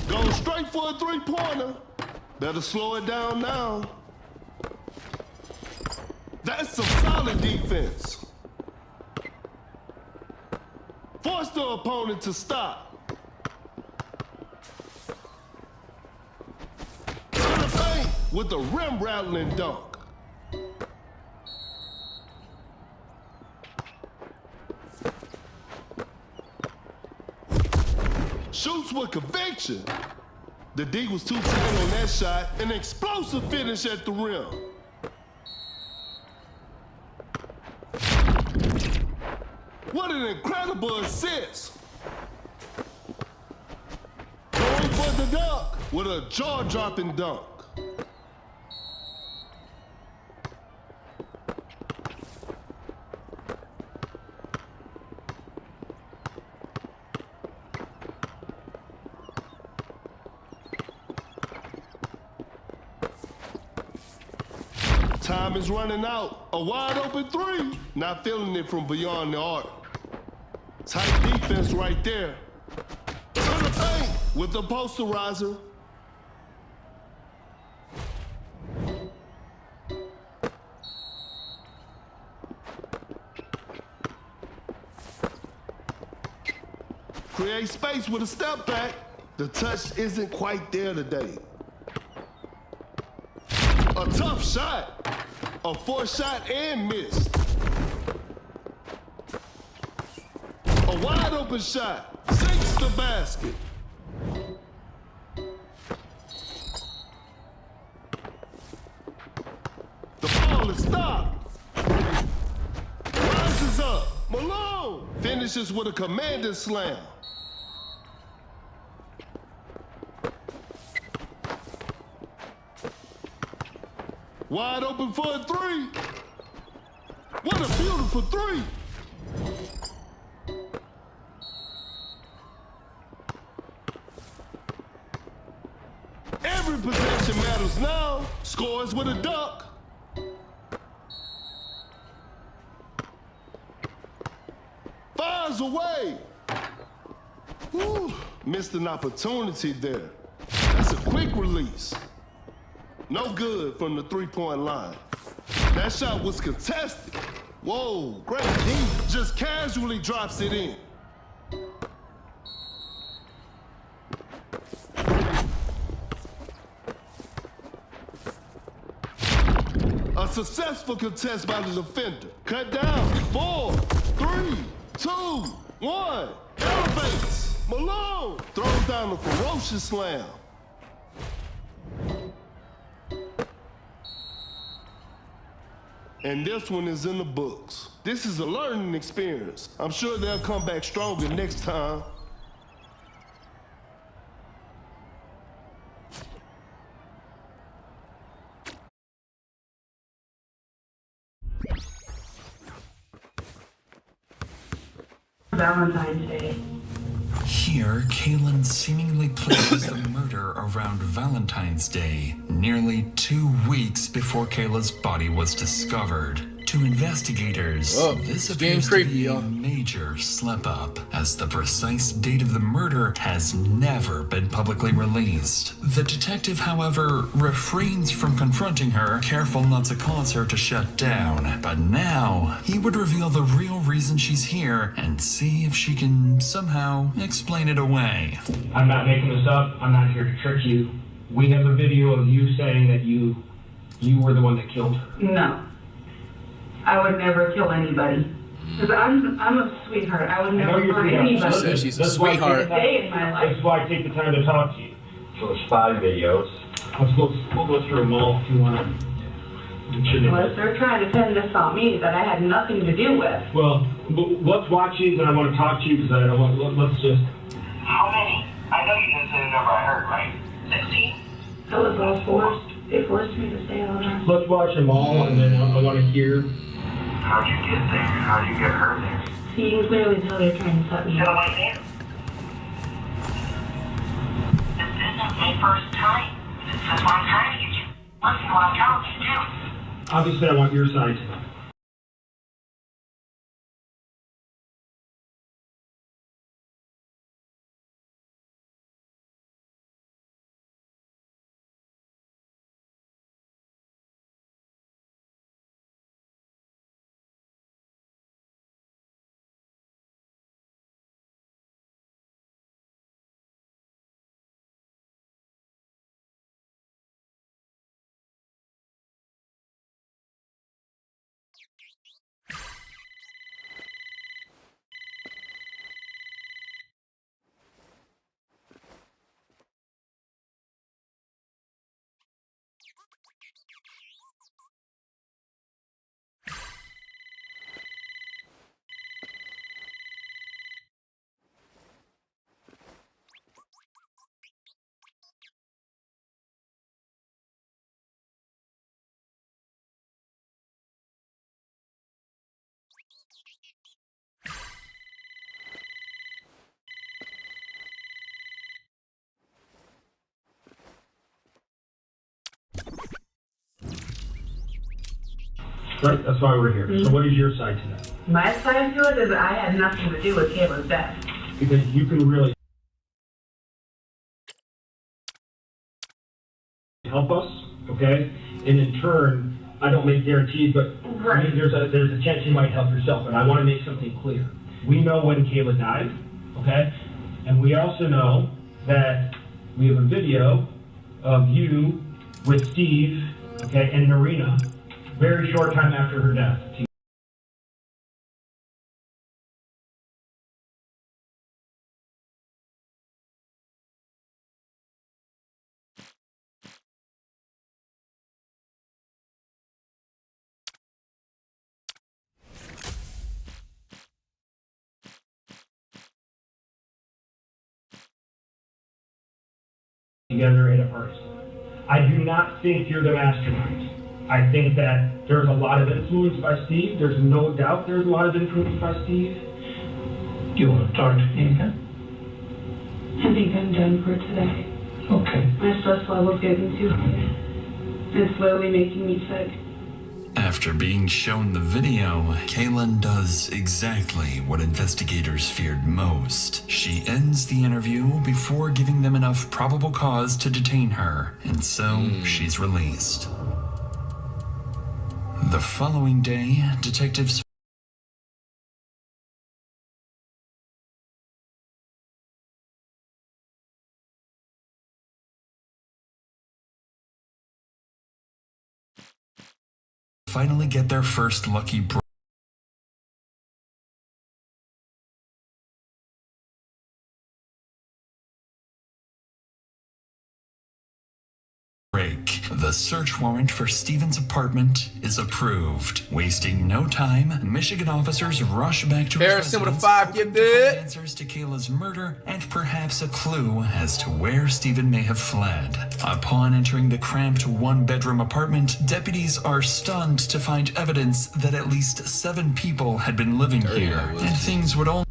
Goes straight for a three-pointer. Better slow it down now. That's some solid defense. Force the opponent to stop. To the paint with a rim-rattling dunk. Shoots with conviction. The D was too tight on that shot. An explosive finish at the rim. What an incredible assist. Going for the dunk with a jaw-dropping dunk. Time is running out. A wide open three. Not feeling it from beyond the arc. Tight defense right there. To the paint with the posterizer. Create space with a step back. The touch isn't quite there today. A tough shot. A forced shot and missed. A wide open shot. Sinks the basket. The ball is stopped. Rises up. Malone finishes with a commanding slam. Wide open for a three. What a beautiful three. Every possession matters now. Scores with a dunk. Fires away. Whew. Missed an opportunity there. That's a quick release. No good from the three-point line. That shot was contested. Whoa, great D. Just casually drops it in. A successful contest by the defender. Cut down. 4, 3, 2, 1. Elevates. Malone throws down a ferocious slam. And this one is in the books. This is a learning experience. I'm sure they'll come back stronger next time. Valentine's Day. Here, Kaylin seemingly places the murder around Valentine's Day, nearly 2 weeks before Kayla's body was discovered. To investigators, this appears to be a major slip-up, as the precise date of the murder has never been publicly released. The detective, however, refrains from confronting her, careful not to cause her to shut down. But now, he would reveal the real reason she's here and see if she can somehow explain it away. I'm not making this up. I'm not here to trick you. We have a video of you saying that you were the one that killed her. No. I would never kill anybody. Because I'm a sweetheart. I would never hurt anybody. She said she's a sweetheart. Day in my life. That's why I take the time to talk to you. So it's 5 videos. We'll go through them all if you want to. Unless they're trying to pin this on me that I had nothing to do with. Well, let's watch these and I want to talk to you because I don't want, let's just... How many? I know you didn't say the number I heard, right? 16? I was all forced. They forced me to stay on her. Let's watch them all and then I want to hear... How'd you get there? How'd you get her there? So you can clearly tell they're trying to set me Still up. right there? This isn't my first time. This is what I'm trying to get you. Listen to what I'm telling you to do. Obviously, I want your side. Right, that's why we're here. Mm-hmm. So what is your side to that? My side to it is I had nothing to do with Kayla's death. Because you can really help us, okay? And in turn, I don't make guarantees, but right. there's a chance you might help yourself. And I want to make something clear. We know when Kayla died, okay? And we also know that we have a video of you with Steve, okay, in an arena, very short time after her death. Together in a party. I do not think you're the mastermind. I think that there's a lot of influence by Steve. There's no doubt there's a lot of influence by Steve. Do you want to talk to me again? I think I'm done for today. Okay. My stress level's getting too high. It's slowly making me sick. After being shown the video, Kaylin does exactly what investigators feared most. She ends the interview before giving them enough probable cause to detain her, and so she's released. The following day, detectives finally get their first lucky break. The search warrant for Stephen's apartment is approved. Wasting no time, Michigan officers rush back to Harrison with a 5, get good. Answers to Kayla's murder and perhaps a clue as to where Stephen may have fled. Upon entering the cramped one-bedroom apartment, deputies are stunned to find evidence that at least 7 people had been living here, and things would only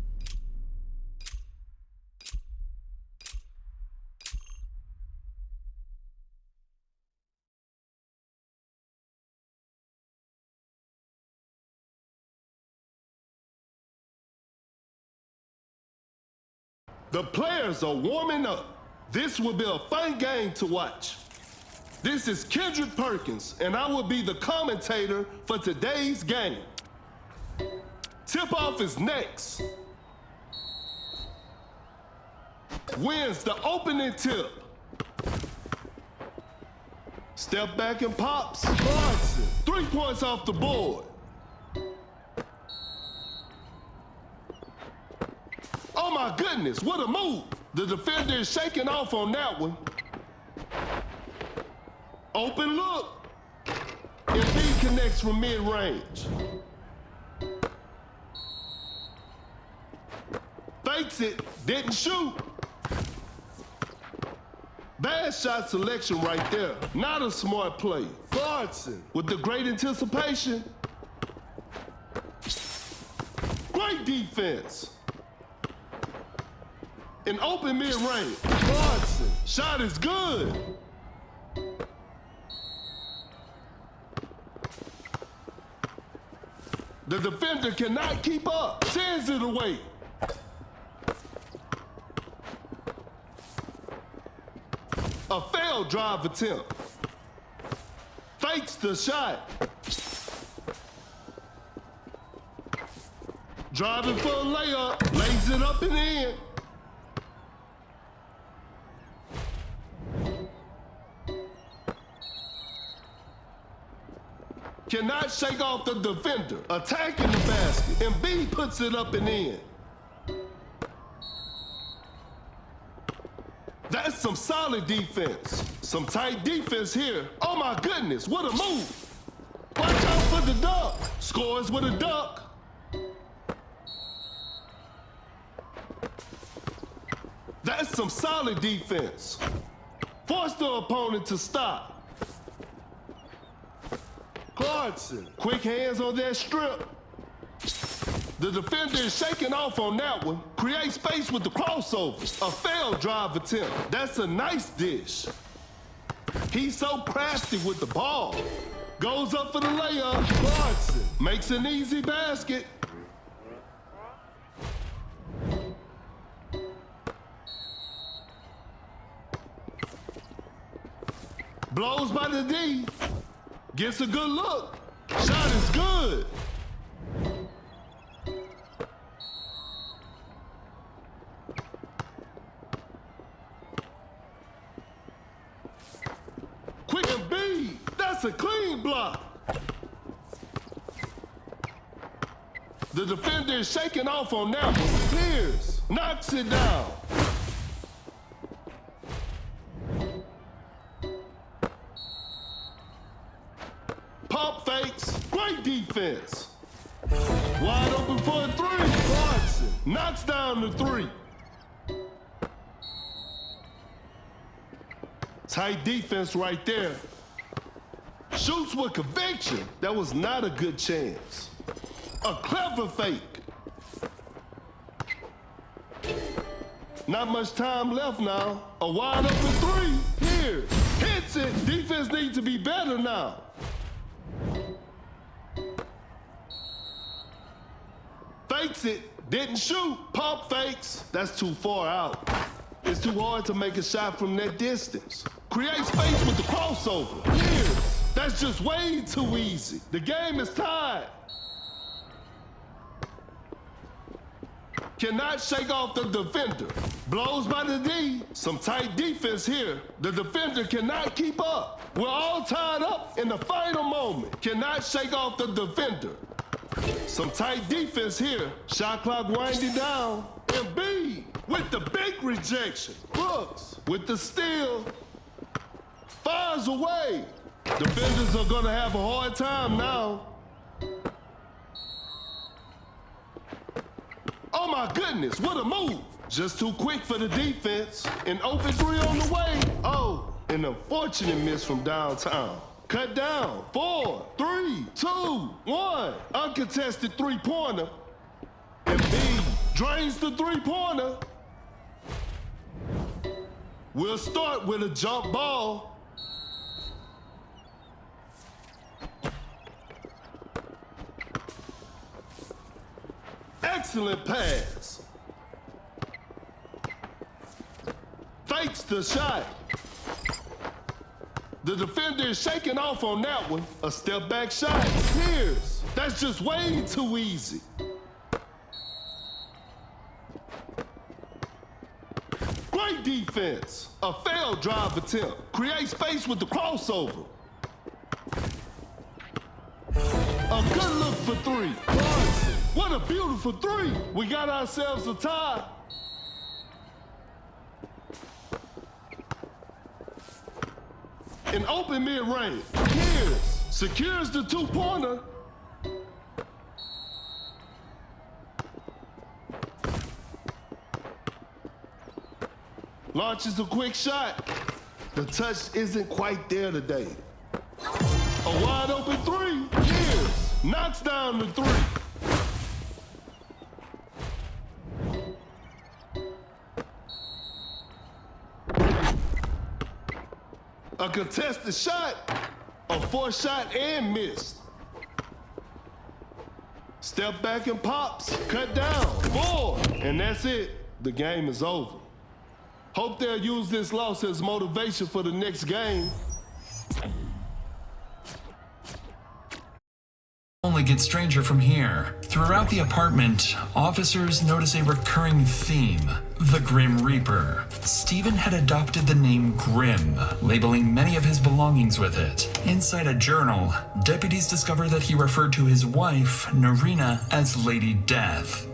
The players are warming up. This will be a fun game to watch. This is Kendrick Perkins, and I will be the commentator for today's game. Tip-off is next. Wins the opening tip. Step back and pops. Bronson, 3 points off the board. Oh my goodness, what a move. The defender is shaking off on that one. Open look. Embiid connects from mid-range. Fakes it, didn't shoot. Bad shot selection right there. Not a smart play. Bronson with the great anticipation. Great defense. An open mid-range. Bronson, shot is good. The defender cannot keep up. Sends it away. A failed drive attempt. Fakes the shot. Driving for a layup. Lays it up and in. Cannot shake off the defender. Attacking the basket. Embiid puts it up and in. That's some solid defense. Some tight defense here. Oh my goodness, what a move. Watch out for the dunk. Scores with a dunk. That's some solid defense. Force the opponent to stop. Clarkson, quick hands on that strip. The defender is shaking off on that one. Create space with the crossover. A failed drive attempt. That's a nice dish. He's so crafty with the ball. Goes up for the layup. Clarkson makes an easy basket. Blows by the D. Gets a good look. Shot is good. Quick and B. That's a clean block. The defender is shaking off on that one. Pierce knocks it down. Pump fakes. Great defense. Wide open for a three. Clarkson knocks down the three. Tight defense right there. Shoots with conviction. That was not a good chance. A clever fake. Not much time left now. A wide open three. Here. Hits it. Defense needs to be better now. Fakes it. Didn't shoot. Pump fakes. That's too far out. It's too hard to make a shot from that distance. Create space with the crossover. Here. That's just way too easy. The game is tied. Cannot shake off the defender. Blows by the D. Some tight defense here. The defender cannot keep up. We're all tied up in the final moment. Cannot shake off the defender. Some tight defense here. Shot clock winding down. Embiid with the big rejection. Brooks with the steal. Fires away. Defenders are gonna have a hard time now. Oh my goodness, what a move. Just too quick for the defense. An open three on the way. Oh, an unfortunate miss from downtown. Cut down. 4, 3, 2, 1. Uncontested three-pointer. Embiid drains the three-pointer. We'll start with a jump ball. Excellent pass. Fakes the shot. The defender is shaking off on that one. A step back shot. Pierce. That's just way too easy. Great defense. A failed drive attempt. Create space with the crossover. A good look for three. Clarkson. What a beautiful three. We got ourselves a tie. An open mid-range. Pierce secures the two-pointer. Launches a quick shot. The touch isn't quite there today. A wide open three. Pierce knocks down the three. A contested shot, a forced shot and missed. Step back and pops, cut down, 4, and that's it. The game is over. Hope they'll use this loss as motivation for the next game. Only gets stranger from here. Throughout the apartment, officers notice a recurring theme: the Grim Reaper. Stephen had adopted the name Grim, labeling many of his belongings with it. Inside a journal, deputies discover that he referred to his wife, Narina, as Lady Death.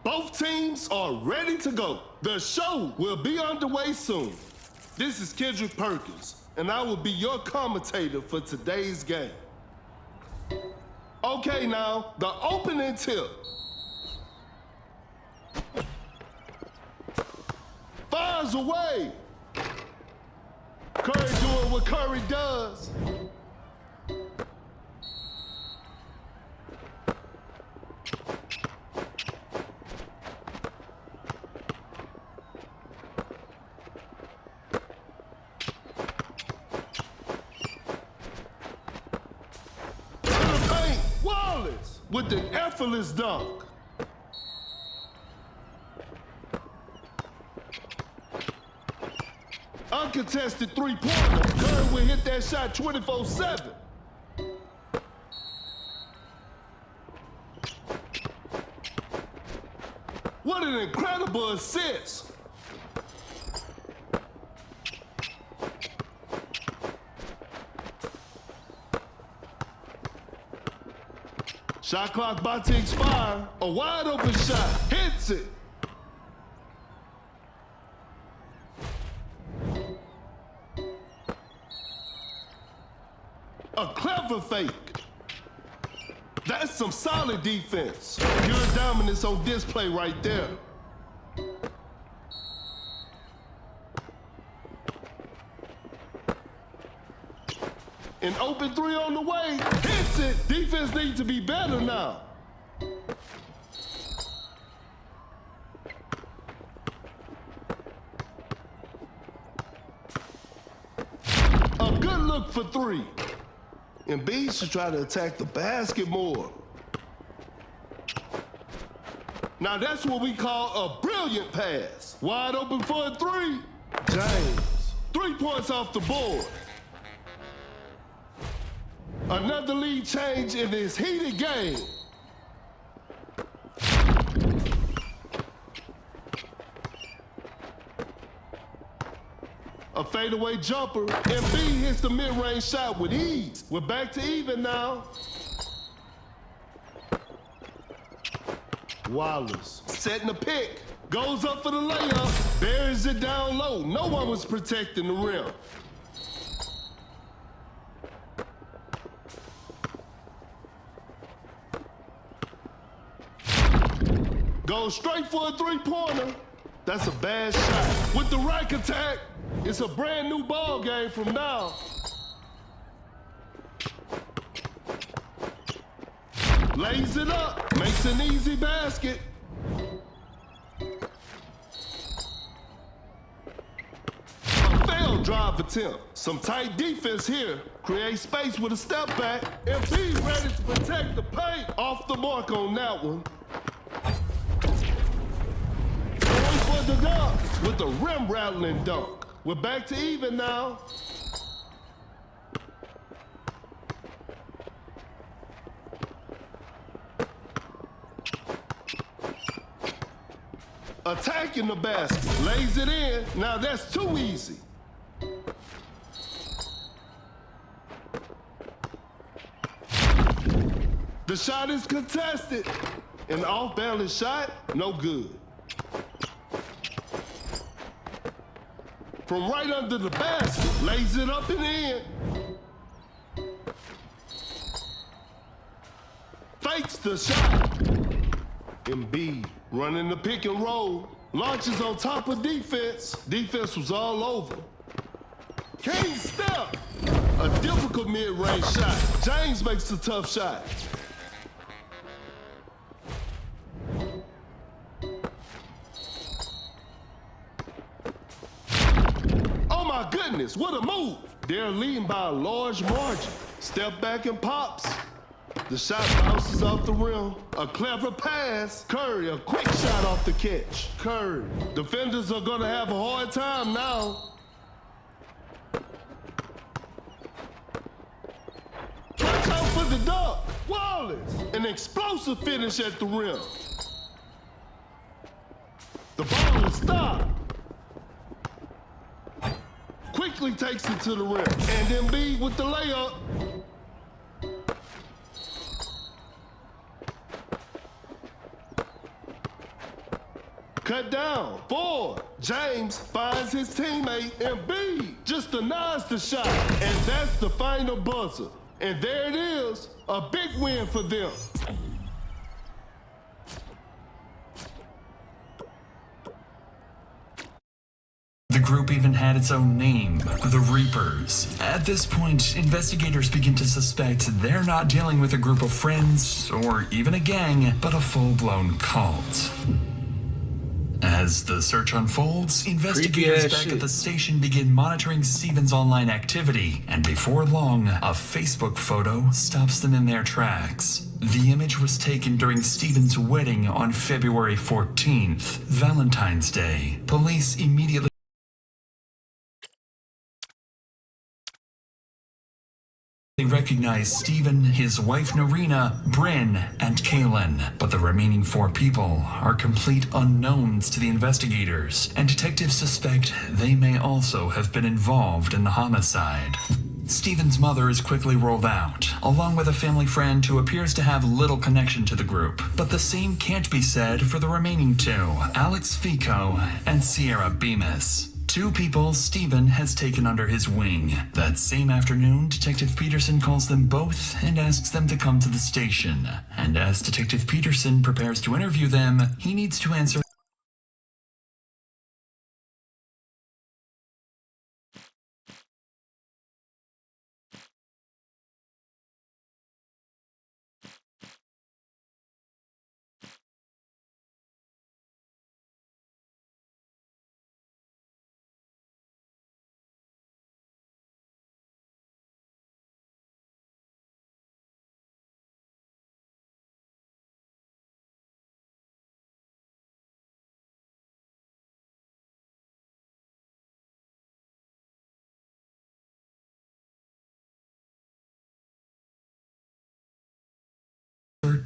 Both teams are ready to go. The show will be underway soon. This is Kendrick Perkins, and I will be your commentator for today's game. Okay, now, the opening tip. Fires away. Curry doing what Curry does. Wallace with an effortless dunk. Uncontested three-pointer. Curry will hit that shot 24/7. What an incredible assist. Shot clock about to expire. A wide open shot. Hits it. A clever fake. That's some solid defense. Pure dominance on display right there. An open three on the way. Hits it. Defense needs to be better now. A good look for three. Embiid should try to attack the basket more. Now that's what we call a brilliant pass. Wide open for a three. James. 3 points off the board. Another lead change in this heated game. A fadeaway jumper. Embiid hits the mid-range shot with ease. We're back to even now. Wallace setting the pick. Goes up for the layup. Buries it down low. No one was protecting the rim. Goes straight for a three-pointer. That's a bad shot. With the rack attack, it's a brand new ball game from now. Lays it up, makes an easy basket. A failed drive attempt. Some tight defense here. Create space with a step back. Embiid ready to protect the paint. Off the mark on that one. The dunk with the rim rattling dunk. We're back to even now. Attacking the basket, lays it in. Now that's too easy. The shot is contested. An off-balance shot, no good. From right under the basket, lays it up and in. Fakes the shot. Embiid running the pick and roll. Launches on top of defense. Defense was all over. King step. A difficult mid-range shot. James makes a tough shot. My goodness, what a move. They're leading by a large margin. Step back and pops. The shot bounces off the rim. A clever pass. Curry, a quick shot off the catch. Curry. Defenders are gonna have a hard time now. Watch out for the dunk. Wallace. An explosive finish at the rim. The ball is stopped. Quickly takes it to the rim. And Embiid with the layup. Cut down. 4. James finds his teammate Embiid just denies the shot. And that's the final buzzer. And there it is, a big win for them. The group even had its own name, the Reapers. At this point, investigators begin to suspect they're not dealing with a group of friends or even a gang, but a full-blown cult. As the search unfolds, investigators back at the station begin monitoring Steven's online activity, and before long, a Facebook photo stops them in their tracks. The image was taken during Steven's wedding on February 14th, Valentine's Day. Police immediately They recognize Steven, his wife Narina, Bryn, and Kaylin, but the remaining 4 people are complete unknowns to the investigators, and detectives suspect they may also have been involved in the homicide. Steven's mother is quickly rolled out, along with a family friend who appears to have little connection to the group, but the same can't be said for the remaining 2, Alex Fico and Sierra Bemis. 2 people Steven has taken under his wing. That same afternoon, Detective Peterson calls them both and asks them to come to the station. And as Detective Peterson prepares to interview them, he needs to answer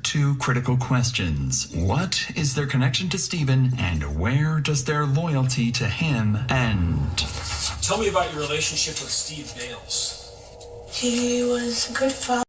two critical questions. What is their connection to Steven, and where does their loyalty to him end? Tell me about your relationship with Steve Bales. He was a good father.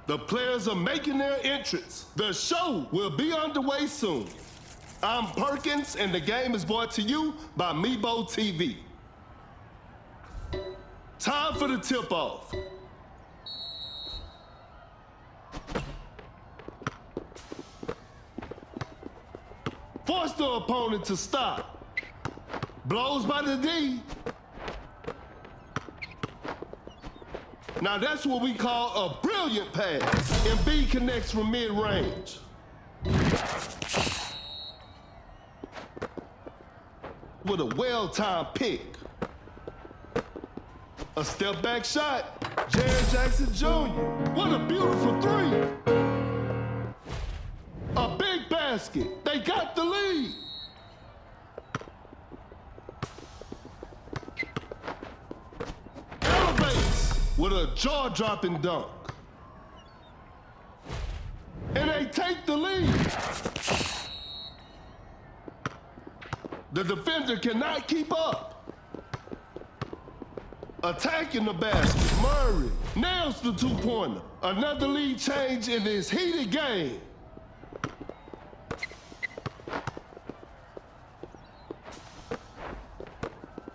The players are making their entrance. The show will be underway soon. I'm Perkins, and the game is brought to you by Meebo TV. Time for the tip-off. Force the opponent to stop. Blows by the D. Now that's what we call a brilliant pass. Embiid connects from mid-range. With a well-timed pick. A step-back shot. Jaren Jackson Jr. What a beautiful 3. A big basket. They got the lead. With a jaw-dropping dunk. And they take the lead. The defender cannot keep up. Attacking the basket, Murray nails the two-pointer. Another lead change in this heated game.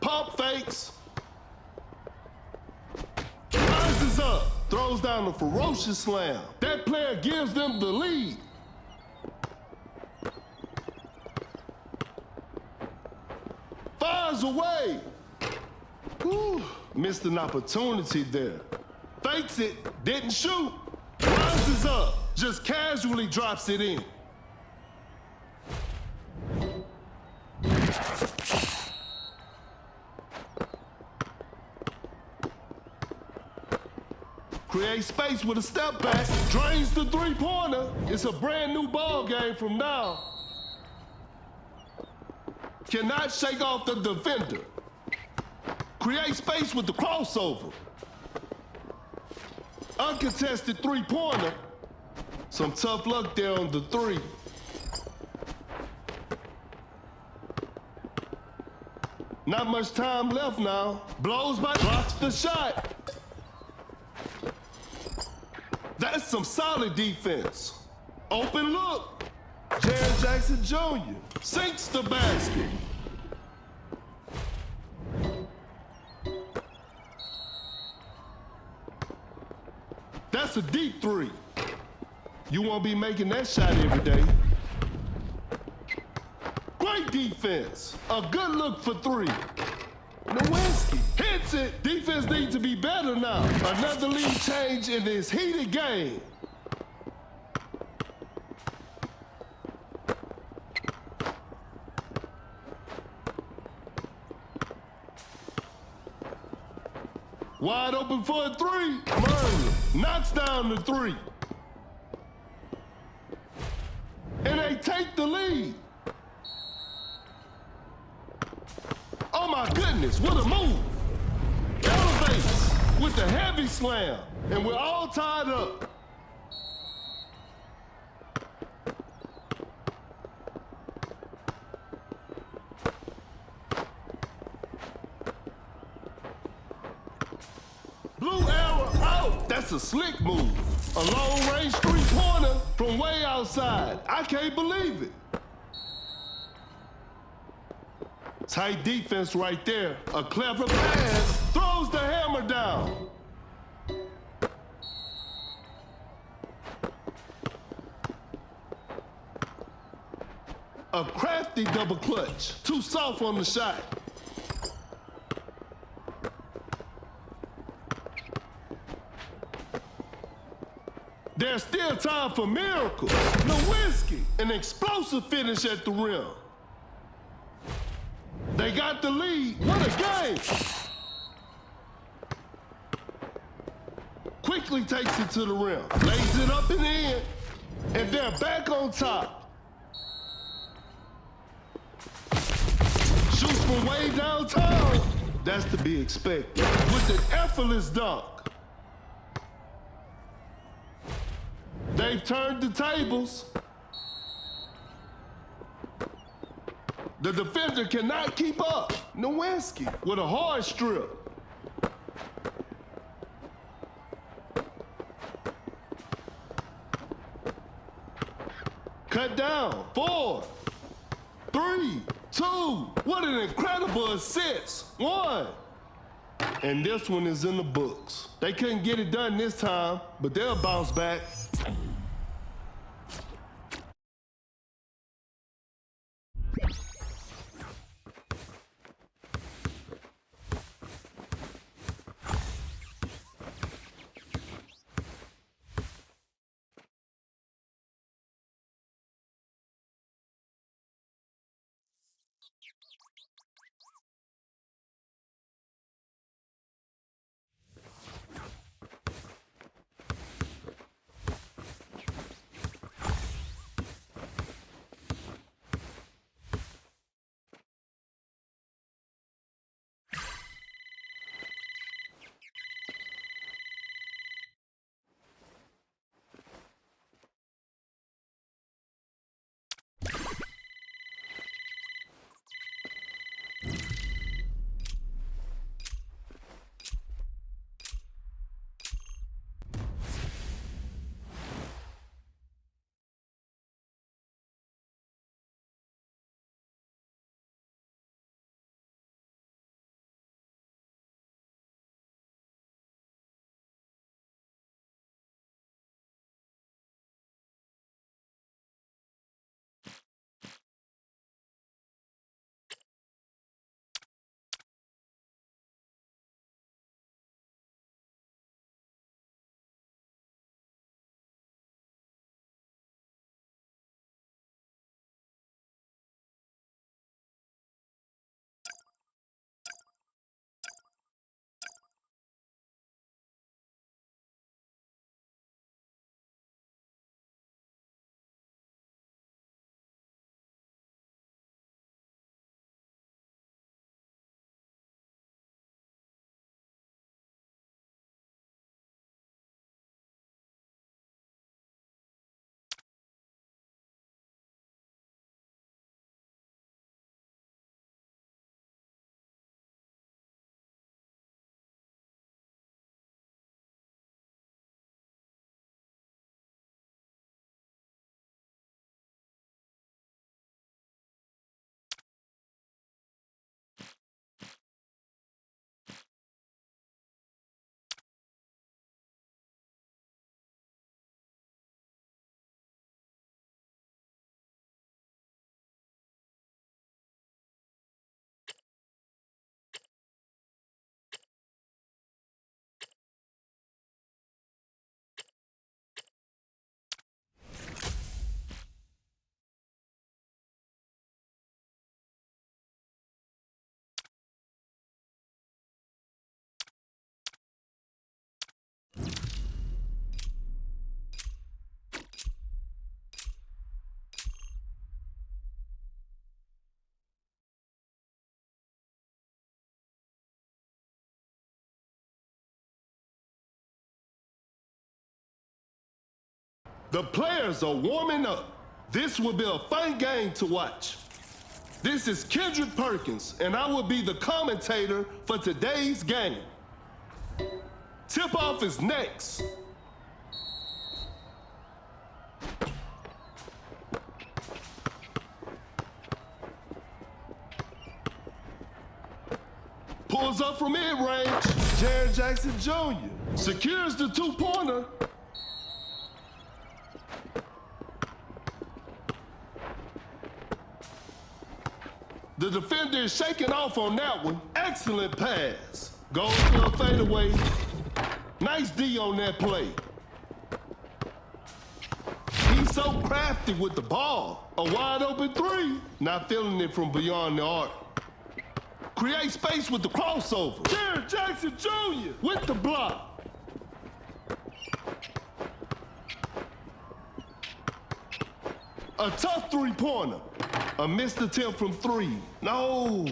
Pump fakes. Rises up, throws down a ferocious slam. That player gives them the lead. Fires away. Whew, missed an opportunity there. Fakes it, didn't shoot. Rises up, just casually drops it in. Create space with a step back, drains the three-pointer. It's a brand new ball game from now. Cannot shake off the defender. Create space with the crossover. Uncontested three-pointer. Some tough luck there on the three. Not much time left now. Blows by, blocks the shot. That's some solid defense. Open look. Jared Jackson Jr. sinks the basket. That's a deep three. You won't be making that shot every day. Great defense. A good look for three. Nowinski hits it. Defense needs to be better now. Another lead change in this heated game. Wide open for a three. Murray knocks down the three. And they take the lead. Oh my goodness, what a move. Elevates with the heavy slam. And we're all tied up. Blue arrow out. That's a slick move. A long-range three-pointer from way outside. I can't believe it. Tight defense right there. A clever pass. Throws the hammer down. A crafty double clutch. Too soft on the shot. There's still time for miracles. Nowinski, an explosive finish at the rim. They got the lead. What a game. Quickly takes it to the rim. Lays it up and in. And they're back on top. Shoots from way downtown. That's to be expected. With an effortless dunk. They've turned the tables. The defender cannot keep up. Nowinski with a hard strip. Cut down. 4, 3, 2. What an incredible assist. 1. And this one is in the books. They couldn't get it done this time, but they'll bounce back. The players are warming up. This will be a fun game to watch. This is Kendrick Perkins, and I will be the commentator for today's game. Tip-off is next. Pulls up from mid-range. Jared Jackson Jr. secures the two-pointer. The defender is shaking off on that one. Excellent pass. Goes for a fadeaway. Nice D on that play. He's so crafty with the ball. A wide open three. Not feeling it from beyond the arc. Create space with the crossover. Jared Jackson Jr. with the block. A tough three-pointer. A missed attempt from three. No.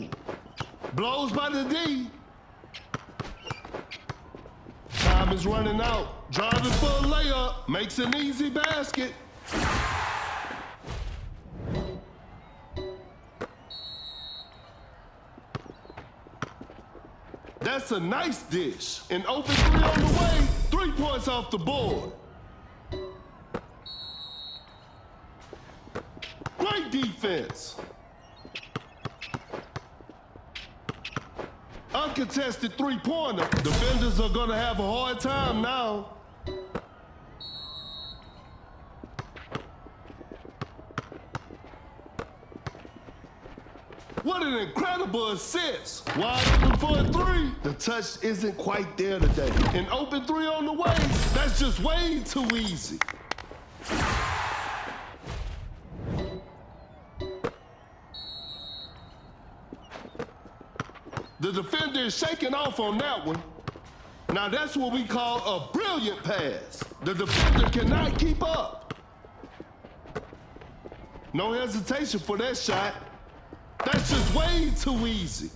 Blows by the D. Time is running out. Driving for a layup. Makes an easy basket. That's a nice dish. An open three on the way. 3 points off the board. Great defense. Uncontested three-pointer. Defenders are going to have a hard time now. What an incredible assist. Wide open for a three. The touch isn't quite there today. An open three on the way. That's just way too easy. The defender is shaking off on that one. Now that's what we call a brilliant pass. The defender cannot keep up. No hesitation for that shot. That's just way too easy.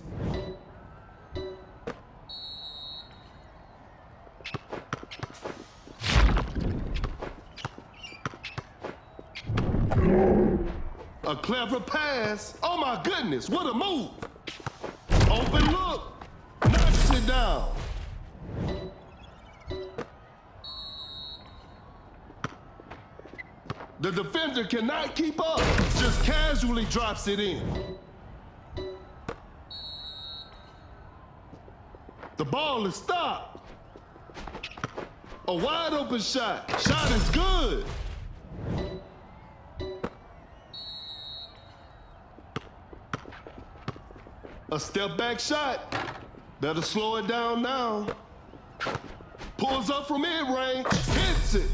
A clever pass. Oh my goodness, what a move. Open look, knocks it down. The defender cannot keep up, just casually drops it in. The ball is stopped. A wide open shot. Shot is good. A step back shot. Better slow it down now. Pulls up from mid-range, hits it.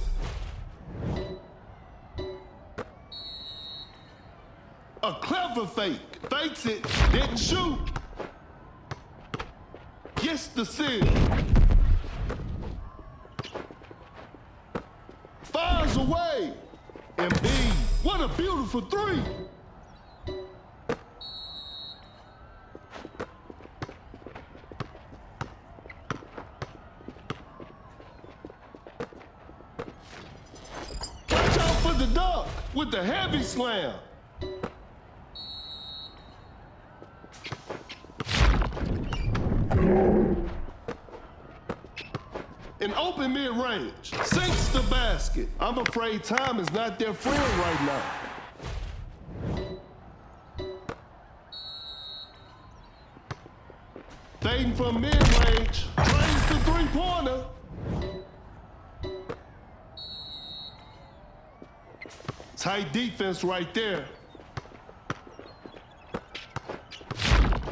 A clever fake. Fakes it, didn't shoot. Gets the seal. Fires away. Embiid, what a beautiful three. Watch out for the dunk with the heavy slam. An open mid-range, sinks the basket. I'm afraid time is not their friend right now. Fading from mid-range, drains the three-pointer. Tight defense right there.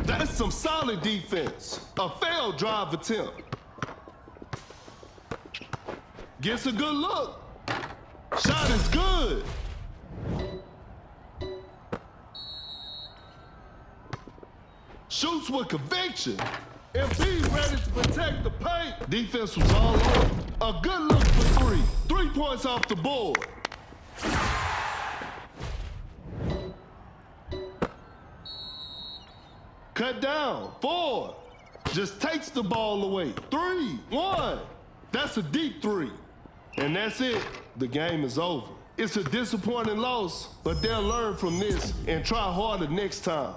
That's some solid defense. A failed drive attempt. Gets a good look. Shot is good. Shoots with conviction. Embiid ready to protect the paint. Defense was all over. A good look for three. 3 points off the board. Cut down. 4. Just takes the ball away. 3, 1. That's a deep three. And that's it. The game is over. It's a disappointing loss, but they'll learn from this and try harder next time.